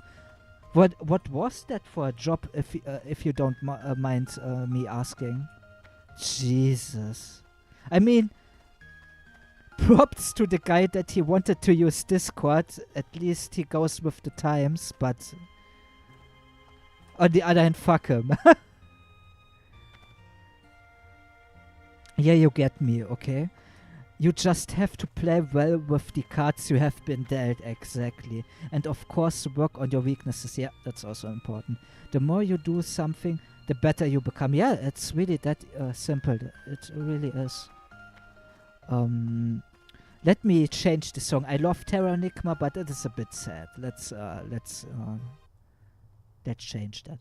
What was that for a job, if you don't mind me asking? Jesus. I mean, props to the guy that he wanted to use Discord. At least he goes with the times, but on the other hand, fuck him. Yeah, you get me, okay? You just have to play well with the cards you have been dealt, exactly. And of course, work on your weaknesses. Yeah, that's also important. The more you do something, the better you become. Yeah, it's really that simple. It really is. Let me change the song. I love Terranigma, but it is a bit sad. Let's change that.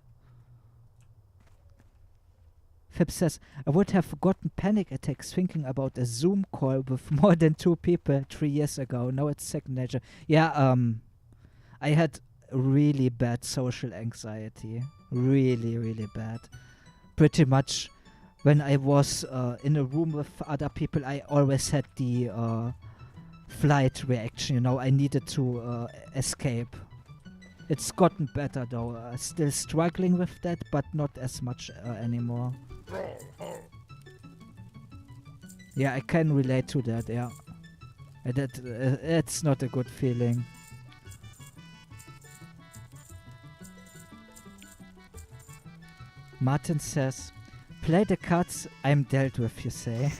Phipps says, I would have gotten panic attacks thinking about a Zoom call with more than 2 people 3 years ago. Now it's second nature. Yeah, I had really bad social anxiety. Really, really bad. Pretty much when I was in a room with other people, I always had the flight reaction, you know. I needed to escape. It's gotten better though. Still struggling with that, but not as much anymore. Yeah, I can relate to that, yeah. It's not a good feeling. Martin says, play the cards I'm dealt with, you say.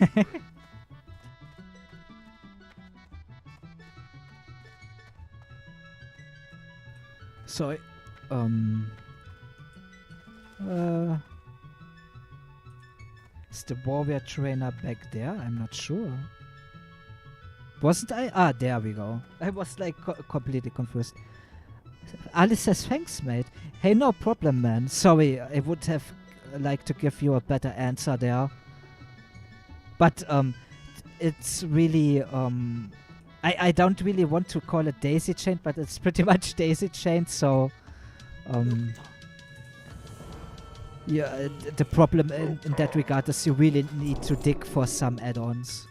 So, Is the warrior trainer back there? I'm not sure. Wasn't I? Ah, there we go. I was like completely confused. Alice says, thanks, mate. Hey, no problem, man. Sorry, I would have liked to give you a better answer there. But it's really I don't really want to call it daisy chained, but it's pretty much daisy chained. So yeah, the problem in that regard is you really need to dig for some add-ons.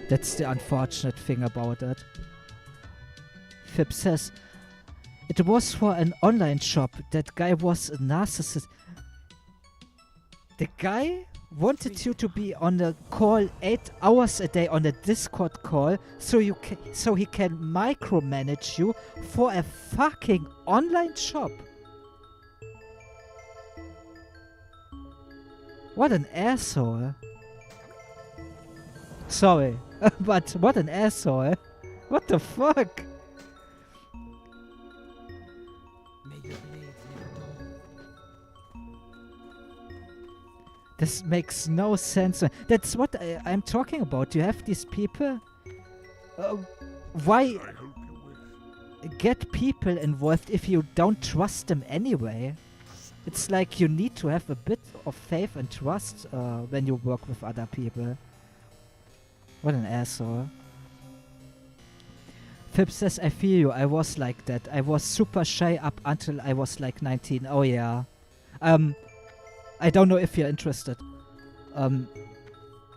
That's the unfortunate thing about it. Fib says, it was for an online shop. That guy was a narcissist. The guy wanted you to be on a call 8 hours a day on a Discord call so he can micromanage you for a fucking online shop. What an asshole. Sorry, but what an asshole. What the fuck? May your blades never dull. This makes no sense. That's what I'm talking about. You have these people. Why I hope you wish. get people involved if you don't trust them anyway? It's like you need to have a bit of faith and trust when you work with other people. What an asshole. Fib says, I feel you. I was like that. I was super shy up until I was like 19. Oh yeah. I don't know if you're interested.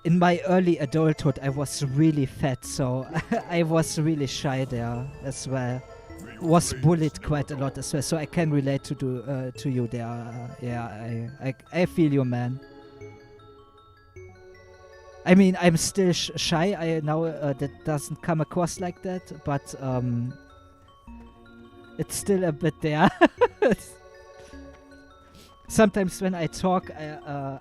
In my early adulthood, I was really fat, so I was really shy there as well. Was bullied quite a lot as well, so I can relate to you there. Yeah, I feel you, man. I mean, I'm still shy. I know that doesn't come across like that, but it's still a bit there. Sometimes when I talk,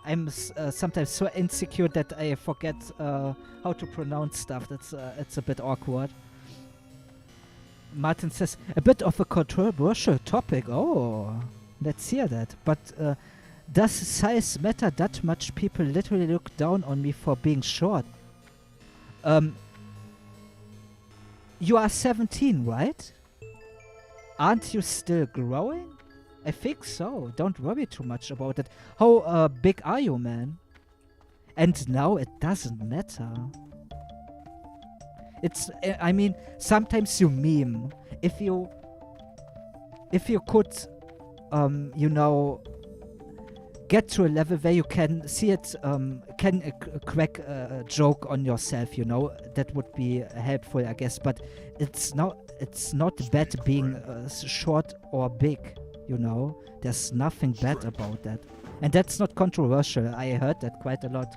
I'm sometimes so insecure that I forget how to pronounce stuff. That's it's a bit awkward. Martin says, a bit of a controversial topic. Oh, let's hear that. But does size matter that much? People literally look down on me for being short. You are 17, right? Aren't you still growing? I think so. Don't worry too much about it. How big are you, man? And now it doesn't matter. It's, I mean, sometimes you meme. If you could, you know, get to a level where you can see it, can crack a joke on yourself, you know, that would be helpful, I guess. But it's not bad being short or big, you know. There's nothing bad about that, and that's not controversial. I heard that quite a lot.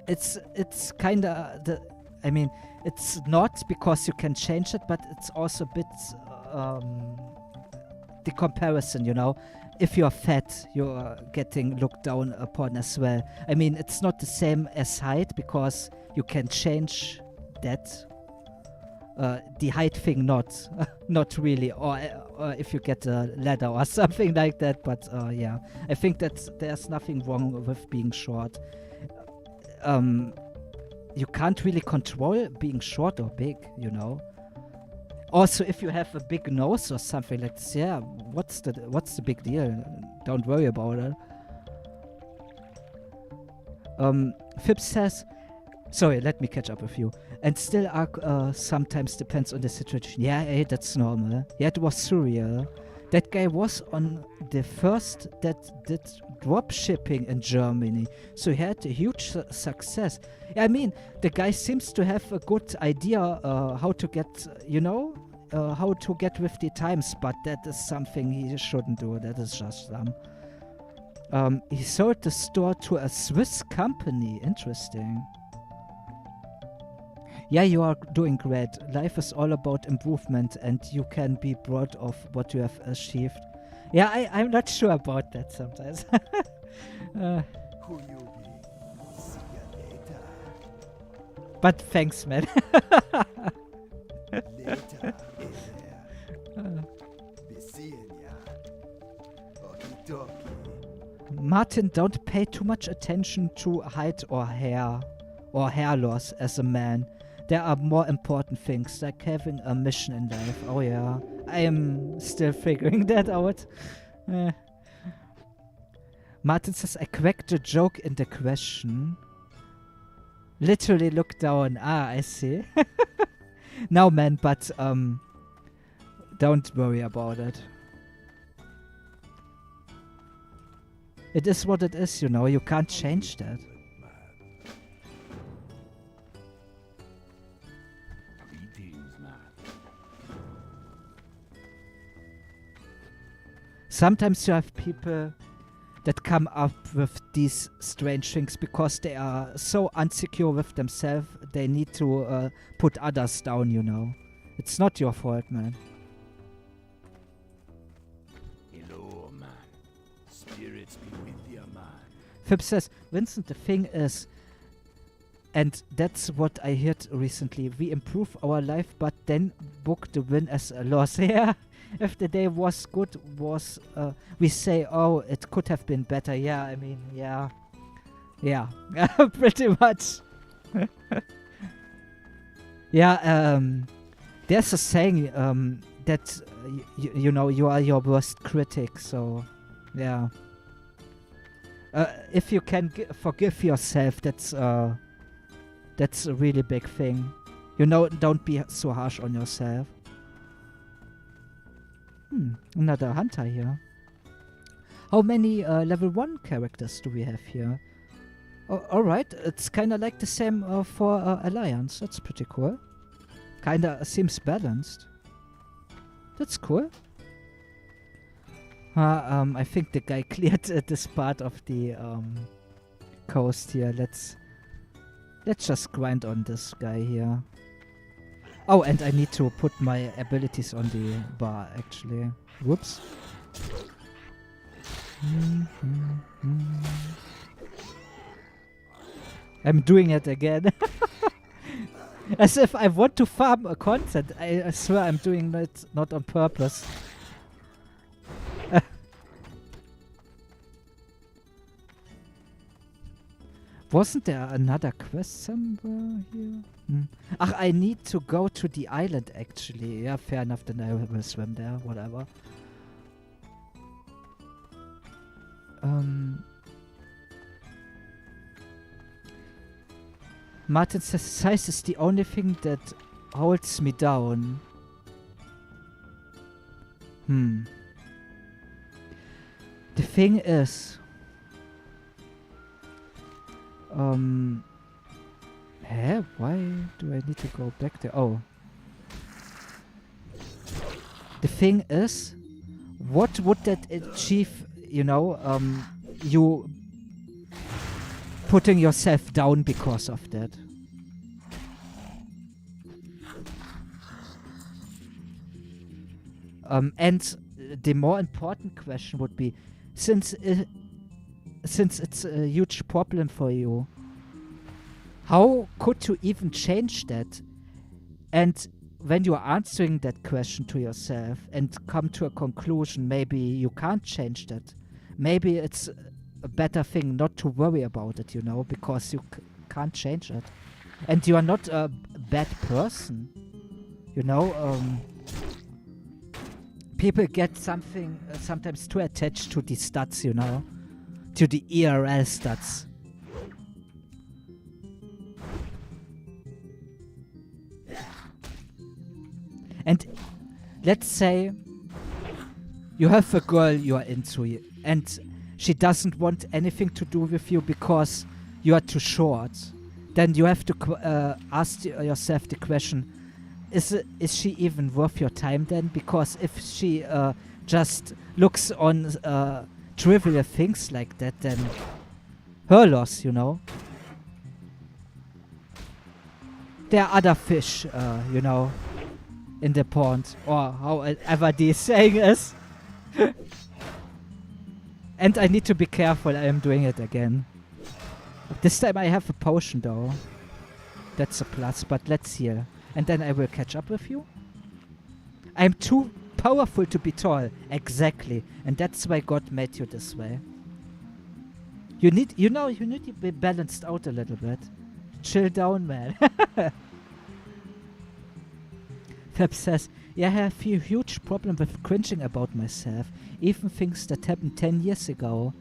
It's kind of the. I mean, it's not because you can change it, but it's also a bit the comparison, you know. If you're fat, you're getting looked down upon as well. I mean, it's not the same as height because you can change that. The height thing, not really, or if you get a ladder or something like that. But yeah, I think that there's nothing wrong with being short. You can't really control being short or big, you know. Also, if you have a big nose or something like this, yeah, what's the big deal? Don't worry about it. Fib says, sorry, let me catch up with you. And still sometimes depends on the situation. Yeah, hey, that's normal. Yeah, it was surreal. That guy was on the first that did drop shipping in Germany, so he had a huge success. I mean, the guy seems to have a good idea how to get, you know, how to get with the times, but that is something he shouldn't do. That is just dumb. He sold the store to a Swiss company. Interesting. Yeah, you are doing great. Life is all about improvement, and you can be proud of what you have achieved. Yeah, I'm not sure about that sometimes. But thanks, man. Martin, don't pay too much attention to height or hair loss as a man. There are more important things, like having a mission in life. Oh yeah, I am still figuring that out. Martin says, I cracked a joke in the question. Literally look down. Ah, I see. No, man, but don't worry about it. It is what it is, you know. You can't change that. Sometimes you have people that come up with these strange things because they are so insecure with themselves, they need to put others down, you know. It's not your fault, man. Hello, man. Spirits be with you, man. Fib says, Vincent, the thing is, and that's what I heard recently, we improve our life but then book the win as a loss. Yeah. If the day was good, we say, oh, it could have been better. Yeah, I mean, yeah. Yeah, pretty much. Yeah, there's a saying that, you know, you are your worst critic, so, yeah. If you can forgive yourself, that's a really big thing. You know, don't be so harsh on yourself. Another hunter here. How many level 1 characters do we have here? Oh, alright, it's kinda like the same for Alliance. That's pretty cool. Kinda seems balanced. That's cool. I think the guy cleared this part of the coast here. Let's just grind on this guy here. Oh, and I need to put my abilities on the bar, actually. Whoops. I'm doing it again. As if I want to farm a content. I swear I'm doing it not on purpose. Wasn't there another quest somewhere here? Ach, I need to go to the island actually. Yeah, fair enough, then I will swim there, whatever. Martin says size is the only thing that holds me down. The thing is... Why do I need to go back there? Oh. The thing is, what would that achieve, you know, you putting yourself down because of that? And the more important question would be, since it's a huge problem for you, how could you even change that? And when you are answering that question to yourself and come to a conclusion, maybe you can't change that. Maybe it's a better thing not to worry about it, you know, because you can't change it. And you are not a bad person, you know. People get something sometimes too attached to the stats, you know, to the ERL stats. And let's say you have a girl you are into and she doesn't want anything to do with you because you are too short. Then you have to ask yourself the question, is she even worth your time then? Because if she just looks on trivial things like that, then her loss, you know. There are other fish, you know, in the pond, or however the saying is. And I need to be careful, I am doing it again. This time I have a potion though. That's a plus, but let's heal. And then I will catch up with you. I'm too powerful to be tall. Exactly. And that's why God made you this way. You need to be balanced out a little bit. Chill down, man. Fab says, yeah, I have a huge problem with cringing about myself. Even things that happened 10 years ago.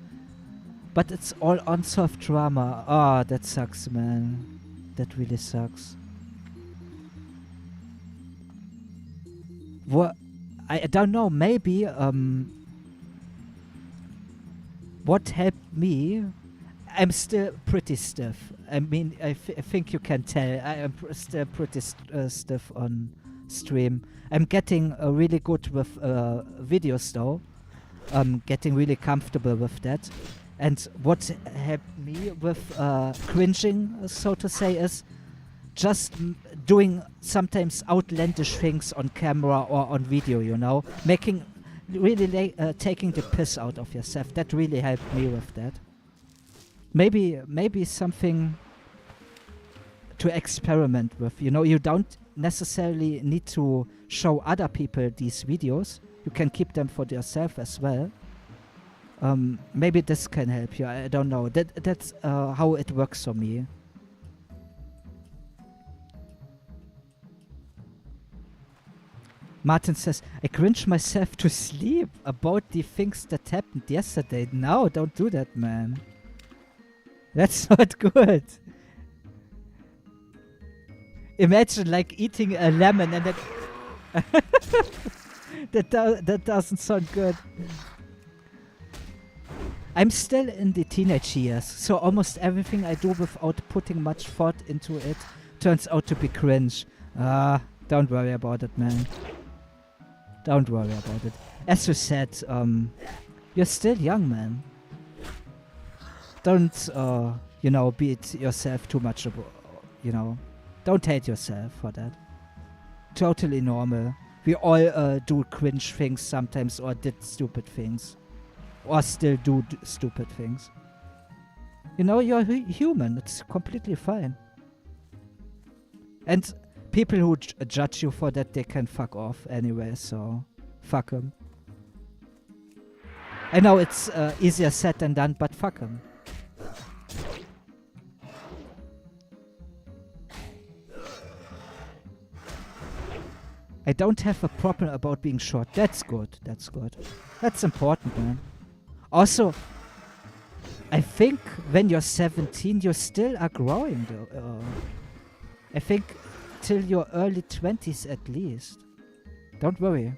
But it's all unsolved drama. Ah, that sucks, man. That really sucks. What? I don't know. Maybe what helped me? I'm still pretty stiff. I mean, I think you can tell. I am still pretty stiff on stream. I'm getting really good with videos though. Getting really comfortable with that. And what helped me with cringing, so to say, is just doing sometimes outlandish things on camera or on video, you know? Making, really taking the piss out of yourself. That really helped me with that. Maybe something to experiment with, you know? You don't necessarily need to show other people these videos. You can keep them for yourself as well. Maybe this can help you. I don't know. That's how it works for me. Martin says, I cringe myself to sleep about the things that happened yesterday. No, don't do that, man. That's not good. Imagine like eating a lemon and then that doesn't sound good. I'm still in the teenage years, so almost everything I do without putting much thought into it turns out to be cringe. Don't worry about it, man. Don't worry about it. As you said, you're still young, man. Don't, beat yourself too much, don't hate yourself for that. Totally normal. We all do cringe things sometimes or did stupid things. Or still do stupid things. You know, you're human. It's completely fine. And people who judge you for that, they can fuck off anyway, so fuck them. I know it's easier said than done, but fuck them. I don't have a problem about being short. That's good. That's good. That's important, man. Also, I think when you're 17, you still are growing, though. I think till your early 20s at least. Don't worry.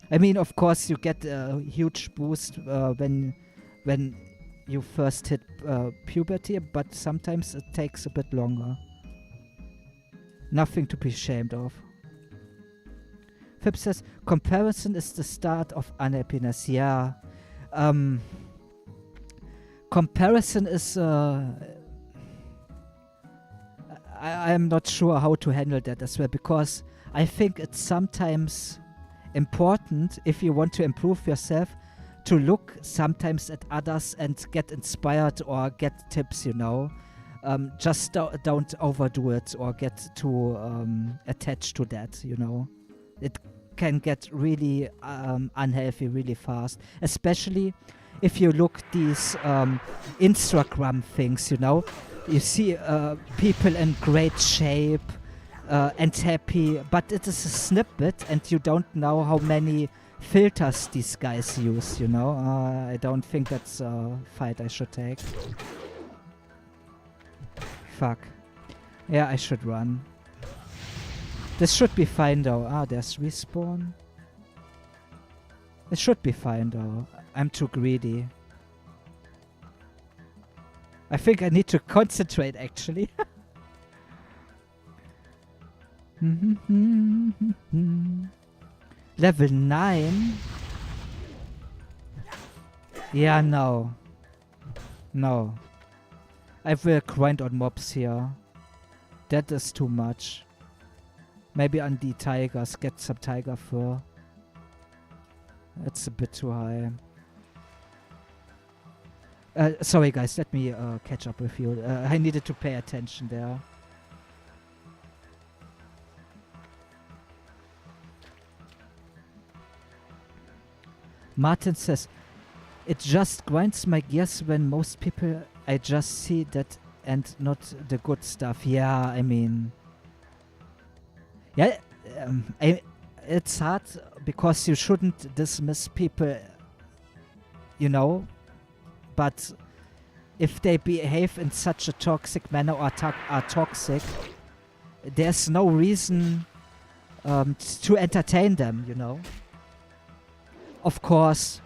I mean, of course, you get a huge boost when you first hit puberty, but sometimes it takes a bit longer. Nothing to be ashamed of. Fib says, comparison is the start of unhappiness. Yeah. Comparison is... I'm not sure how to handle that as well, because I think it's sometimes important, if you want to improve yourself, to look sometimes at others and get inspired or get tips, you know. Just don't overdo it or get too attached to that, you know. It can get really unhealthy really fast, especially if you look these Instagram things, you know. You see people in great shape and happy, but it is a snippet and you don't know how many filters these guys use, you know. I don't think that's a fight I should take. Fuck. Yeah, I should run. This should be fine though. There's respawn. It should be fine though. I'm too greedy. I think I need to concentrate actually. Level 9? Yeah, no. No. I will grind on mobs here. That is too much. Maybe on the tigers, get some tiger fur. That's a bit too high. Sorry guys, let me catch up with you. I needed to pay attention there. Martin says, It just grinds my gears when most people I just see that and not the good stuff. Yeah, I mean, yeah, it's hard because you shouldn't dismiss people, you know, but if they behave in such a toxic manner or are toxic, there's no reason to entertain them, you know. Of course,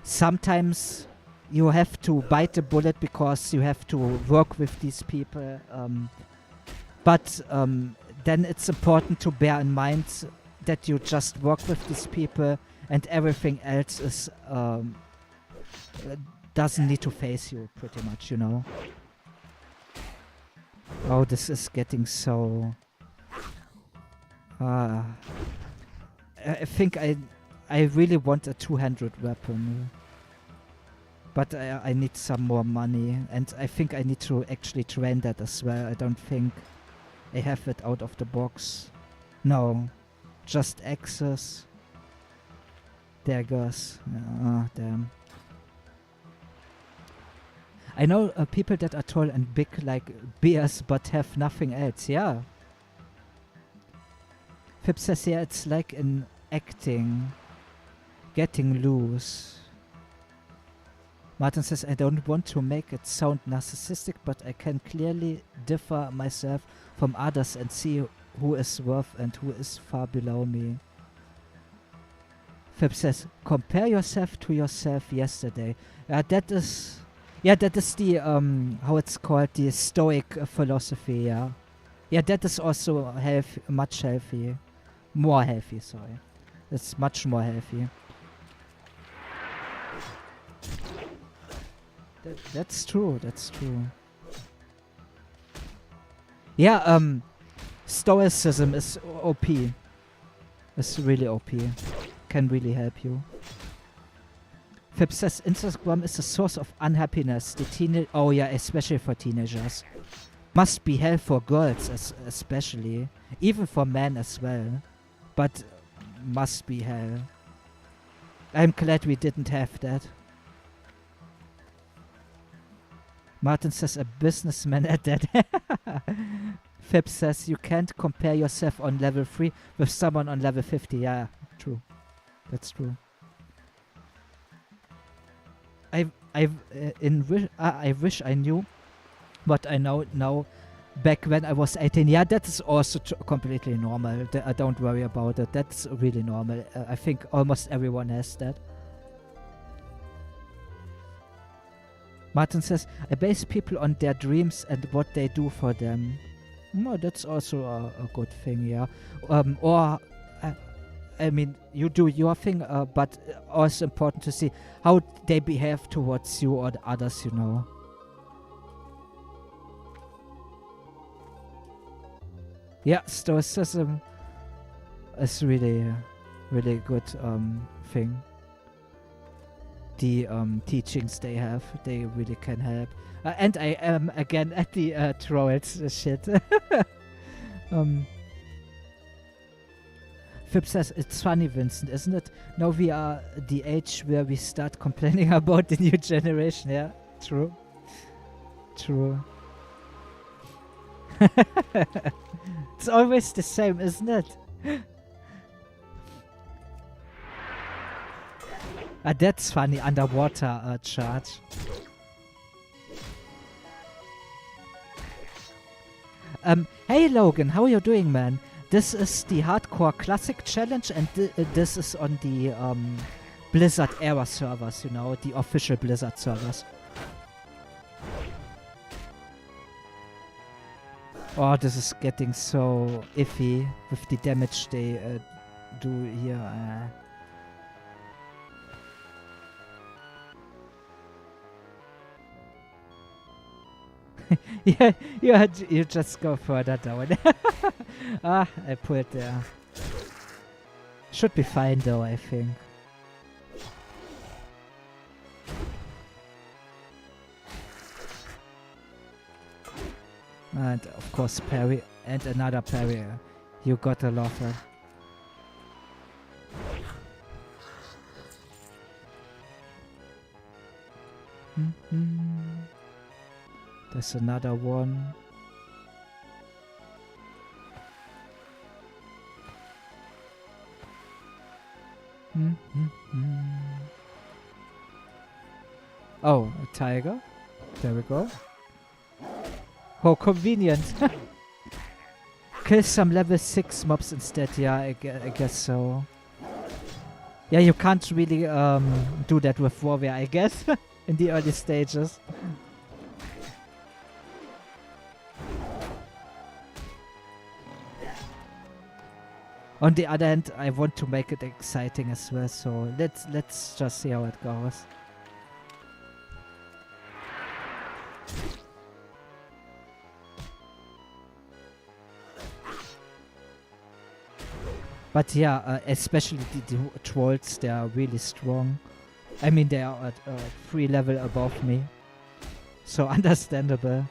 sometimes you have to bite the bullet because you have to work with these people. But then it's important to bear in mind that you just work with these people and everything else is doesn't need to face you pretty much, you know. Oh, this is getting so... I think I really want a 200 weapon. But I need some more money. And I think I need to actually train that as well. I don't think I have it out of the box. No. Just access. Daggers. Ah, damn. I know people that are tall and big like bears but have nothing else. Yeah. Pip says, yeah, it's like in acting. Getting loose. Martin says, I don't want to make it sound narcissistic, but I can clearly differ myself from others and see who is worth and who is far below me. Fib says, compare yourself to yourself yesterday. That is the, how it's called, the Stoic philosophy, yeah. Yeah, that is also much healthy. More healthy, sorry. It's much more healthy. That's true, that's true. Yeah, Stoicism is OP. It's really OP. Can really help you. Fib says Instagram is a source of unhappiness. Oh yeah, especially for teenagers. Must be hell for girls especially. Even for men as well. But must be hell. I'm glad we didn't have that. Martin says a businessman at that. Fib says you can't compare yourself on level 3 with someone on level 50. Yeah, true. That's true. I wish I knew what I know now back when I was 18. Yeah, that is also completely normal. Don't worry about it. That's really normal. I think almost everyone has that. Martin says, I base people on their dreams and what they do for them. No, that's also a good thing, yeah. I mean, you do your thing, but also important to see how they behave towards you or the others, you know. Yeah, Stoicism is really, really good thing. The teachings they have, they really can help. And I am again at the trolls shit. Fib says, it's funny, Vincent, isn't it? Now we are the age where we start complaining about the new generation. Yeah, true. True. It's always the same, isn't it? That's funny, underwater charge. Hey Logan, how are you doing, man? This is the Hardcore Classic Challenge, and this is on the Blizzard era servers, you know, the official Blizzard servers. Oh, this is getting so iffy with the damage they do here. Yeah, you just go further down. Ah, I pulled there. Should be fine though, I think. And of course parry and another parry. You gotta love it. There's another one. Oh, a tiger. There we go. Oh, convenient. Kill some level 6 mobs instead. Yeah, I guess so. Yeah, you can't really do that with Warrior, I guess, in the early stages. On the other hand, I want to make it exciting as well, so let's just see how it goes. But yeah, especially the trolls, they are really strong. I mean, they are at 3 level above me, so understandable.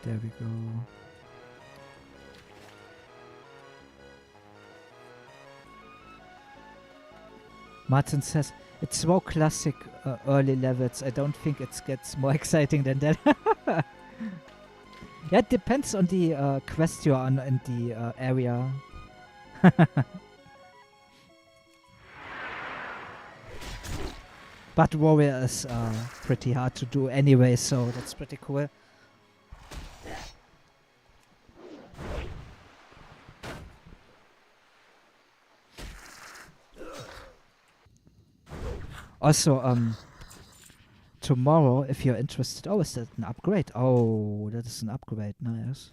There we go. Martin says, it's so classic early levels. I don't think it gets more exciting than that. Yeah, it depends on the quest you're on in the area. But Warrior is pretty hard to do anyway, so that's pretty cool. Also, tomorrow, if you're interested... Oh, is that an upgrade? Oh, that is an upgrade. Nice.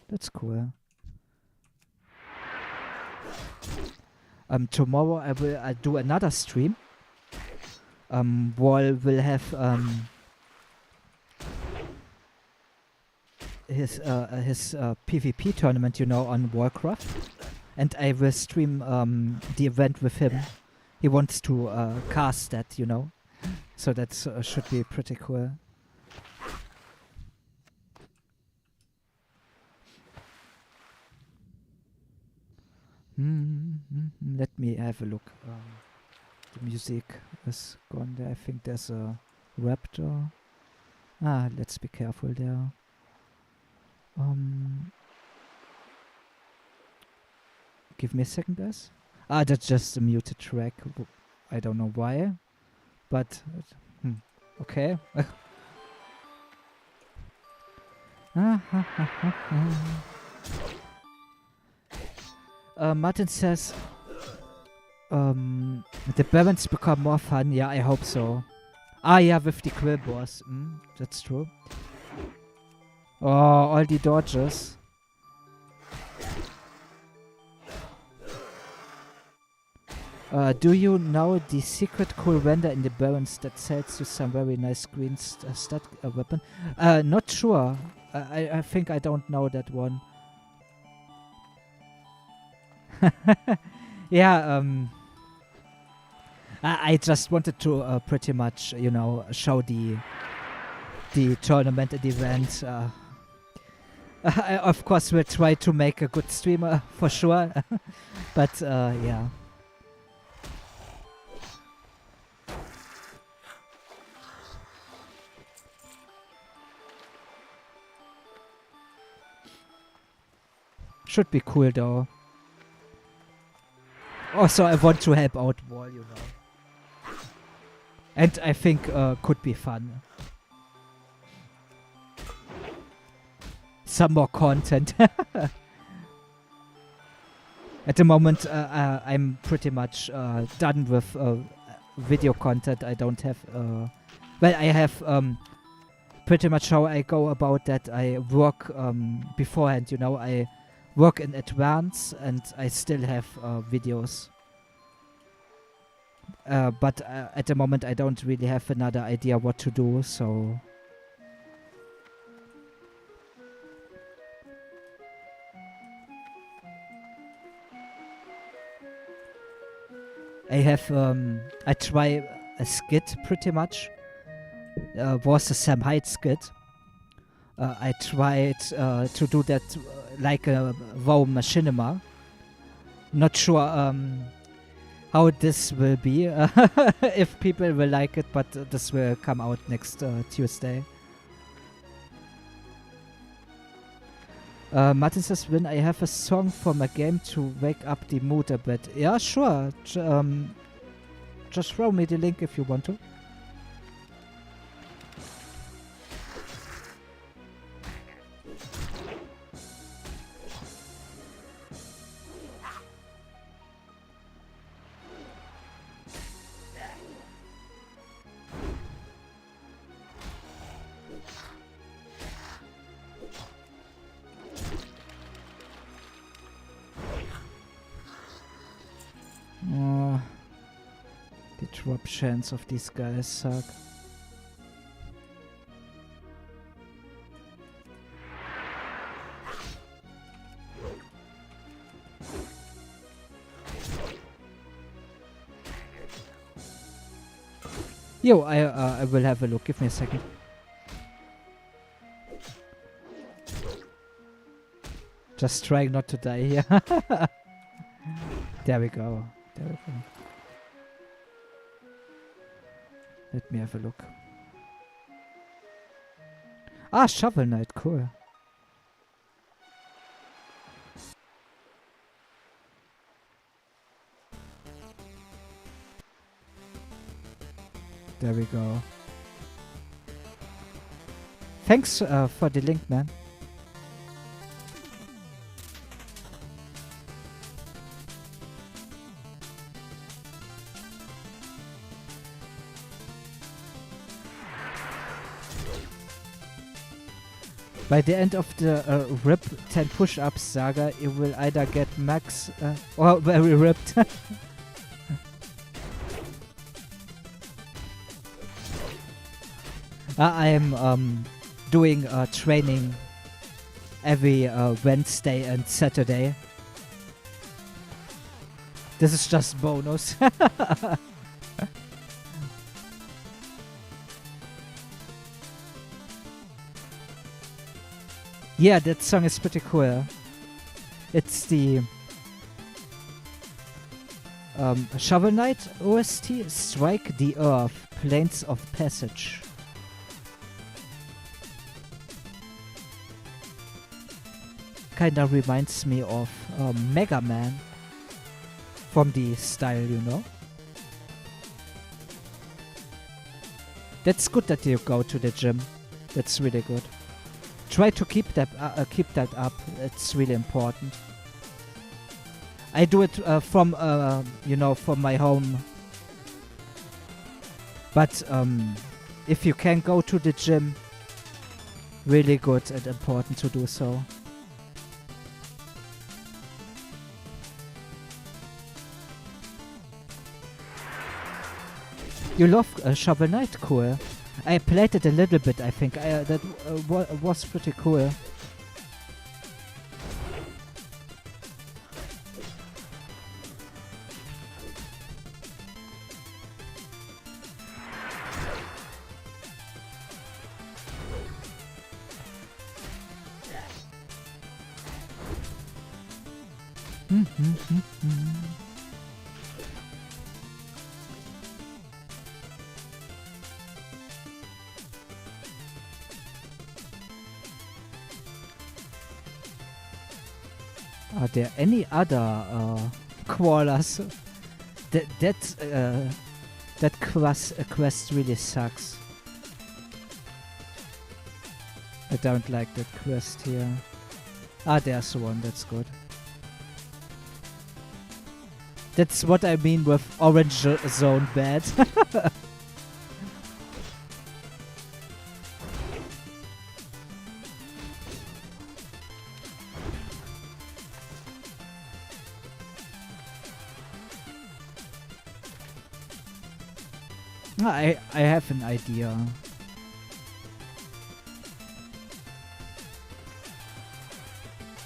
That's cool. Tomorrow I'll do another stream. Wall will have his PvP tournament, you know, on Warcraft, and I will stream the event with him. He wants to cast that, you know, so that should be pretty cool. Let me have a look. The music is gone there. I think there's a raptor. Ah, let's be careful there. Give me a second, guys. Ah, that's just a muted track. I don't know why, but okay. Martin says, the balance become more fun. Yeah, I hope so. Ah, yeah, with the quill boss. That's true. Oh, all the dodges. Do you know the secret cool vendor in the Barrens that sells you some very nice green stat weapon? Not sure. I think I don't know that one. Yeah, I just wanted to pretty much, you know, show the tournament and event. I, of course, will try to make a good streamer for sure, but yeah. Should be cool though. Also, I want to help out Wall, you know. And I think could be fun. Some more content. At the moment, I'm pretty much done with video content. I don't have... well, I have pretty much how I go about that. I work beforehand, you know. I work in advance and I still have videos. But at the moment, I don't really have another idea what to do, so... I have, I try a skit pretty much. Was a Sam Hyde skit. I tried to do that like a WoW machinima. Not sure how this will be, if people will like it, but this will come out next Tuesday. Martin says, when I have a song from a game to wake up the mood a bit. Yeah, sure. Just throw me the link if you want to. The drop chance of these guys suck. Yo, I will have a look. Give me a second. Just trying not to die here. There we go. There we go. Let me have a look. Ah, Shovel Knight, cool. There we go. Thanks for the link, man. By the end of the RIP 10 push-ups saga, you will either get max or very ripped. I am doing training every Wednesday and Saturday. This is just bonus. Yeah, that song is pretty cool. It's the Shovel Knight OST, Strike the Earth, Plains of Passage. Kinda reminds me of Mega Man from the style, you know. That's good that you go to the gym. That's really good. Try to keep that up. It's really important. I do it from from my home. But if you can go to the gym, really good and important to do so. You love Shovel Knight, cool. I played it a little bit, I think. That was pretty cool. Are there any other koalas? That quest really sucks. I don't like that quest here. Ah, there's one. That's good. That's what I mean with Orange Zone bad. I have an idea.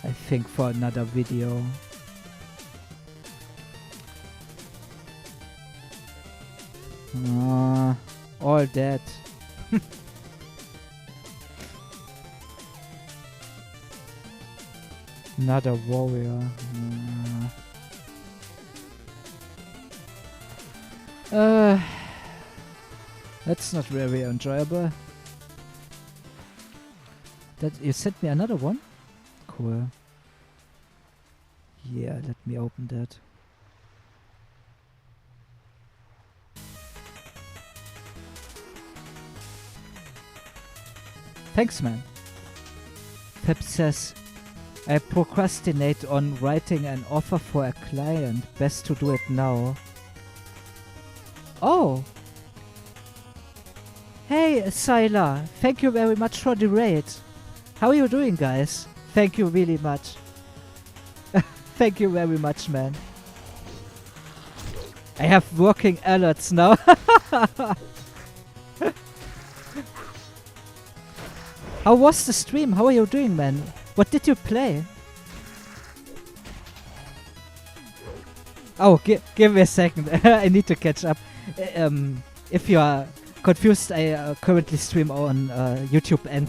I think for another video. All that. Another warrior. That's not very enjoyable. That you sent me another one? Cool. Yeah, let me open that. Thanks, man. Pep says, I procrastinate on writing an offer for a client. Best to do it now. Oh! Hey, Syla. Thank you very much for the raid. How are you doing, guys? Thank you really much. Thank you very much, man. I have working alerts now. How was the stream? How are you doing, man? What did you play? Oh, give me a second. I need to catch up. If you are confused, I currently stream on YouTube and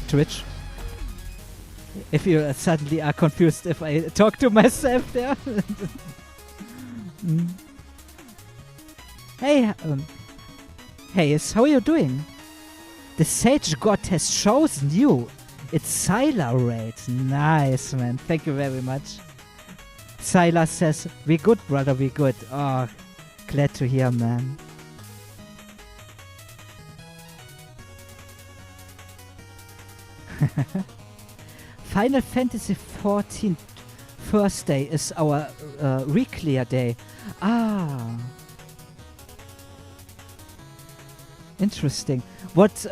Twitch. If you suddenly are confused if I talk to myself there. Hey, Hayes, how are you doing? The Sage God has chosen you. It's Syla raid. Nice, man. Thank you very much. Syla says, we good, brother, we good. Oh, glad to hear, man. Final Fantasy 14 first day is our re-clear day. Ah. Interesting. What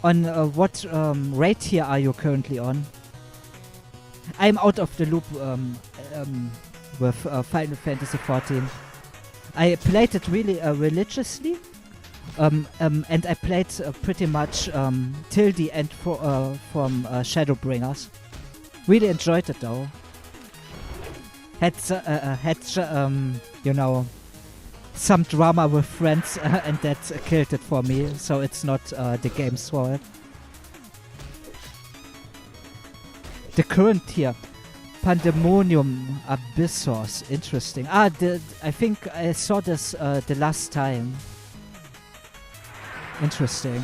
what rate tier are you currently on? I'm out of the loop with Final Fantasy 14. I played it really religiously, and I played pretty much till the end from Shadowbringers. Really enjoyed it though. Had you know, some drama with friends and that killed it for me, so it's not the game's fault. The current tier, Pandemonium Abyssos, interesting. I think I saw this the last time. Interesting.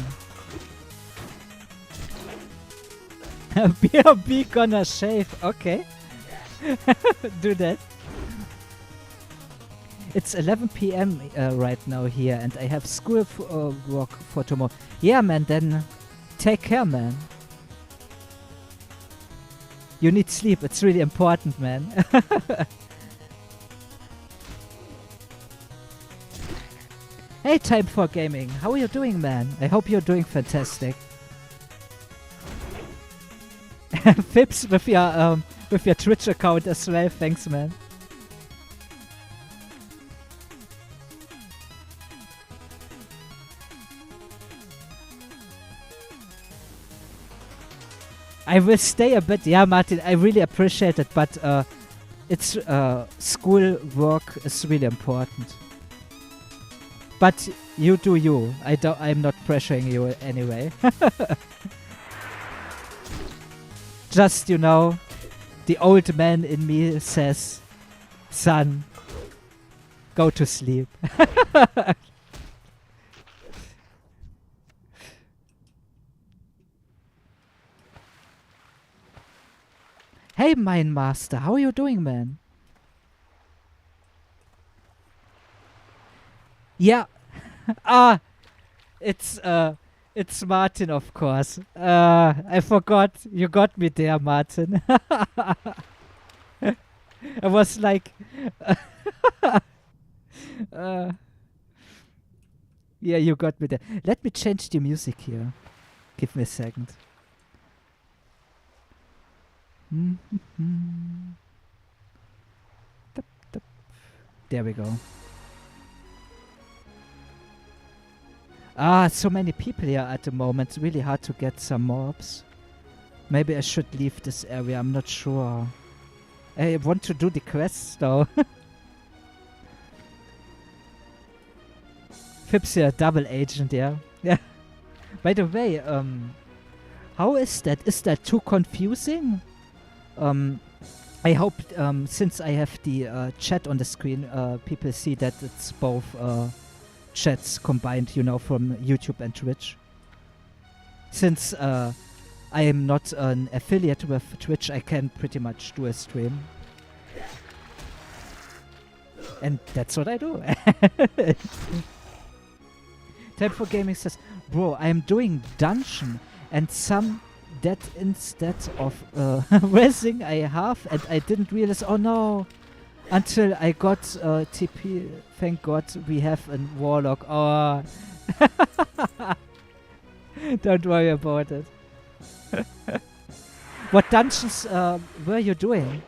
BRB gonna shave, okay. Do that. It's 11 p.m. Right now here, and I have school work for tomorrow. Yeah, man, then take care, man. You need sleep, it's really important, man. Hey, Time for Gaming, how are you doing, man? I hope you're doing fantastic. Fips with your Twitch account as well, thanks, man. I will stay a bit. Yeah, Martin, I really appreciate it, but it's school work is really important. But you do you. I'm not pressuring you anyway. Just, you know, the old man in me says, son, go to sleep. Hey, Mine Master, how are you doing, man? Yeah. It's Martin, of course. I forgot. You got me there, Martin. I was like... yeah, you got me there. Let me change the music here. Give me a second. There we go. So many people here at the moment. It's really hard to get some mobs. Maybe I should leave this area. I'm not sure. I want to do the quests though. Fips here, double agent, yeah. Yeah. By the way, how is that? Is that too confusing? I hope since I have the chat on the screen, people see that it's both chats combined, you know, from YouTube and Twitch. Since I am not an affiliate with Twitch, I can pretty much do a stream. And that's what I do. Time for Gaming says, bro, I am doing dungeon and that instead of rezzing I have, and I didn't realize, oh no, until I got TP. Thank God we have a warlock. Oh, don't worry about it. What dungeons were you doing?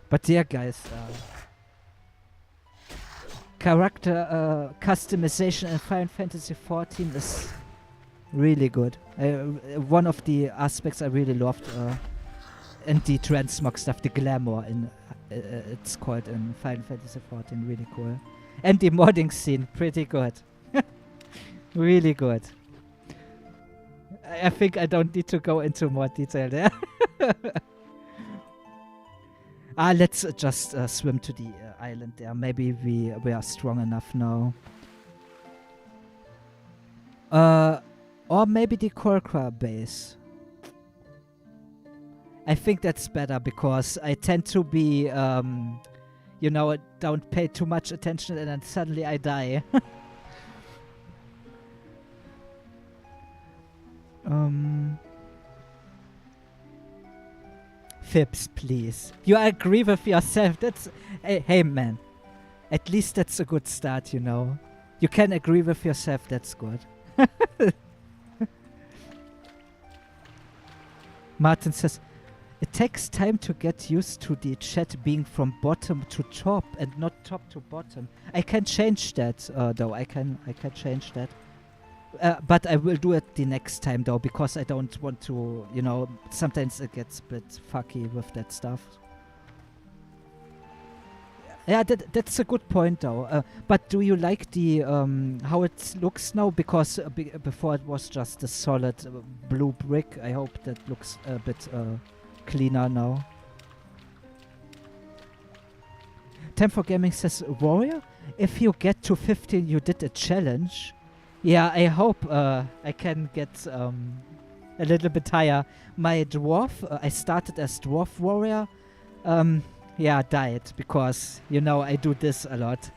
But yeah, guys, character customization in Final Fantasy XIV is really good. One of the aspects I really loved in the transmog stuff, the glamour in it's called in Final Fantasy XIV, really cool. And the modding scene, pretty good. Really good. I think I don't need to go into more detail there. Let's just swim to the island there. Maybe we are strong enough now. Or maybe the Korkra base. I think that's better because I tend to be, you know, don't pay too much attention and then suddenly I die. Fibs, please. You agree with yourself. That's... Hey, man. At least that's a good start, you know. You can agree with yourself. That's good. Martin says, it takes time to get used to the chat being from bottom to top and not top to bottom. I can change that, though. I can change that. But I will do it the next time, though, because I don't want to, you know, sometimes it gets a bit fucky with that stuff. Yeah, that's a good point, though. But do you like the how it looks now? Because before it was just a solid blue brick. I hope that looks a bit cleaner now. Time for Gaming says, Warrior, if you get to 15, you did a challenge. Yeah, I hope I can get a little bit higher. My dwarf, I started as dwarf warrior. Yeah, died because, you know, I do this a lot.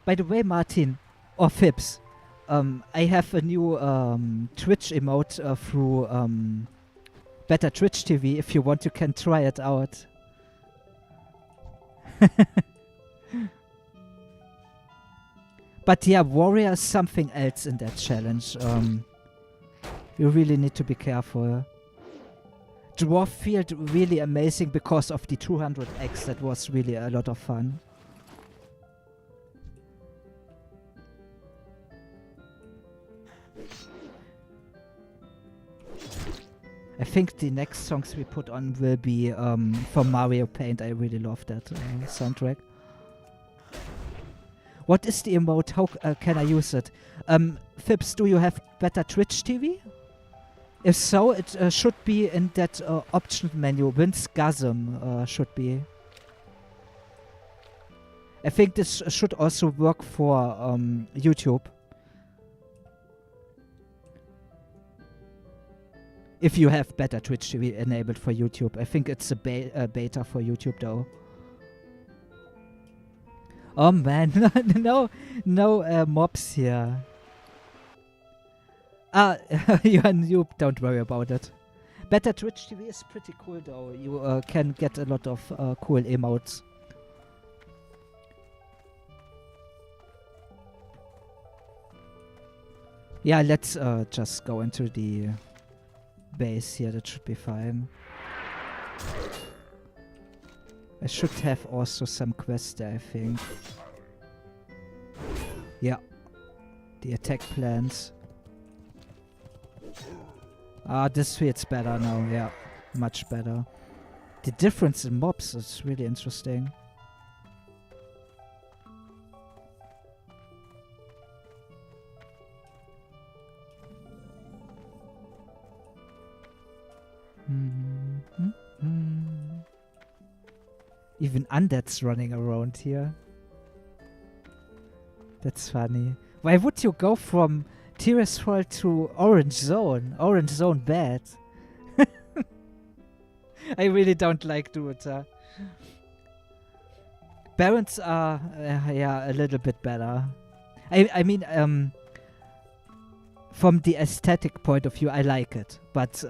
By the way, Martin, or Fibs, I have a new Twitch emote through Better Twitch TV. If you want, you can try it out. But yeah, warrior is something else in that challenge. You really need to be careful. Dwarf felt really amazing because of the 200x. That was really a lot of fun. I think the next songs we put on will be from Mario Paint. I really love that soundtrack. What is the emote? How can I use it? Fibs, do you have Better Twitch TV? If so, it should be in that option menu. Winsgasm should be. I think this should also work for YouTube. If you have Better Twitch TV enabled for YouTube. I think it's a beta for YouTube though. Oh man, no mobs here. You're a noob, don't worry about it. Better Twitch TV is pretty cool though. You can get a lot of cool emotes. Yeah, let's just go into the base here. That should be fine. I should have also some quests there, I think. Yeah. The attack plans. This feels better now, yeah. Much better. The difference in mobs is really interesting. Even undead's running around here. That's funny. Why would you go from Tiresfall to Orange Zone? Orange Zone bad. I really don't like Duota. Barons are, yeah, a little bit better. I mean, from the aesthetic point of view, I like it. But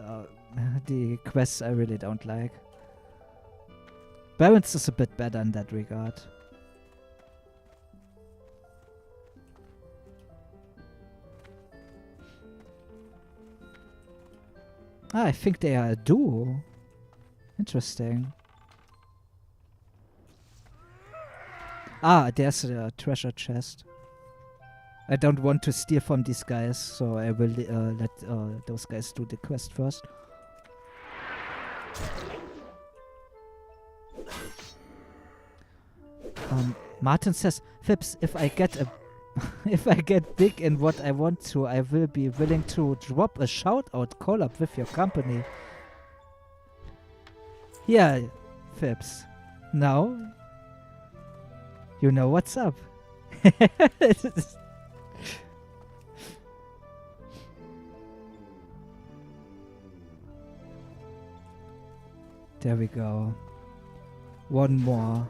the quests I really don't like. Barons is a bit better in that regard. I think they are a duo. Interesting. There's a treasure chest. I don't want to steal from these guys, so I will let those guys do the quest first. Martin says, Phipps, if I get a if I get big in what I want to, I will be willing to drop a shout-out collab with your company. Yeah, Phipps. Now, you know what's up. There we go. One more.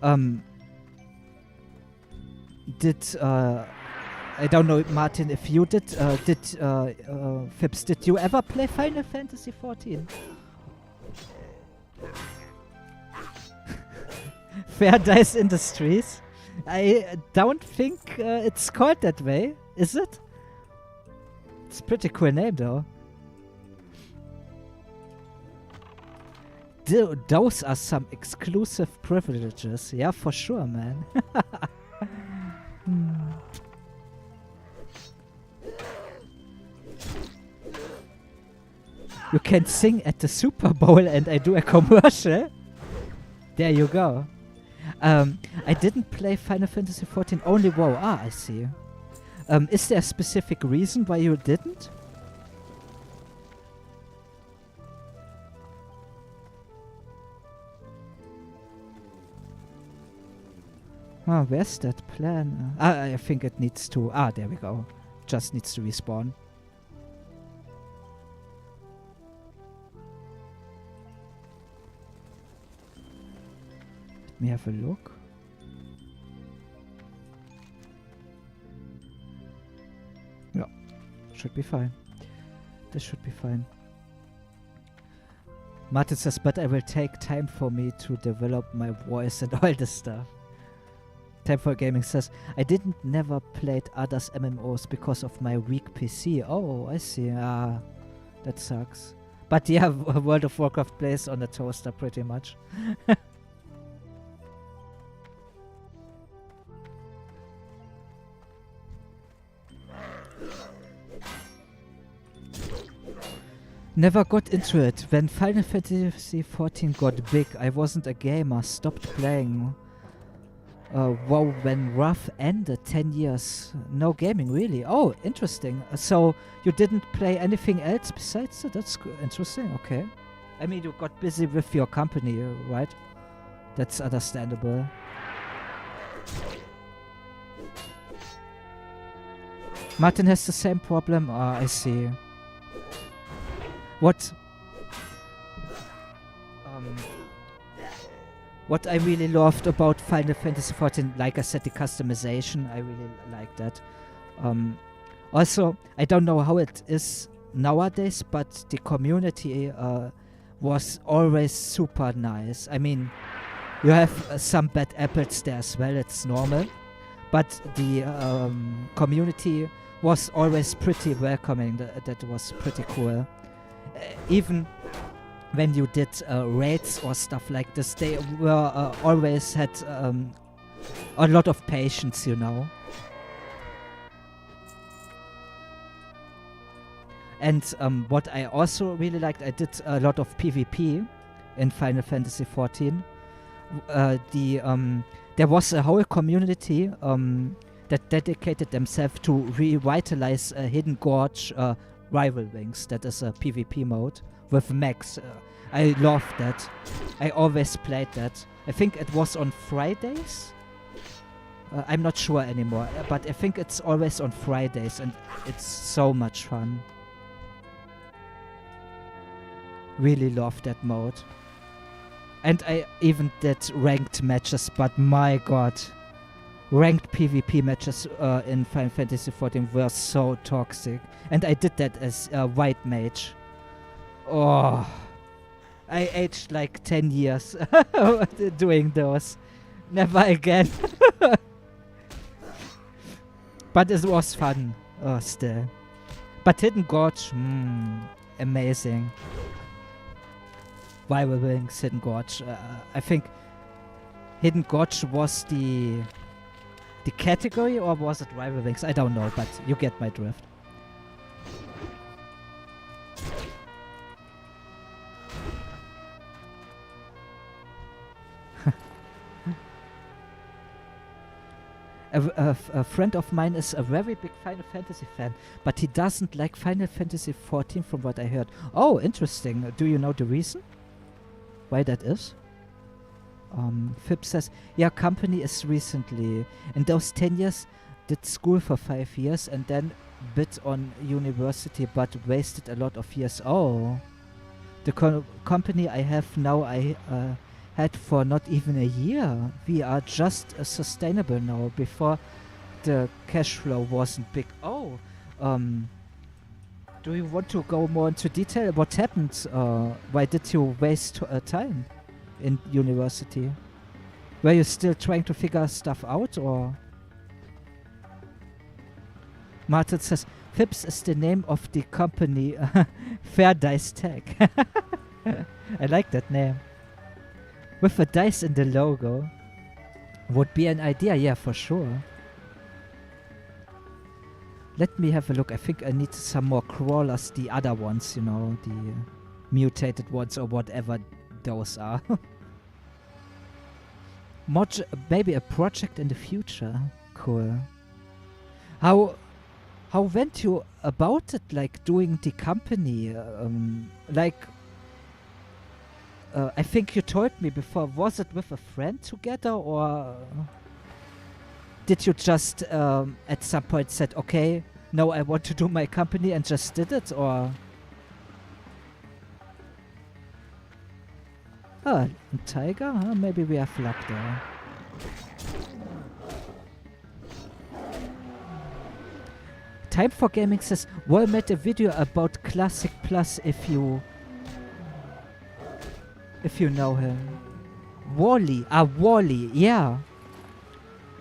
I don't know, Martin, if you did, Phipps, did you ever play Final Fantasy XIV? Fair Dice Industries? I don't think it's called that way, is it? It's a pretty cool name, though. Those are some exclusive privileges. Yeah, for sure, man. You can sing at the Super Bowl and I do a commercial. There you go. I didn't play Final Fantasy XIV, only WoW. I see. Is there a specific reason why you didn't? Where's that plan? I think it needs to... there we go. Just needs to respawn. Let me have a look. Yeah, should be fine. This should be fine. Martin says, but I will take time for me to develop my voice and all this stuff. Time for Gaming says, I didn't never played others MMOs because of my weak PC. Oh, I see. That sucks. But yeah, World of Warcraft plays on a toaster pretty much. Never got into it. When Final Fantasy XIV got big, I wasn't a gamer, stopped playing. WoW when Wrath ended, 10 years. No gaming, really. Oh, interesting. So you didn't play anything else besides that? That's interesting, okay. I mean, you got busy with your company, right? That's understandable. Martin has the same problem? I see. What I really loved about Final Fantasy XIV, like I said, the customization, I really like that. Also, I don't know how it is nowadays, but the community was always super nice. I mean, you have some bad apples there as well, it's normal. But the community was always pretty welcoming, that was pretty cool. Even when you did raids or stuff like this, they were always had a lot of patience, you know. And what I also really liked, I did a lot of PvP in Final Fantasy XIV. There was a whole community that dedicated themselves to revitalize Hidden Gorge Rival Wings. That is a PvP mode with mechs. I love that. I always played that. I think it was on Fridays. I'm not sure anymore, but I think it's always on Fridays, and it's so much fun. Really love that mode. And I even did ranked matches, but my god. Ranked PvP matches in Final Fantasy XIV were so toxic. And I did that as a white mage. Oh. I aged like 10 years doing those. Never again. But it was fun still. But Hidden Gorge, amazing. Rival Wings, Hidden Gorge. I think Hidden Gorge was the category, or was it Rival Wings? I don't know, but you get my drift. A friend of mine is a very big Final Fantasy fan, but he doesn't like Final Fantasy XIV from what I heard. Oh, interesting. Do you know the reason why that is? Fib says, yeah, company is recently. In those 10 years, did school for 5 years and then bit on university, but wasted a lot of years. Oh. The company I have now, I had for not even a year. We are just sustainable now. Before, the cash flow wasn't big. Oh. Do you want to go more into detail? What happened? Why did you waste time in university? Were you still trying to figure stuff out, or? Martin says, Phipps is the name of the company. Fair Dice Tech. I like that name. With a dice in the logo. Would be an idea, yeah, for sure. Let me have a look. I think I need some more crawlers, the other ones, you know, the mutated ones or whatever those are. Maybe a project in the future. Cool. How went you about it, like doing the company? I think you told me before, was it with a friend together, or did you just at some point said, okay, no, I want to do my company and just did it, or? Tiger? Huh? Maybe we have luck there. Time for Gaming says, WoW made a video about Classic Plus if you know him. Wally. Wally, yeah.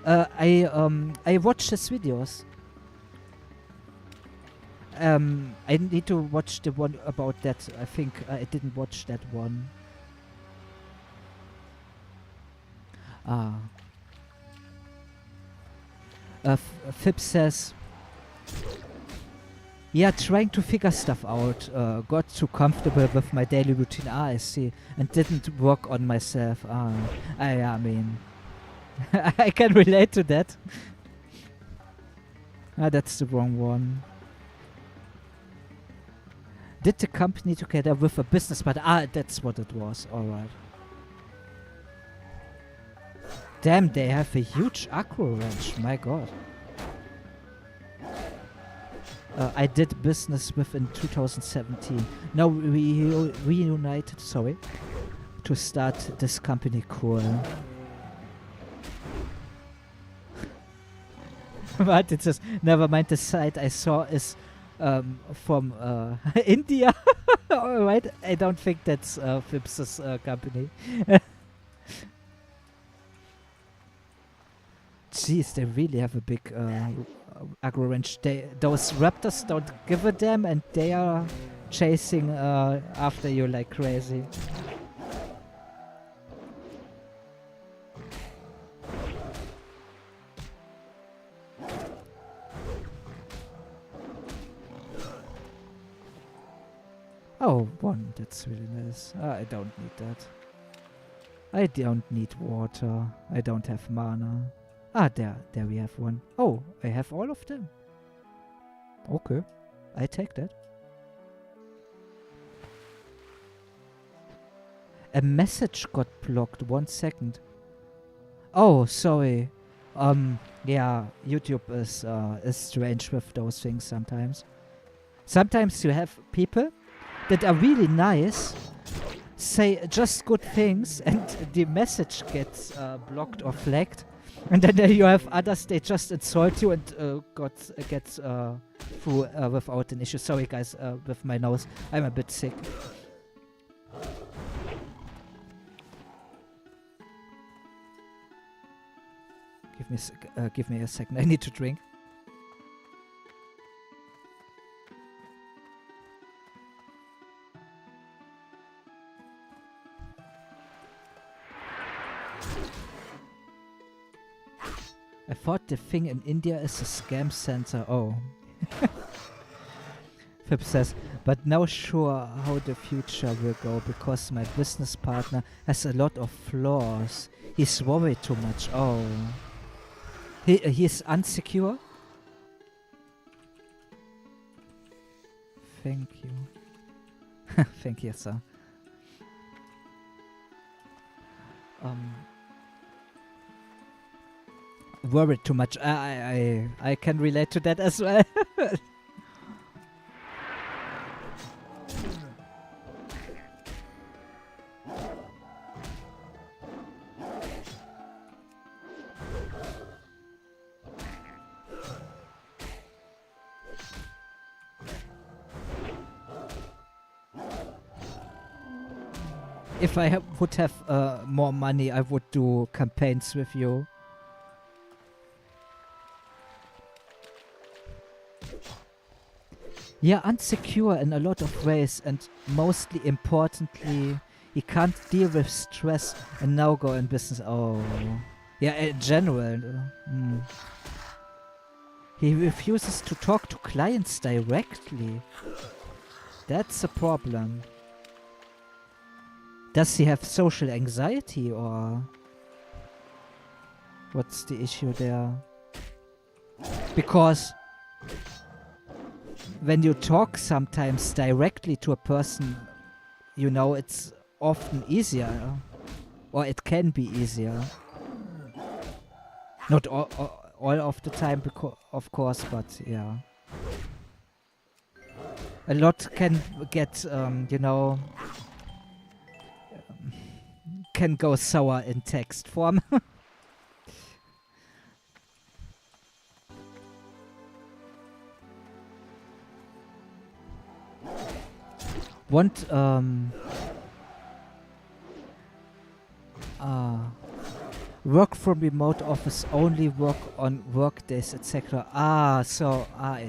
I watched his videos. I need to watch the one about that. I think I didn't watch that one. Fib says, yeah, trying to figure stuff out. Got too comfortable with my daily routine. I see. And didn't work on myself. I mean, I can relate to that. That's the wrong one. Did the company together with a business, but that's what it was. Alright. Damn, they have a huge aggro range. My god. I did business with in 2017. Now we reunited, sorry, to start this company. Cool. But it says, never mind, the site I saw is from India. Alright, I don't think that's Phipps' company. Jeez, they really have a big aggro range. Those raptors don't give a damn, and they are chasing after you like crazy. Oh, one. That's really nice. I don't need that. I don't need water. I don't have mana. There we have one. Oh, I have all of them. Okay, I take that. A message got blocked. 1 second. Oh, sorry. Yeah, YouTube is strange with those things sometimes. Sometimes you have people that are really nice, say just good things, and the message gets blocked or flagged. And then you have others, they just insult you and gets through without an issue. Sorry guys, with my nose, I'm a bit sick. Give me a second, I need to drink. I thought the thing in India is a scam center. Oh. Pip says, but now sure how the future will go because my business partner has a lot of flaws. He's worried too much. Oh. He's unsecure? Thank you. Thank you, sir. Worried too much. I can relate to that as well. If I would have more money, I would do campaigns with you. Yeah, unsecure in a lot of ways, and mostly importantly, he can't deal with stress and now go in business. Oh, yeah, in general. He refuses to talk to clients directly. That's a problem. Does he have social anxiety or what's the issue there? Because when you talk sometimes directly to a person, you know, it's often easier, or it can be easier. Not all of the time, of course, but yeah. A lot can get, you know, can go sour in text form. Want work from remote office, only work on work days, etc. I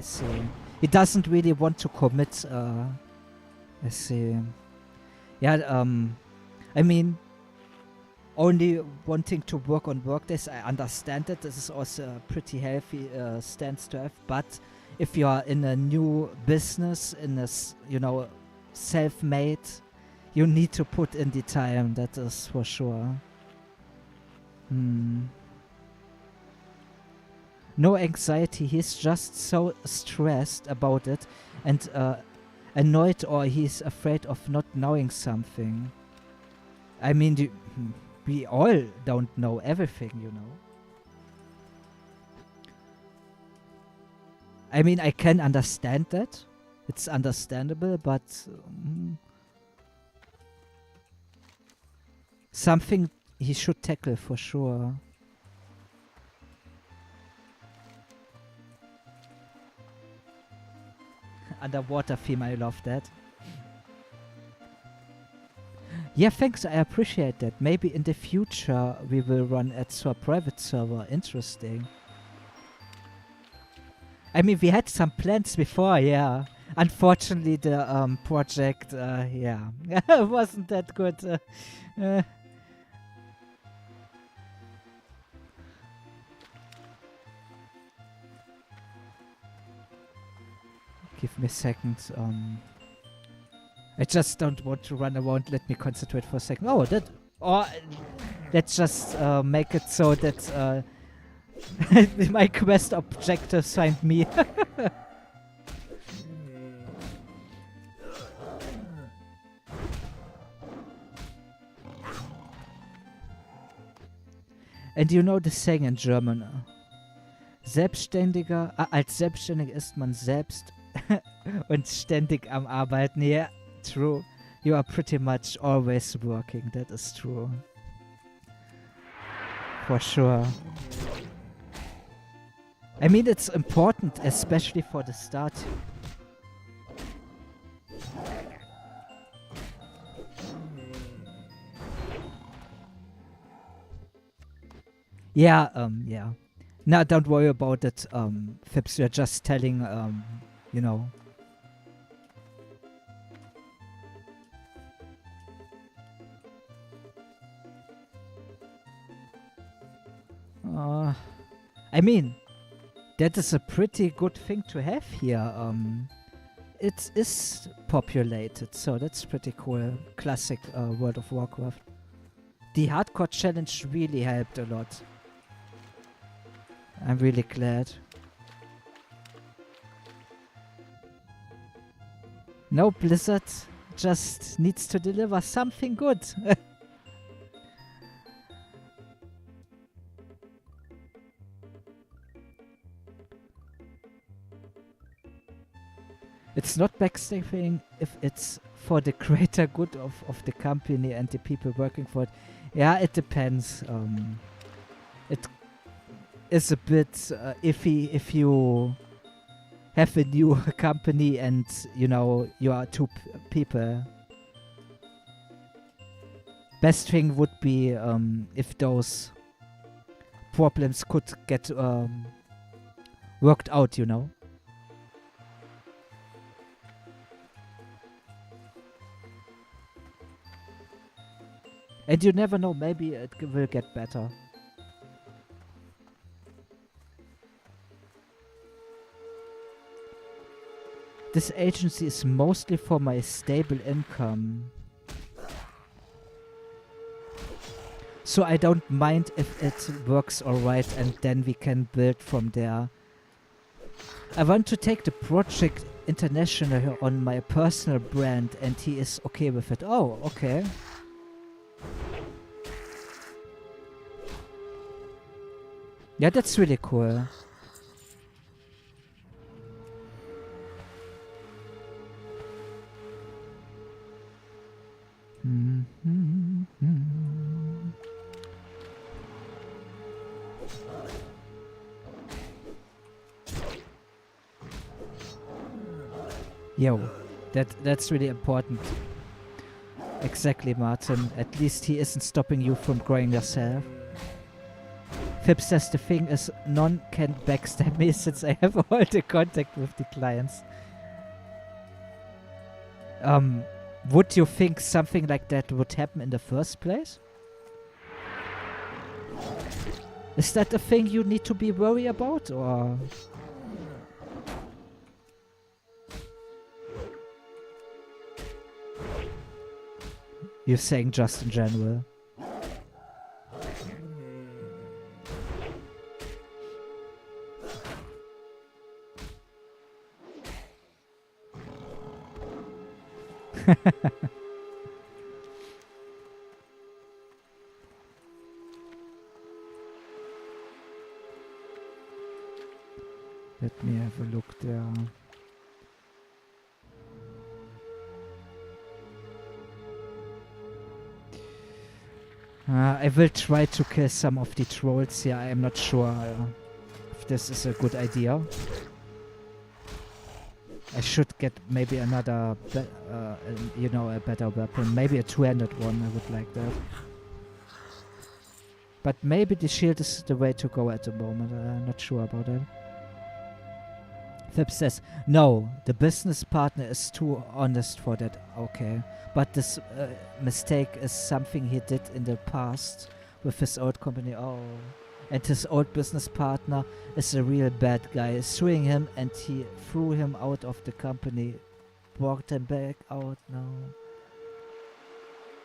see. He doesn't really want to commit. I see. Yeah. I mean, only wanting to work on work days, I understand it. This is also a pretty healthy stance to have. But if you are in a new business, in a you know, self-made, you need to put in the time. That is for sure. No anxiety. He's just so stressed about it and annoyed, or he's afraid of not knowing something. I mean, we all don't know everything, you know. I mean, I can understand that. It's understandable, but something he should tackle for sure. Underwater theme, I love that. Yeah, thanks, I appreciate that. Maybe in the future we will run ads to a private server. Interesting. I mean, we had some plans before, yeah. Unfortunately, the project, yeah, wasn't that good. Give me a second. I just don't want to run around. Let me concentrate for a second. Oh, that. Or let's just make it so that my quest objectives find me. And you know the saying in German. Selbstständiger, als Selbstständiger ist man selbst und ständig am Arbeiten. Yeah, true. You are pretty much always working. That is true. For sure. I mean, it's important, especially for the start. Yeah, yeah. No, don't worry about it, Phipps. You're just telling, you know. I mean, that is a pretty good thing to have here. It is populated, so that's pretty cool. Classic World of Warcraft. The hardcore challenge really helped a lot. I'm really glad. No, Blizzard just needs to deliver something good. It's not backstabbing if it's for the greater good of the company and the people working for it. Yeah, it depends. It is a bit iffy if you have a new company and, you know, you are two people. Best thing would be if those problems could get worked out, you know. And you never know, maybe it will get better. This agency is mostly for my stable income. So I don't mind if it works alright and then we can build from there. I want to take the project international on my personal brand and he is okay with it. Oh, okay. Yeah, that's really cool. Yo, that's really important. Exactly, Martin. At least he isn't stopping you from growing yourself. Phipps says the thing is, none can backstab me since I have all the contact with the clients. Would you think something like that would happen in the first place? Is that a thing you need to be worried about, or...? You're saying just in general. Let me have a look there. I will try to kill some of the trolls here. I am not sure if this is a good idea. I should get maybe another, you know, a better weapon. Maybe a two-handed one, I would like that. But maybe the shield is the way to go at the moment. I'm not sure about that. Phipps says, no, the business partner is too honest for that. Okay. But this mistake is something he did in the past with his old company. Oh. And his old business partner is a real bad guy, suing him, and he threw him out of the company. Brought him back out, no.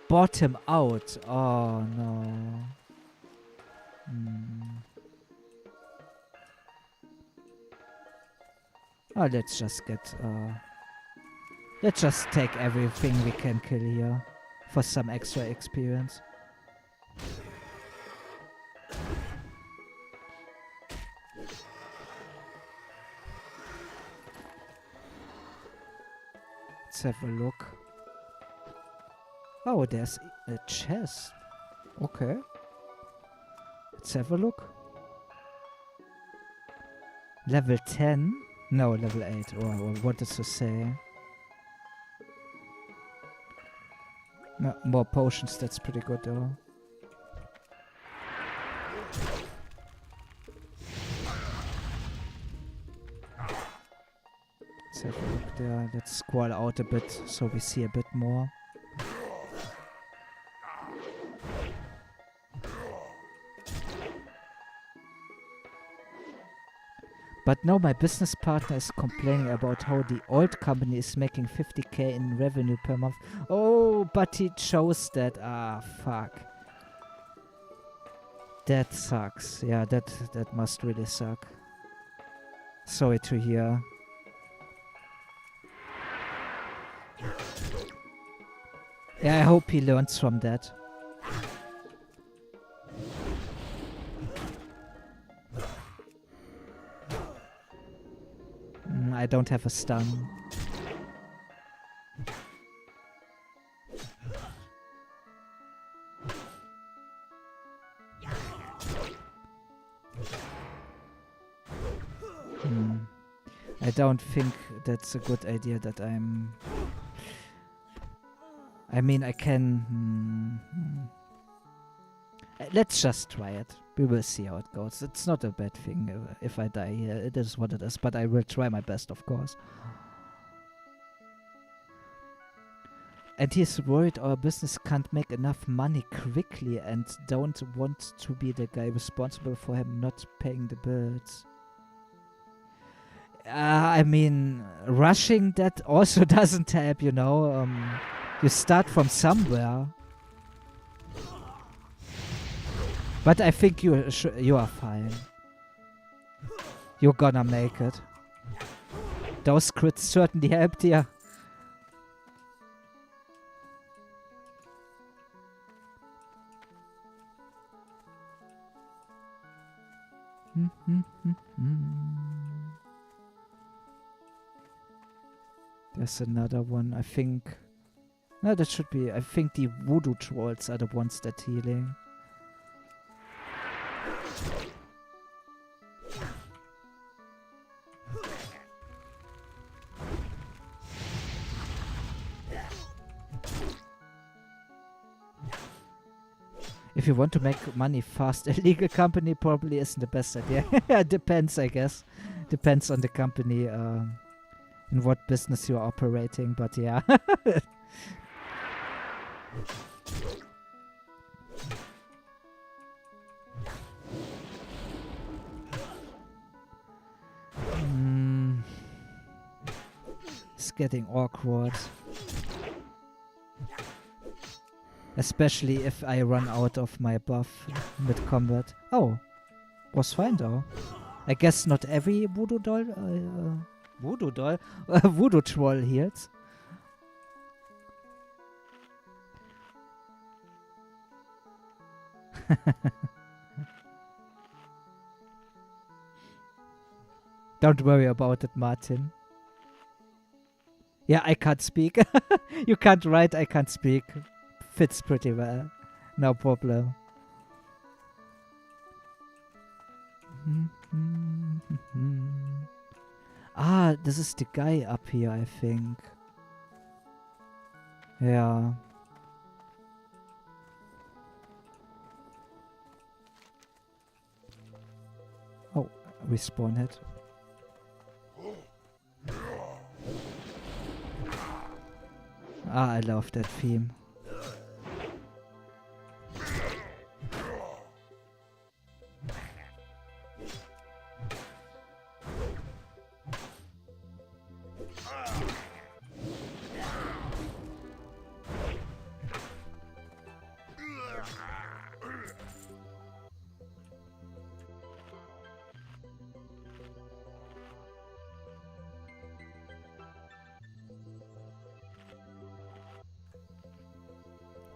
Bought him out, oh no. Oh, let's just get, let's just take everything we can kill here for some extra experience. Let's have a look. Oh, there's a chest. Okay. Let's have a look. Level 10? No, level 8. Or what does it say? No, more potions, that's pretty good though. Let's have a look there. Let's scroll out a bit so we see a bit more. But now my business partner is complaining about how the old company is making 50k in revenue per month. Oh, but he chose that. Ah, fuck. That sucks. Yeah, that must really suck. Sorry to hear. Yeah, I hope he learns from that. I don't have a stun. I don't think that's a good idea that I'm... I mean, I can... Let's just try it. We will see how it goes. It's not a bad thing if I die here. It is what it is, but I will try my best, of course. And he's worried our business can't make enough money quickly and don't want to be the guy responsible for him not paying the bills. I mean, rushing that also doesn't help, you know. You start from somewhere. But I think you are fine. You're gonna make it. Those crits certainly helped you. There's another one, I think. No, that should be... I think the voodoo trolls are the ones that healing. If you want to make money fast, a legal company probably isn't the best idea. Depends, I guess. Depends on the company, in what business you're operating, but yeah. It's getting awkward. Especially if I run out of my buff mid-combat. Oh, was fine though. I guess not every voodoo doll... voodoo doll? Voodoo troll heals. Don't worry about it, Martin. Yeah, I can't speak. You can't write, I can't speak. Fits pretty well. No problem. Ah, this is the guy up here, I think. Yeah. Oh, respawn it. Ah, I love that theme.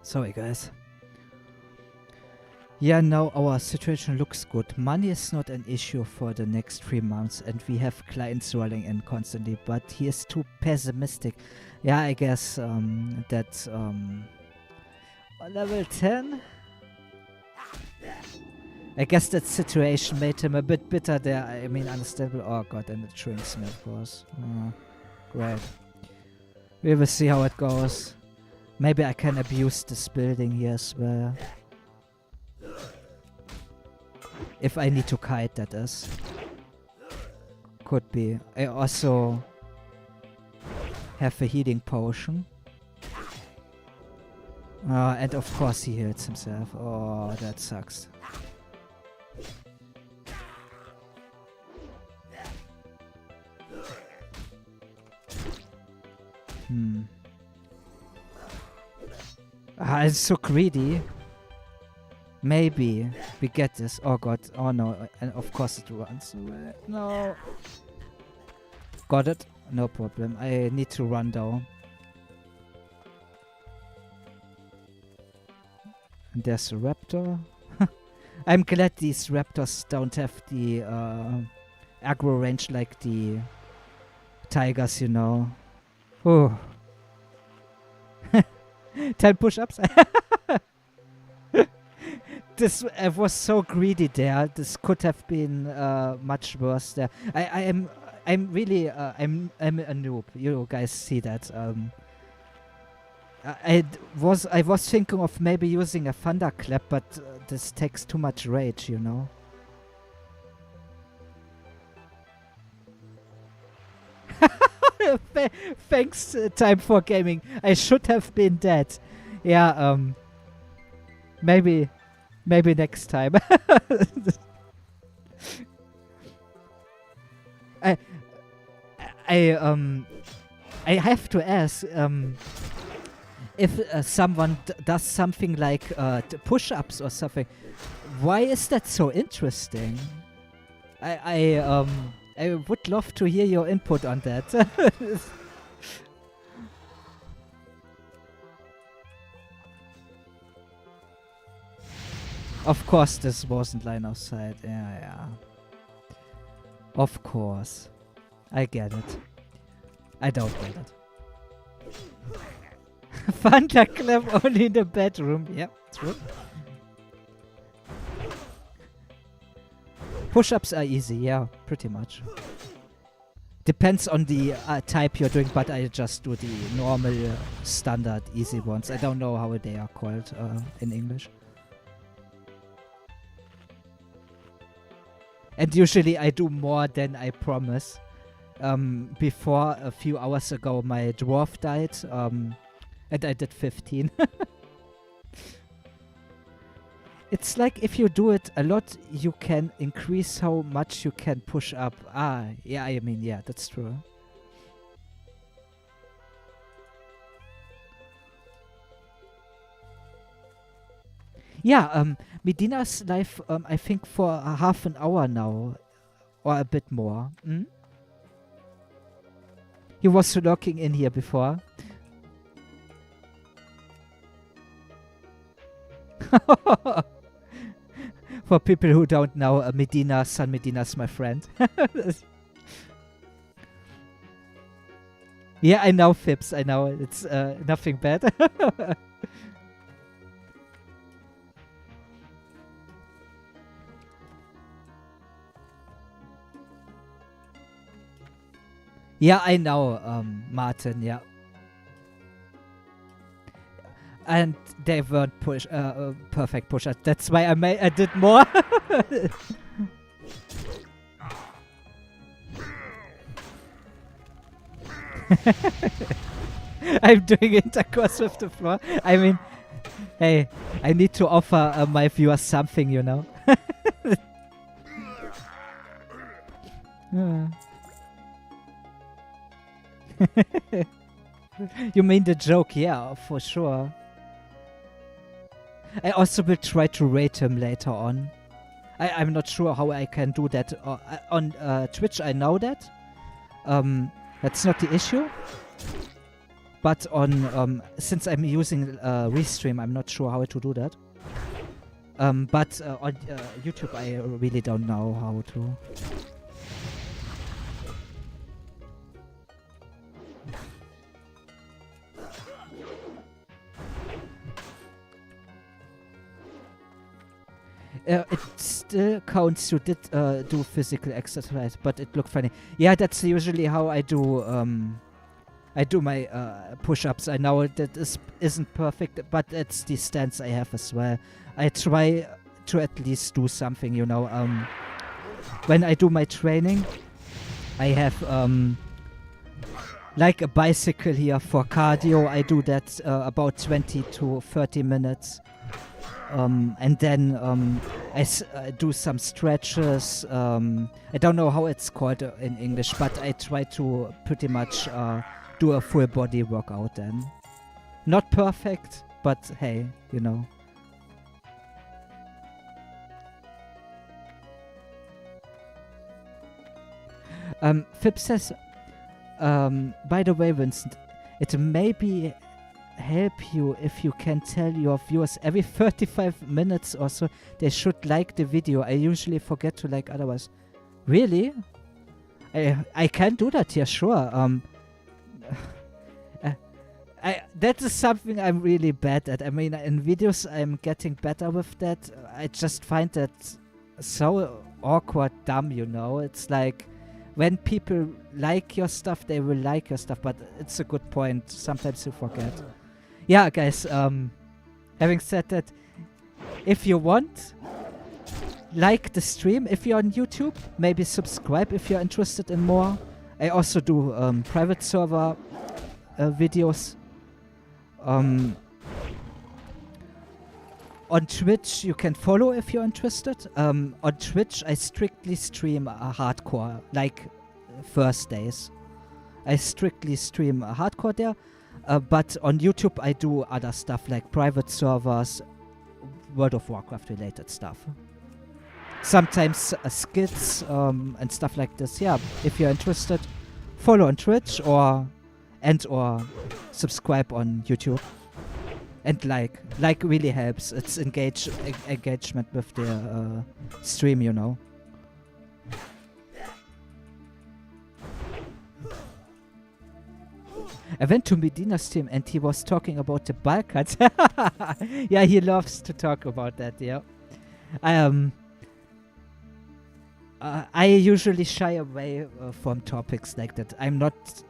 Sorry, guys. Yeah, now our situation looks good. Money is not an issue for the next 3 months, and we have clients rolling in constantly, but he is too pessimistic. Yeah, I guess that level 10? I guess that situation made him a bit bitter there. I mean, understandable. Oh god, and it shrinks me, of course. Oh, great. We will see how it goes. Maybe I can abuse this building here as well. If I need to kite, that is. Could be. I also have a healing potion. And of course he heals himself. Oh, that sucks. It's so greedy. Maybe we get this. Oh god. Oh no. And of course it runs away. No. Got it. No problem. I need to run though. And there's a raptor. I'm glad these raptors don't have the aggro range like the tigers, you know. Oh. 10 push-ups. This was so greedy there. This could have been much worse there. I'm really I'm a noob. You guys see that. I was thinking of maybe using a thunderclap, but this takes too much rage, you know. Thanks, Time for Gaming. I should have been dead. Yeah, maybe next time. I have to ask if someone does something like push-ups or something. Why is that so interesting? I would love to hear your input on that. Of course, this wasn't line of sight. Yeah. Of course. I get it. I don't get it. Thunderclap only in the bedroom. Yep, true. Push-ups are easy, yeah, pretty much. Depends on the type you're doing, but I just do the normal, standard, easy ones. I don't know how they are called in English. And usually I do more than I promise. Before, a few hours ago, my dwarf died, and I did 15. It's like if you do it a lot, you can increase how much you can push up. Yeah, I mean, yeah, that's true. Yeah, Medina's live, I think for half an hour now, or a bit more. He was lurking in here before. For people who don't know, San Medina's my friend. Yeah, I know, Phipps. I know. It's nothing bad. Yeah, I know, Martin, yeah. And they weren't perfect push-ups. That's why I did more. I'm doing intercourse with the floor. I mean, hey, I need to offer my viewers something, you know. You mean the joke? Yeah, for sure. I also will try to rate him later on. I'm not sure how I can do that. On Twitch, I know that. That's not the issue. But on since I'm using Restream, I'm not sure how to do that. But on YouTube, I really don't know how to. It still counts you did do physical exercise, but it looked funny. Yeah, that's usually how I do my push-ups. I know that isn't perfect, but it's the stance I have as well. I try to at least do something, you know. When I do my training, I have like a bicycle here for cardio. I do that about 20 to 30 minutes. And then I do some stretches. I don't know how it's called in English, but I try to pretty much do a full body workout then. Not perfect, but hey, you know. Fib says, by the way, Vincent, it may be help you if you can tell your viewers every 35 minutes or so they should like the video. I usually forget to like otherwise. Really? I can do that, yeah, sure. That is something I'm really bad at. I mean, in videos I'm getting better with that. I just find that so awkward, dumb, you know. It's like when people like your stuff, they will like your stuff, but it's a good point. Sometimes you forget. Yeah, guys, having said that, if you want, like the stream. If you're on YouTube, maybe subscribe if you're interested in more. I also do private server videos. On Twitch, you can follow if you're interested. On Twitch, I strictly stream hardcore, like Thursdays. I strictly stream hardcore there. But on YouTube, I do other stuff like private servers, World of Warcraft related stuff. Sometimes skits and stuff like this. Yeah, if you're interested, follow on Twitch or subscribe on YouTube. And like really helps. It's engagement with the stream, you know. I went to Medina's stream and he was talking about the Balkans. Yeah, he loves to talk about that, yeah. I usually shy away from topics like that. I'm not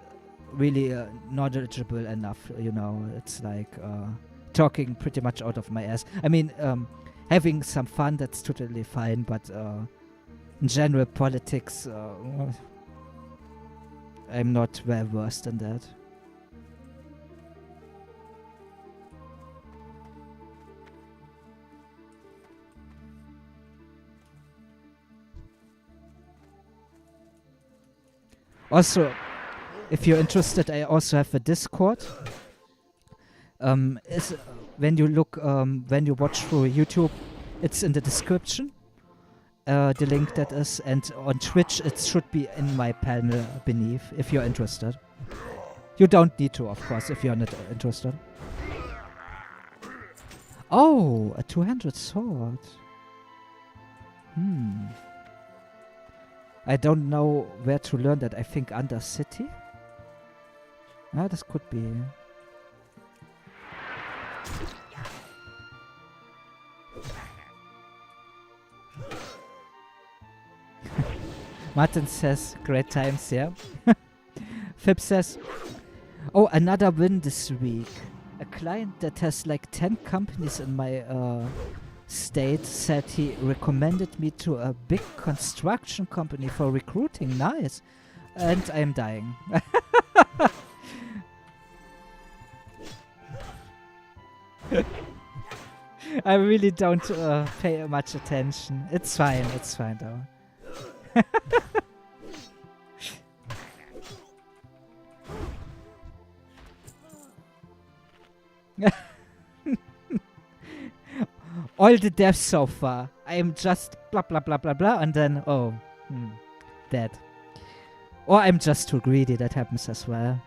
really knowledgeable enough, you know. It's like talking pretty much out of my ass. I mean, having some fun, that's totally fine, but in general, politics, I'm not well versed in that. Also, if you're interested, I also have a Discord. When you watch through YouTube, it's in the description. The link that is, and on Twitch, it should be in my panel beneath. If you're interested, you don't need to, of course, if you're not interested. Oh, a 200 sword. I don't know where to learn that. I think under city. Ah, this could be. Martin says, great times, yeah. Fib says, oh, another win this week. A client that has like 10 companies in my state said he recommended me to a big construction company for recruiting. Nice. And I am dying. I really don't pay much attention. It's fine though. All the deaths so far. I am just blah blah blah blah blah, and then dead. Or I'm just too greedy. That happens as well.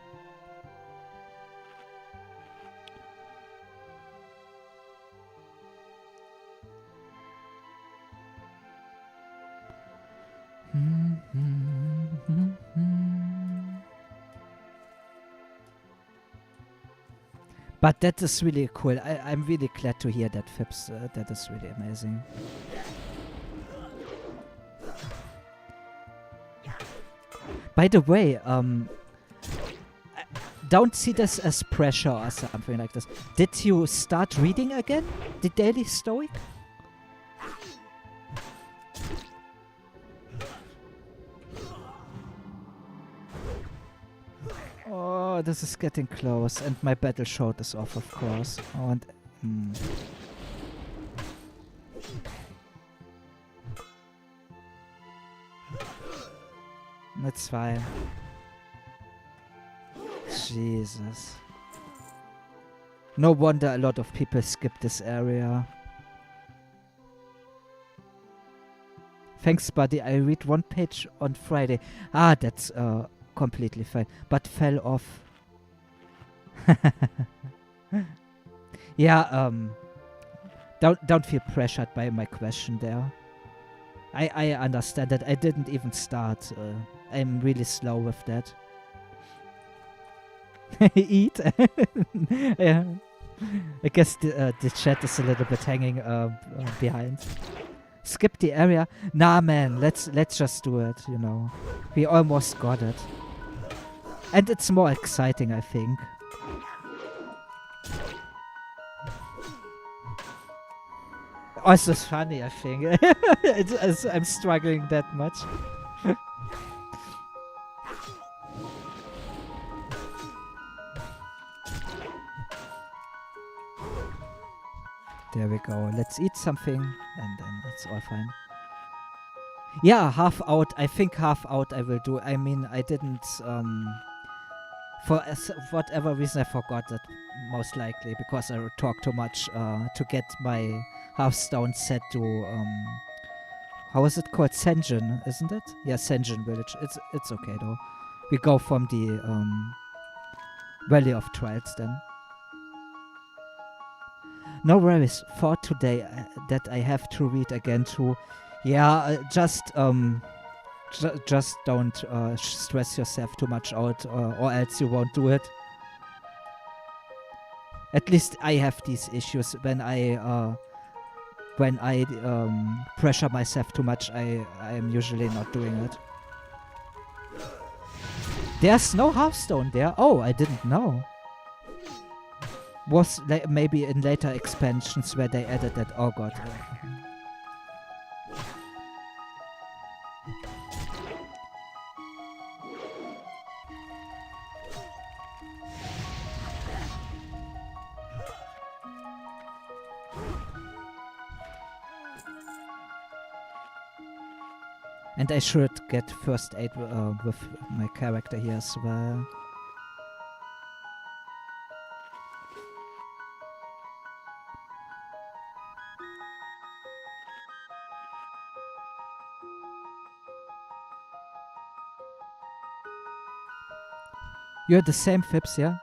But that is really cool. I'm really glad to hear that, Phipps. That is really amazing. By the way, don't see this as pressure or something like this. Did you start reading again? The Daily Stoic? Oh, this is getting close, and my battle shot is off, of course. Oh, and that's fine. Jesus. No wonder a lot of people skip this area. Thanks, buddy. I read one page on Friday. Ah, that's completely fine. But fell off. Yeah, don't feel pressured by my question there. I understand that. I didn't even start. I'm really slow with that. Eat. Yeah. I guess the chat is a little bit hanging behind. Skip the area. Nah, man. Let's just do it. You know, we almost got it, and it's more exciting, I think. Also, it's funny, I think. I'm struggling that much. There we go. Let's eat something, and then it's all fine. Yeah, half out. I think half out I will do. I mean, I didn't... for whatever reason, I forgot that, most likely, because I talked too much to get my Hearthstone set to... how is it called? Senjin, isn't it? Yeah, Senjin Village. It's okay, though. We go from the Valley of Trials, then. No worries for today that I have to read again too. Yeah, just don't stress yourself too much out, or else you won't do it. At least I have these issues when I pressure myself too much. I am usually not doing it. There's no Hearthstone there. Oh, I didn't know. Was maybe in later expansions where they added that. Oh god. And I should get first aid with my character here as well. You're the same, Phipps, yeah?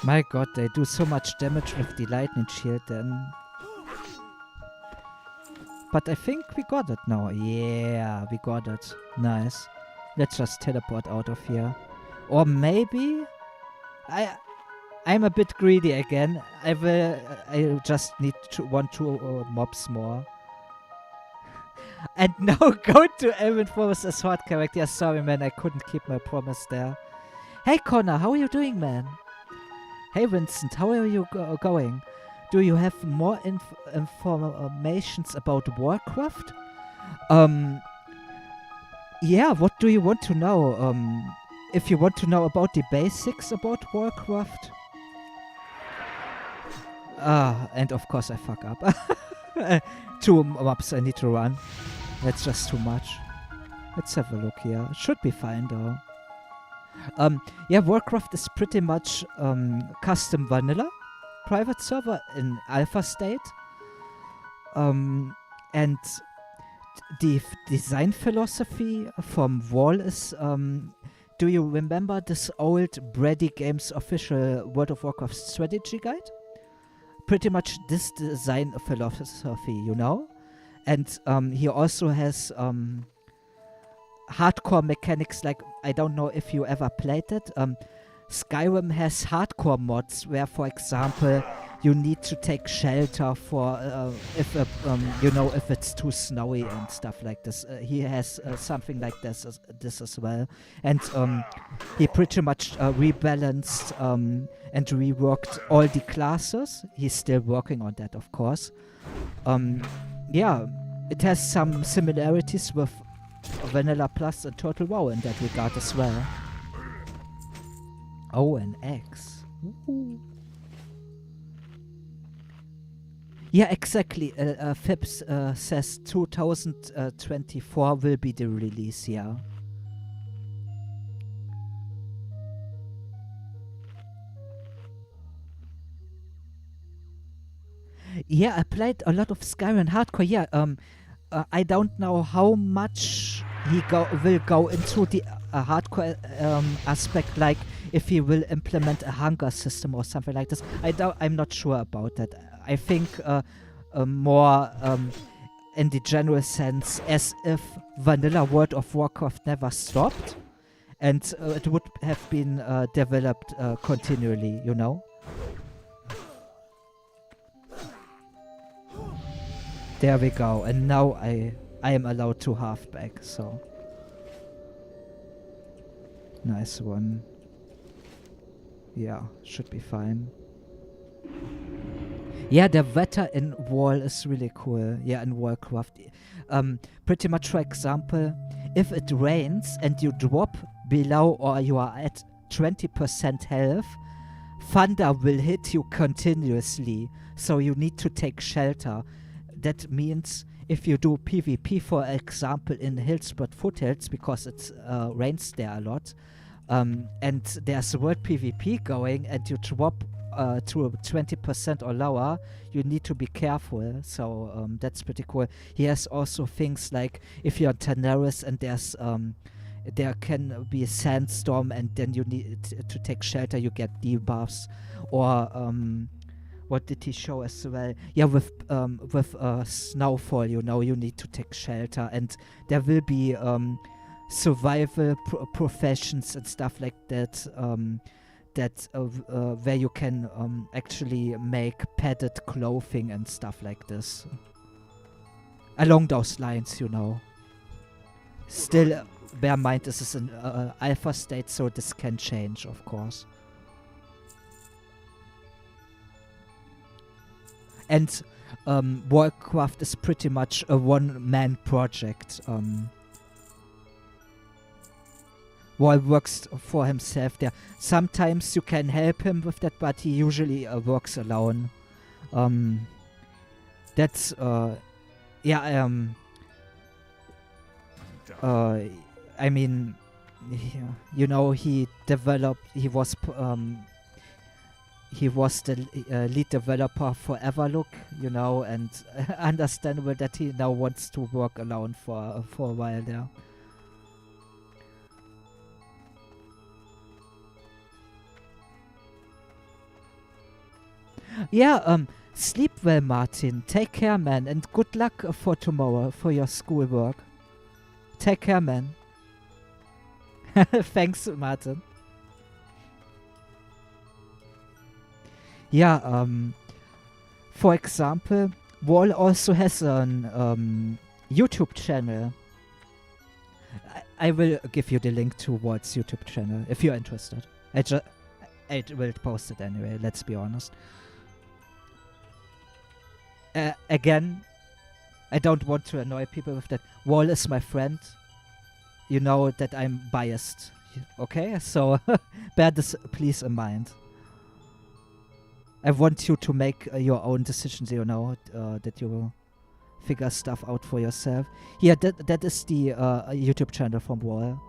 My god, they do so much damage with the lightning shield then. But I think we got it now. Yeah, we got it. Nice. Let's just teleport out of here. Or maybe... I'm a bit greedy again. I just need two mobs more. And now go to Elven Forest as hard character. Yeah, sorry man, I couldn't keep my promise there. Hey Connor, how are you doing, man? Hey Vincent, how are you going? Do you have more informations about Warcraft? Yeah, what do you want to know? If you want to know about the basics about Warcraft. And of course I fuck up. 2 mobs I need to run. That's just too much. Let's have a look here. Should be fine though. Yeah, Warcraft is pretty much custom vanilla private server in alpha state. and the design philosophy from Wall is, do you remember this old Brady Games official World of Warcraft strategy guide? Pretty much this design philosophy, you know? And he also has hardcore mechanics, like, I don't know if you ever played it. Skyrim has hardcore mods where, for example, you need to take shelter for if if it's too snowy and stuff like this. He has something like this as well, and he pretty much rebalanced and reworked all the classes. He's still working on that, of course. Yeah, it has some similarities with Vanilla Plus and Total WoW in that regard as well. Oh, an X. Ooh. Yeah, exactly. Phipps says 2024 will be the release, yeah. Yeah, I played a lot of Skyrim Hardcore. Yeah, I don't know how much he will go into the hardcore aspect, like if he will implement a hunger system or something like this. I'm not sure about that. I think more in the general sense, as if vanilla World of Warcraft never stopped, and it would have been developed continually, you know? There we go, and now I am allowed to half back, so... Nice one. Yeah, should be fine. Yeah, the weather in Wall is really cool. Yeah, in Warcraft. Pretty much, for example, if it rains and you drop below or you are at 20% health, thunder will hit you continuously. So you need to take shelter. That means if you do PvP, for example, in Hillsbrad Foothills, because it rains there a lot, and there's world PvP going and you drop to 20% or lower, you need to be careful. So that's pretty cool. He has also things like if you're on Tanaris and there can be a sandstorm and then you need to take shelter, you get debuffs. Or what did he show as well? Yeah, with snowfall, you know, you need to take shelter, and there will be survival professions and stuff like that. Where you can actually make padded clothing and stuff like this. Along those lines, you know. Still, bear in mind this is an alpha state, so this can change, of course. And Warcraft is pretty much a one-man project. Wall works for himself there. Sometimes you can help him with that, but he usually works alone. That's yeah. I mean, you know, he was the lead developer for Everlook, you know, and understandable that he now wants to work alone for a while there. Yeah, sleep well, Martin. Take care, man, and good luck for tomorrow for your schoolwork. Take care, man. Thanks, Martin. Yeah, for example, Wall also has an YouTube channel. I will give you the link to Wall's YouTube channel if you're interested. I will post it anyway, let's be honest. Again, I don't want to annoy people with that. Wall is my friend. You know that I'm biased. Okay? So bear this please in mind. I want you to make your own decisions, you know, that you will figure stuff out for yourself. Yeah, that is the YouTube channel from Wall.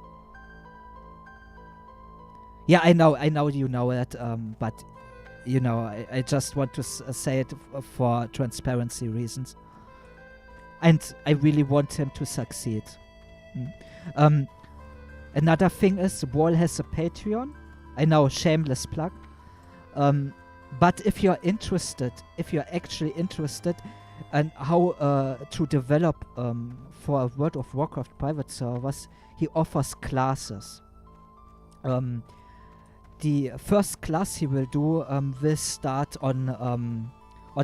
Yeah, I know you know it, but you know, I just want to say it for transparency reasons. And I really want him to succeed. Another thing is, WoW has a Patreon. I know, shameless plug. But if you're actually interested in how to develop for World of Warcraft private servers, he offers classes. The first class he will do will start on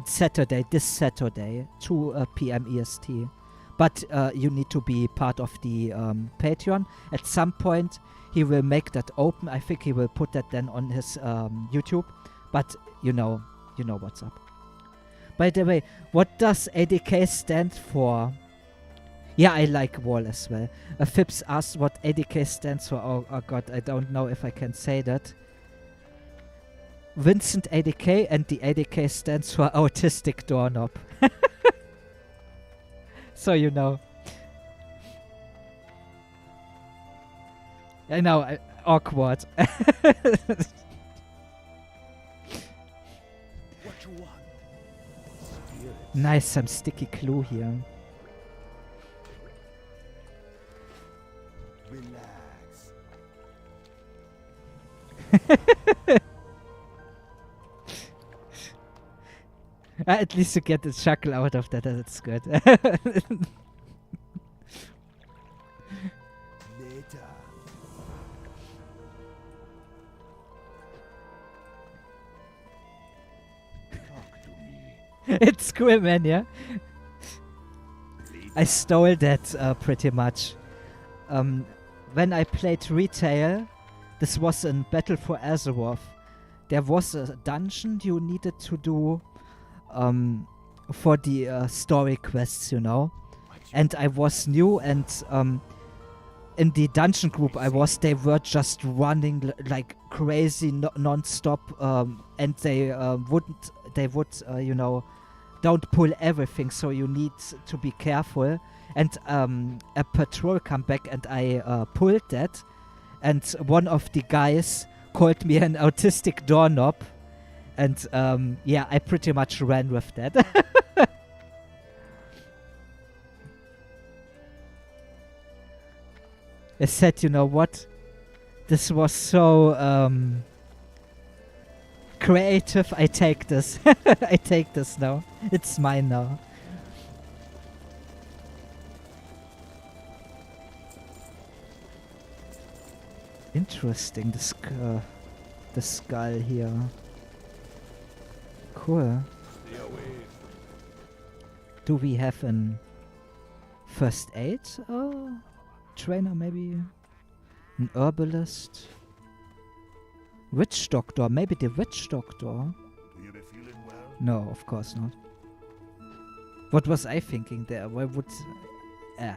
Saturday, this Saturday, 2 p.m. EST. But you need to be part of the Patreon. At some point, he will make that open. I think he will put that then on his YouTube. But you know what's up. By the way, what does ADK stand for? Yeah, I like Wall as well. Phipps asked what ADK stands for. Oh god, I don't know if I can say that. Vincent ADK, and the ADK stands for Autistic Doorknob. So you know. I know, awkward. What you want? Spirits. Nice, some sticky glue here. Relax. At least you get the chuckle out of that. That's good. Later. Talk to me. It's cool, man. Yeah. I stole that pretty much. When I played retail, this was in Battle for Azeroth. There was a dungeon you needed to do for the story quests, you know. And I was new, and in the dungeon group they were just running like crazy non-stop, and they would you know, don't pull everything, so you need to be careful. And a patrol come back, and I pulled that, and one of the guys called me an autistic doorknob, and yeah, I pretty much ran with that. I said, you know what? This was so creative. I take this. I take this now. It's mine now. Interesting, the skull here. Cool. Do we have an first aid trainer, maybe? An herbalist? Witch doctor, maybe the witch doctor? Do you be feeling well? No, of course not. What was I thinking there? Why would...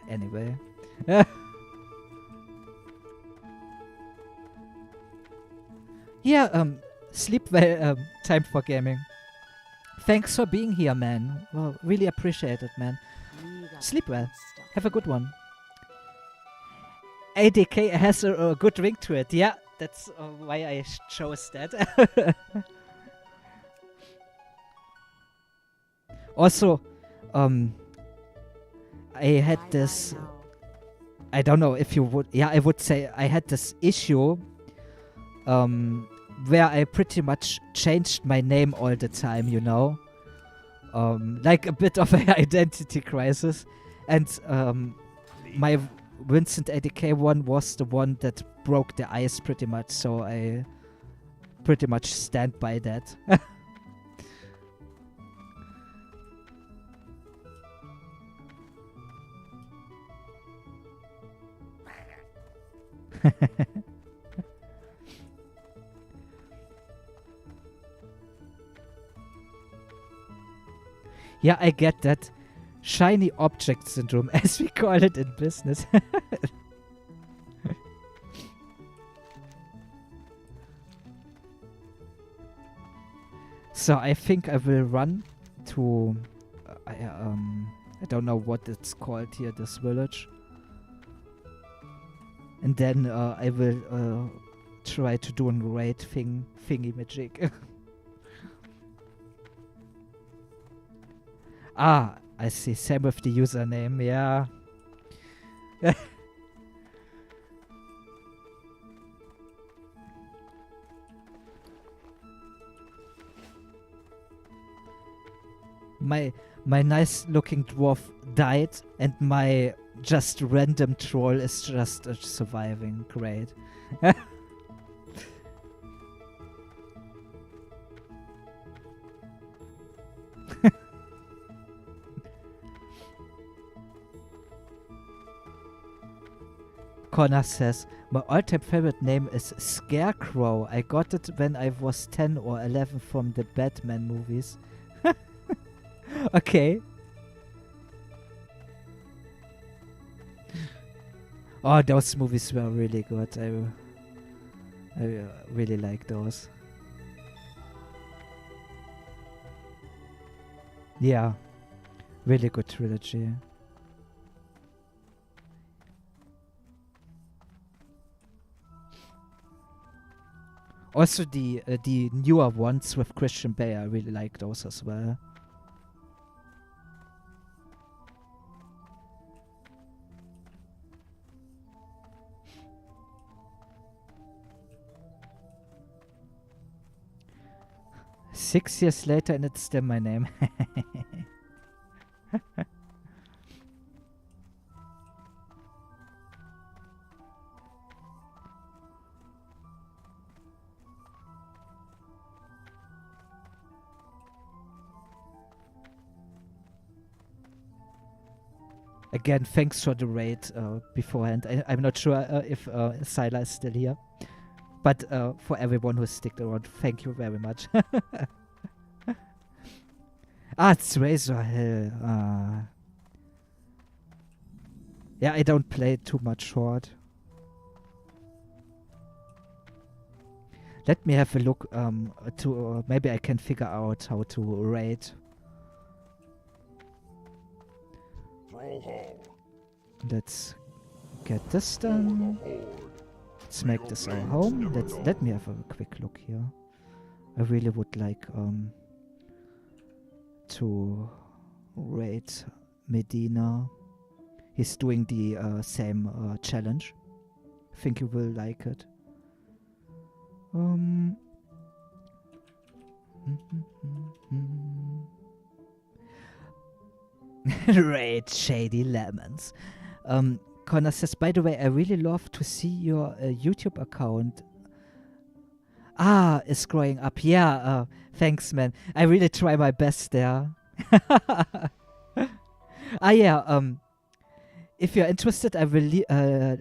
anyway. Yeah, sleep well, time for gaming. Thanks for being here, man. Well, really appreciate it, man. Sleep well. Have a good one. ADK has a good ring to it. Yeah, that's why I chose that. Also, I had this... I don't know if you would... Yeah, I would say I had this issue where I pretty much changed my name all the time, you know? Like a bit of an identity crisis. And my Vincent ADK one was the one that broke the ice pretty much, so I pretty much stand by that. Yeah, I get that. Shiny object syndrome, as we call it in business. So I think I will run to... I don't know what it's called here, this village. And then I will try to do a raid thingy magic. I see. Same with the username. Yeah. My nice looking dwarf died, and my just random troll is just surviving. Great. Connor says, my all-time favorite name is Scarecrow. I got it when I was 10 or 11 from the Batman movies. Okay. Oh, those movies were really good. I really like those. Yeah. Really good trilogy. Also the newer ones with Christian Bale, I really like those as well. Six years later and it's still my name. Again, thanks for the raid beforehand. I'm not sure if Syla is still here. But for everyone who sticked around, thank you very much. It's Razor Hill. Yeah, I don't play too much Horde. Let me have a look to maybe I can figure out how to raid. Let's get this done. Let's make this our home. Let me have a quick look here. I really would like to raid Medina. He's doing the same challenge. I think you will like it. Raid Shady Lemons. Connor says, by the way, I really love to see your YouTube account. It's growing up. Yeah, thanks, man. I really try my best there. Yeah. If you're interested, I will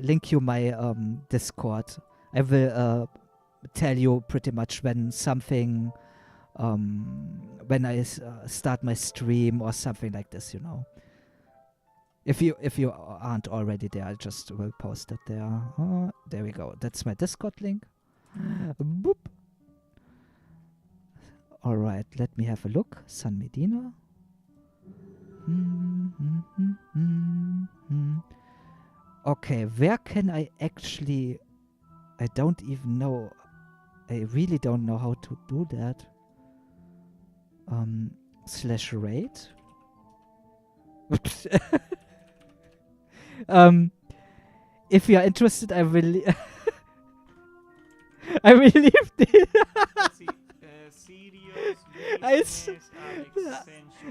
link you my Discord. I will tell you pretty much when something, when I start my stream or something like this, you know. If you aren't already there, I just will post it there. There we go. That's my Discord link. Boop. All right, let me have a look. San Medina. Okay, where can I actually... I don't even know. I really don't know how to do that. /raid. If you are interested, I will. I will leave the.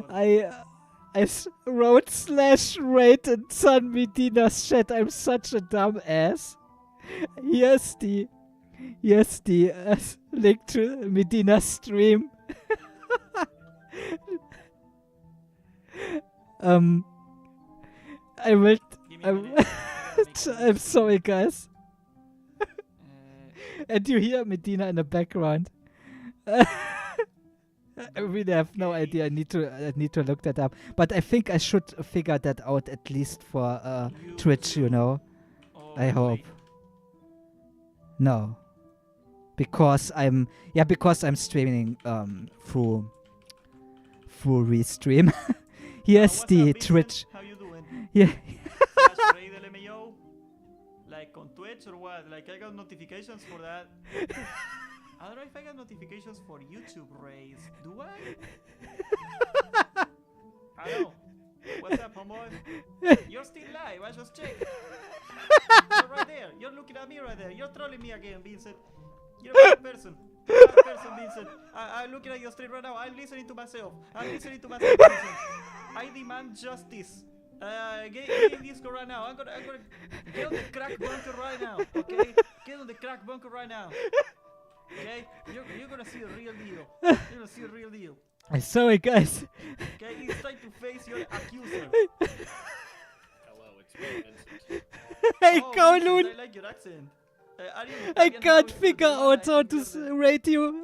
I wrote /raid in San Medina's chat. I'm such a dumb ass. Here's the link to Medina's stream. I will. I'm sorry, guys. And you hear Medina in the background. I really have no idea. I need to look that up. But I think I should figure that out at least for Twitch. You know. I hope. No. Because I'm streaming through Restream. Here's the Twitch. How you doing? Yeah. Raid LMAO? Like on Twitch or what? Like I got notifications for that. I don't know if I got notifications for YouTube raids. Do I? I don't know. homeboy. You're still live. I just checked. You're right there. You're looking at me right there. You're trolling me again, Vincent. You're a bad person. You're a bad person, Vincent. I'm looking at your stream right now. I'm listening to myself. Vincent. I demand justice. Get in Discord right now. I'm gonna get on the crack bunker right now. Okay? Get on the crack bunker right now. Okay? You're gonna see a real deal. You're gonna see a real deal. I'm sorry, guys. Okay? It's time to face your accuser. Hello, it's me, Vincent. Hey, Oh, Kowloon! Vincent, I like your accent. I can't figure out how to rate you.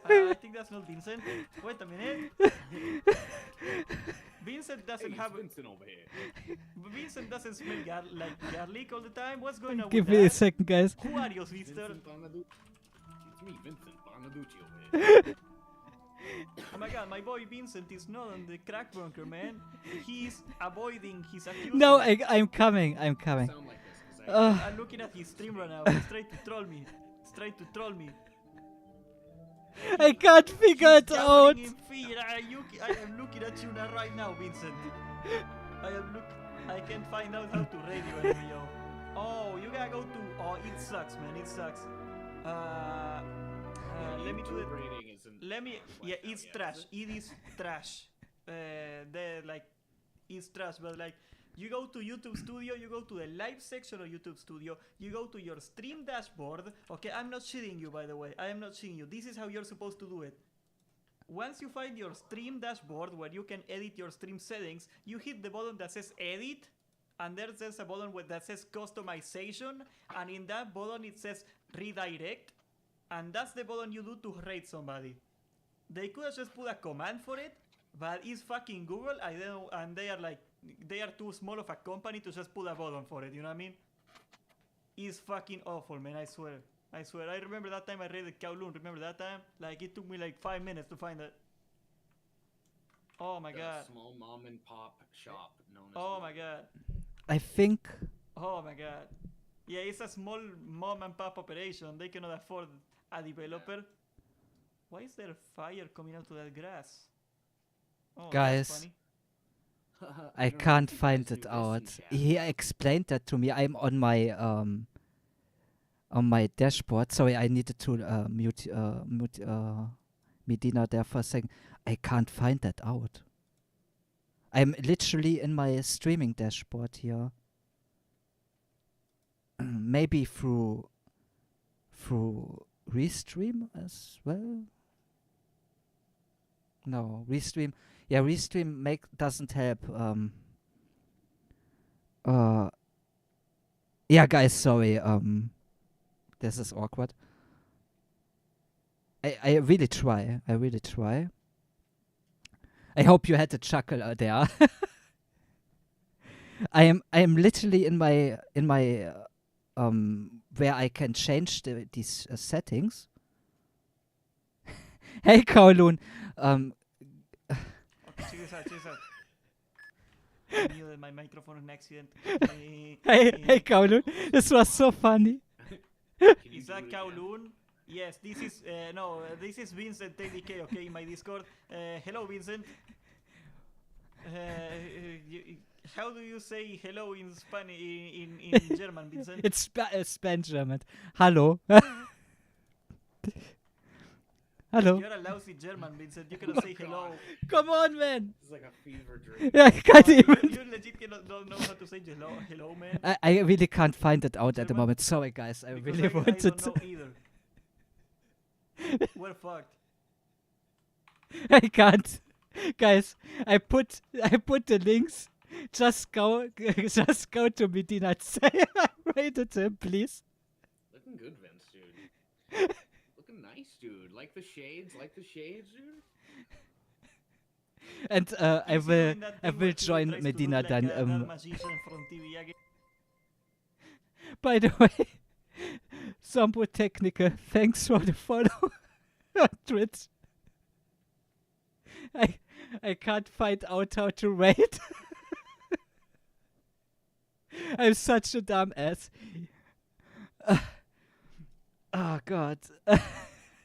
I think that's not Vincent. Wait a minute. Vincent doesn't have. Vincent over here. Vincent doesn't smell like garlic all the time. What's going on Give with me a that? second, guys. Who are you, sister? Vincent Bonaducci. It's me, Vincent Bonaducci over here. Oh my god, my boy Vincent is not on the crack bunker, man. He's avoiding his accuser. No, I'm coming. I'm coming. Sound like this, 'cause I I'm looking at his stream right now. He's trying to troll me. He's trying to troll me. I can't figure it out. In fear. I am looking at you right now, Vincent. I can't find out how to rate you anymore, yo. Oh, you gotta go to. Oh, it sucks, man. It sucks. Let me do it. rating isn't Let me. Yeah, it's yet, trash. is It is trash. It's trash, but like. You go to YouTube Studio, you go to the live section of YouTube Studio, you go to your stream dashboard. Okay, I'm not cheating you, by the way. I am not cheating you. This is how you're supposed to do it. Once you find your stream dashboard where you can edit your stream settings, you hit the button that says edit, and there's a button that says customization, and in that button it says redirect, and that's the button you do to rate somebody. They could have just put a command for it, but it's fucking Google, I don't know, and they are too small of a company to just put a button for it, you know what I mean? It's fucking awful, man, I swear. I remember that time I raided Kowloon, remember that time? Like, it took me like 5 minutes to find it. Oh my god. small mom and pop shop known as. Oh my god. I think. Oh my god. Yeah, it's a small mom and pop operation. They cannot afford a developer. Why is there fire coming out of that grass? Oh, Guys. that's funny. I can't find it out. He explained that to me. I'm on my dashboard. Sorry, I needed to mute Medina there for a second. I can't find that out. I'm literally in my streaming dashboard here. Maybe through Restream as well. No, Restream. Yeah, Restream doesn't help. Yeah, guys, sorry. This is awkward. I really try. I really try. I hope you had a chuckle there. I am literally in my where I can change these settings. Hey, Kowloon. Check this out. I muted my microphone on accident. Hey, Kowloon. This was so funny. Is that Kowloon? Yes, this is this is Vincent TDK, okay, in my Discord. Hello, Vincent. How do you say hello in Spanish in German, Vincent? It's Spanish German. Hello. Hello. You're a lousy German, Vincent. You cannot say hello. Come on, man. It's like a fever dream. Yeah, I can't even. You legit don't know how to say hello, man. I really can't find it out at the German? moment. Sorry, guys. I Because really wanted I to. don't know either. We're fucked. I can't. Guys, I put the links. Just go to Medina and say I rated him, please. Looking good, Vince, dude. Looking nice, dude. Like the shades, dude. And I will join Medina then. By the way, somewhat technical. Thanks for the follow on Twitch. I can't find out how to rate. I'm such a dumb ass. Oh god.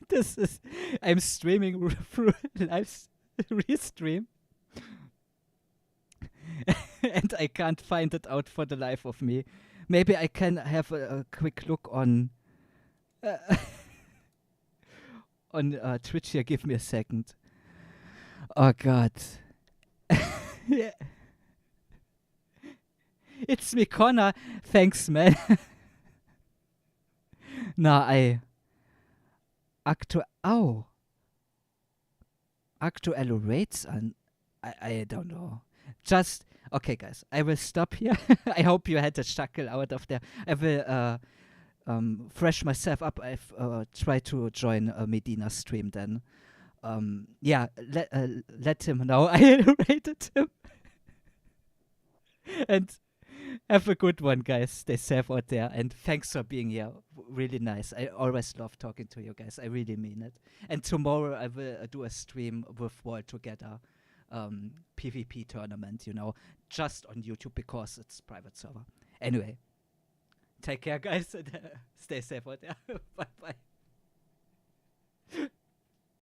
This is. I'm streaming through live restream. and I can't find it out for the life of me. Maybe I can have a quick look on on Twitch here. Give me a second. Oh God. Yeah. It's me, Connor. Thanks, man. Na, aktuelle Rates an. I don't know. Just okay, guys. I will stop here. I hope you had a chuckle out of there. I will fresh myself up. I've tried to join Medina's stream then. Yeah, let him know I rated him. And have a good one, guys. Stay safe out there. And thanks for being here. Really nice. I always love talking to you guys. I really mean it. And tomorrow I will do a stream with WoW together. PvP tournament, just on YouTube because it's private server. Anyway, take care, guys. And stay safe out there. Bye-bye.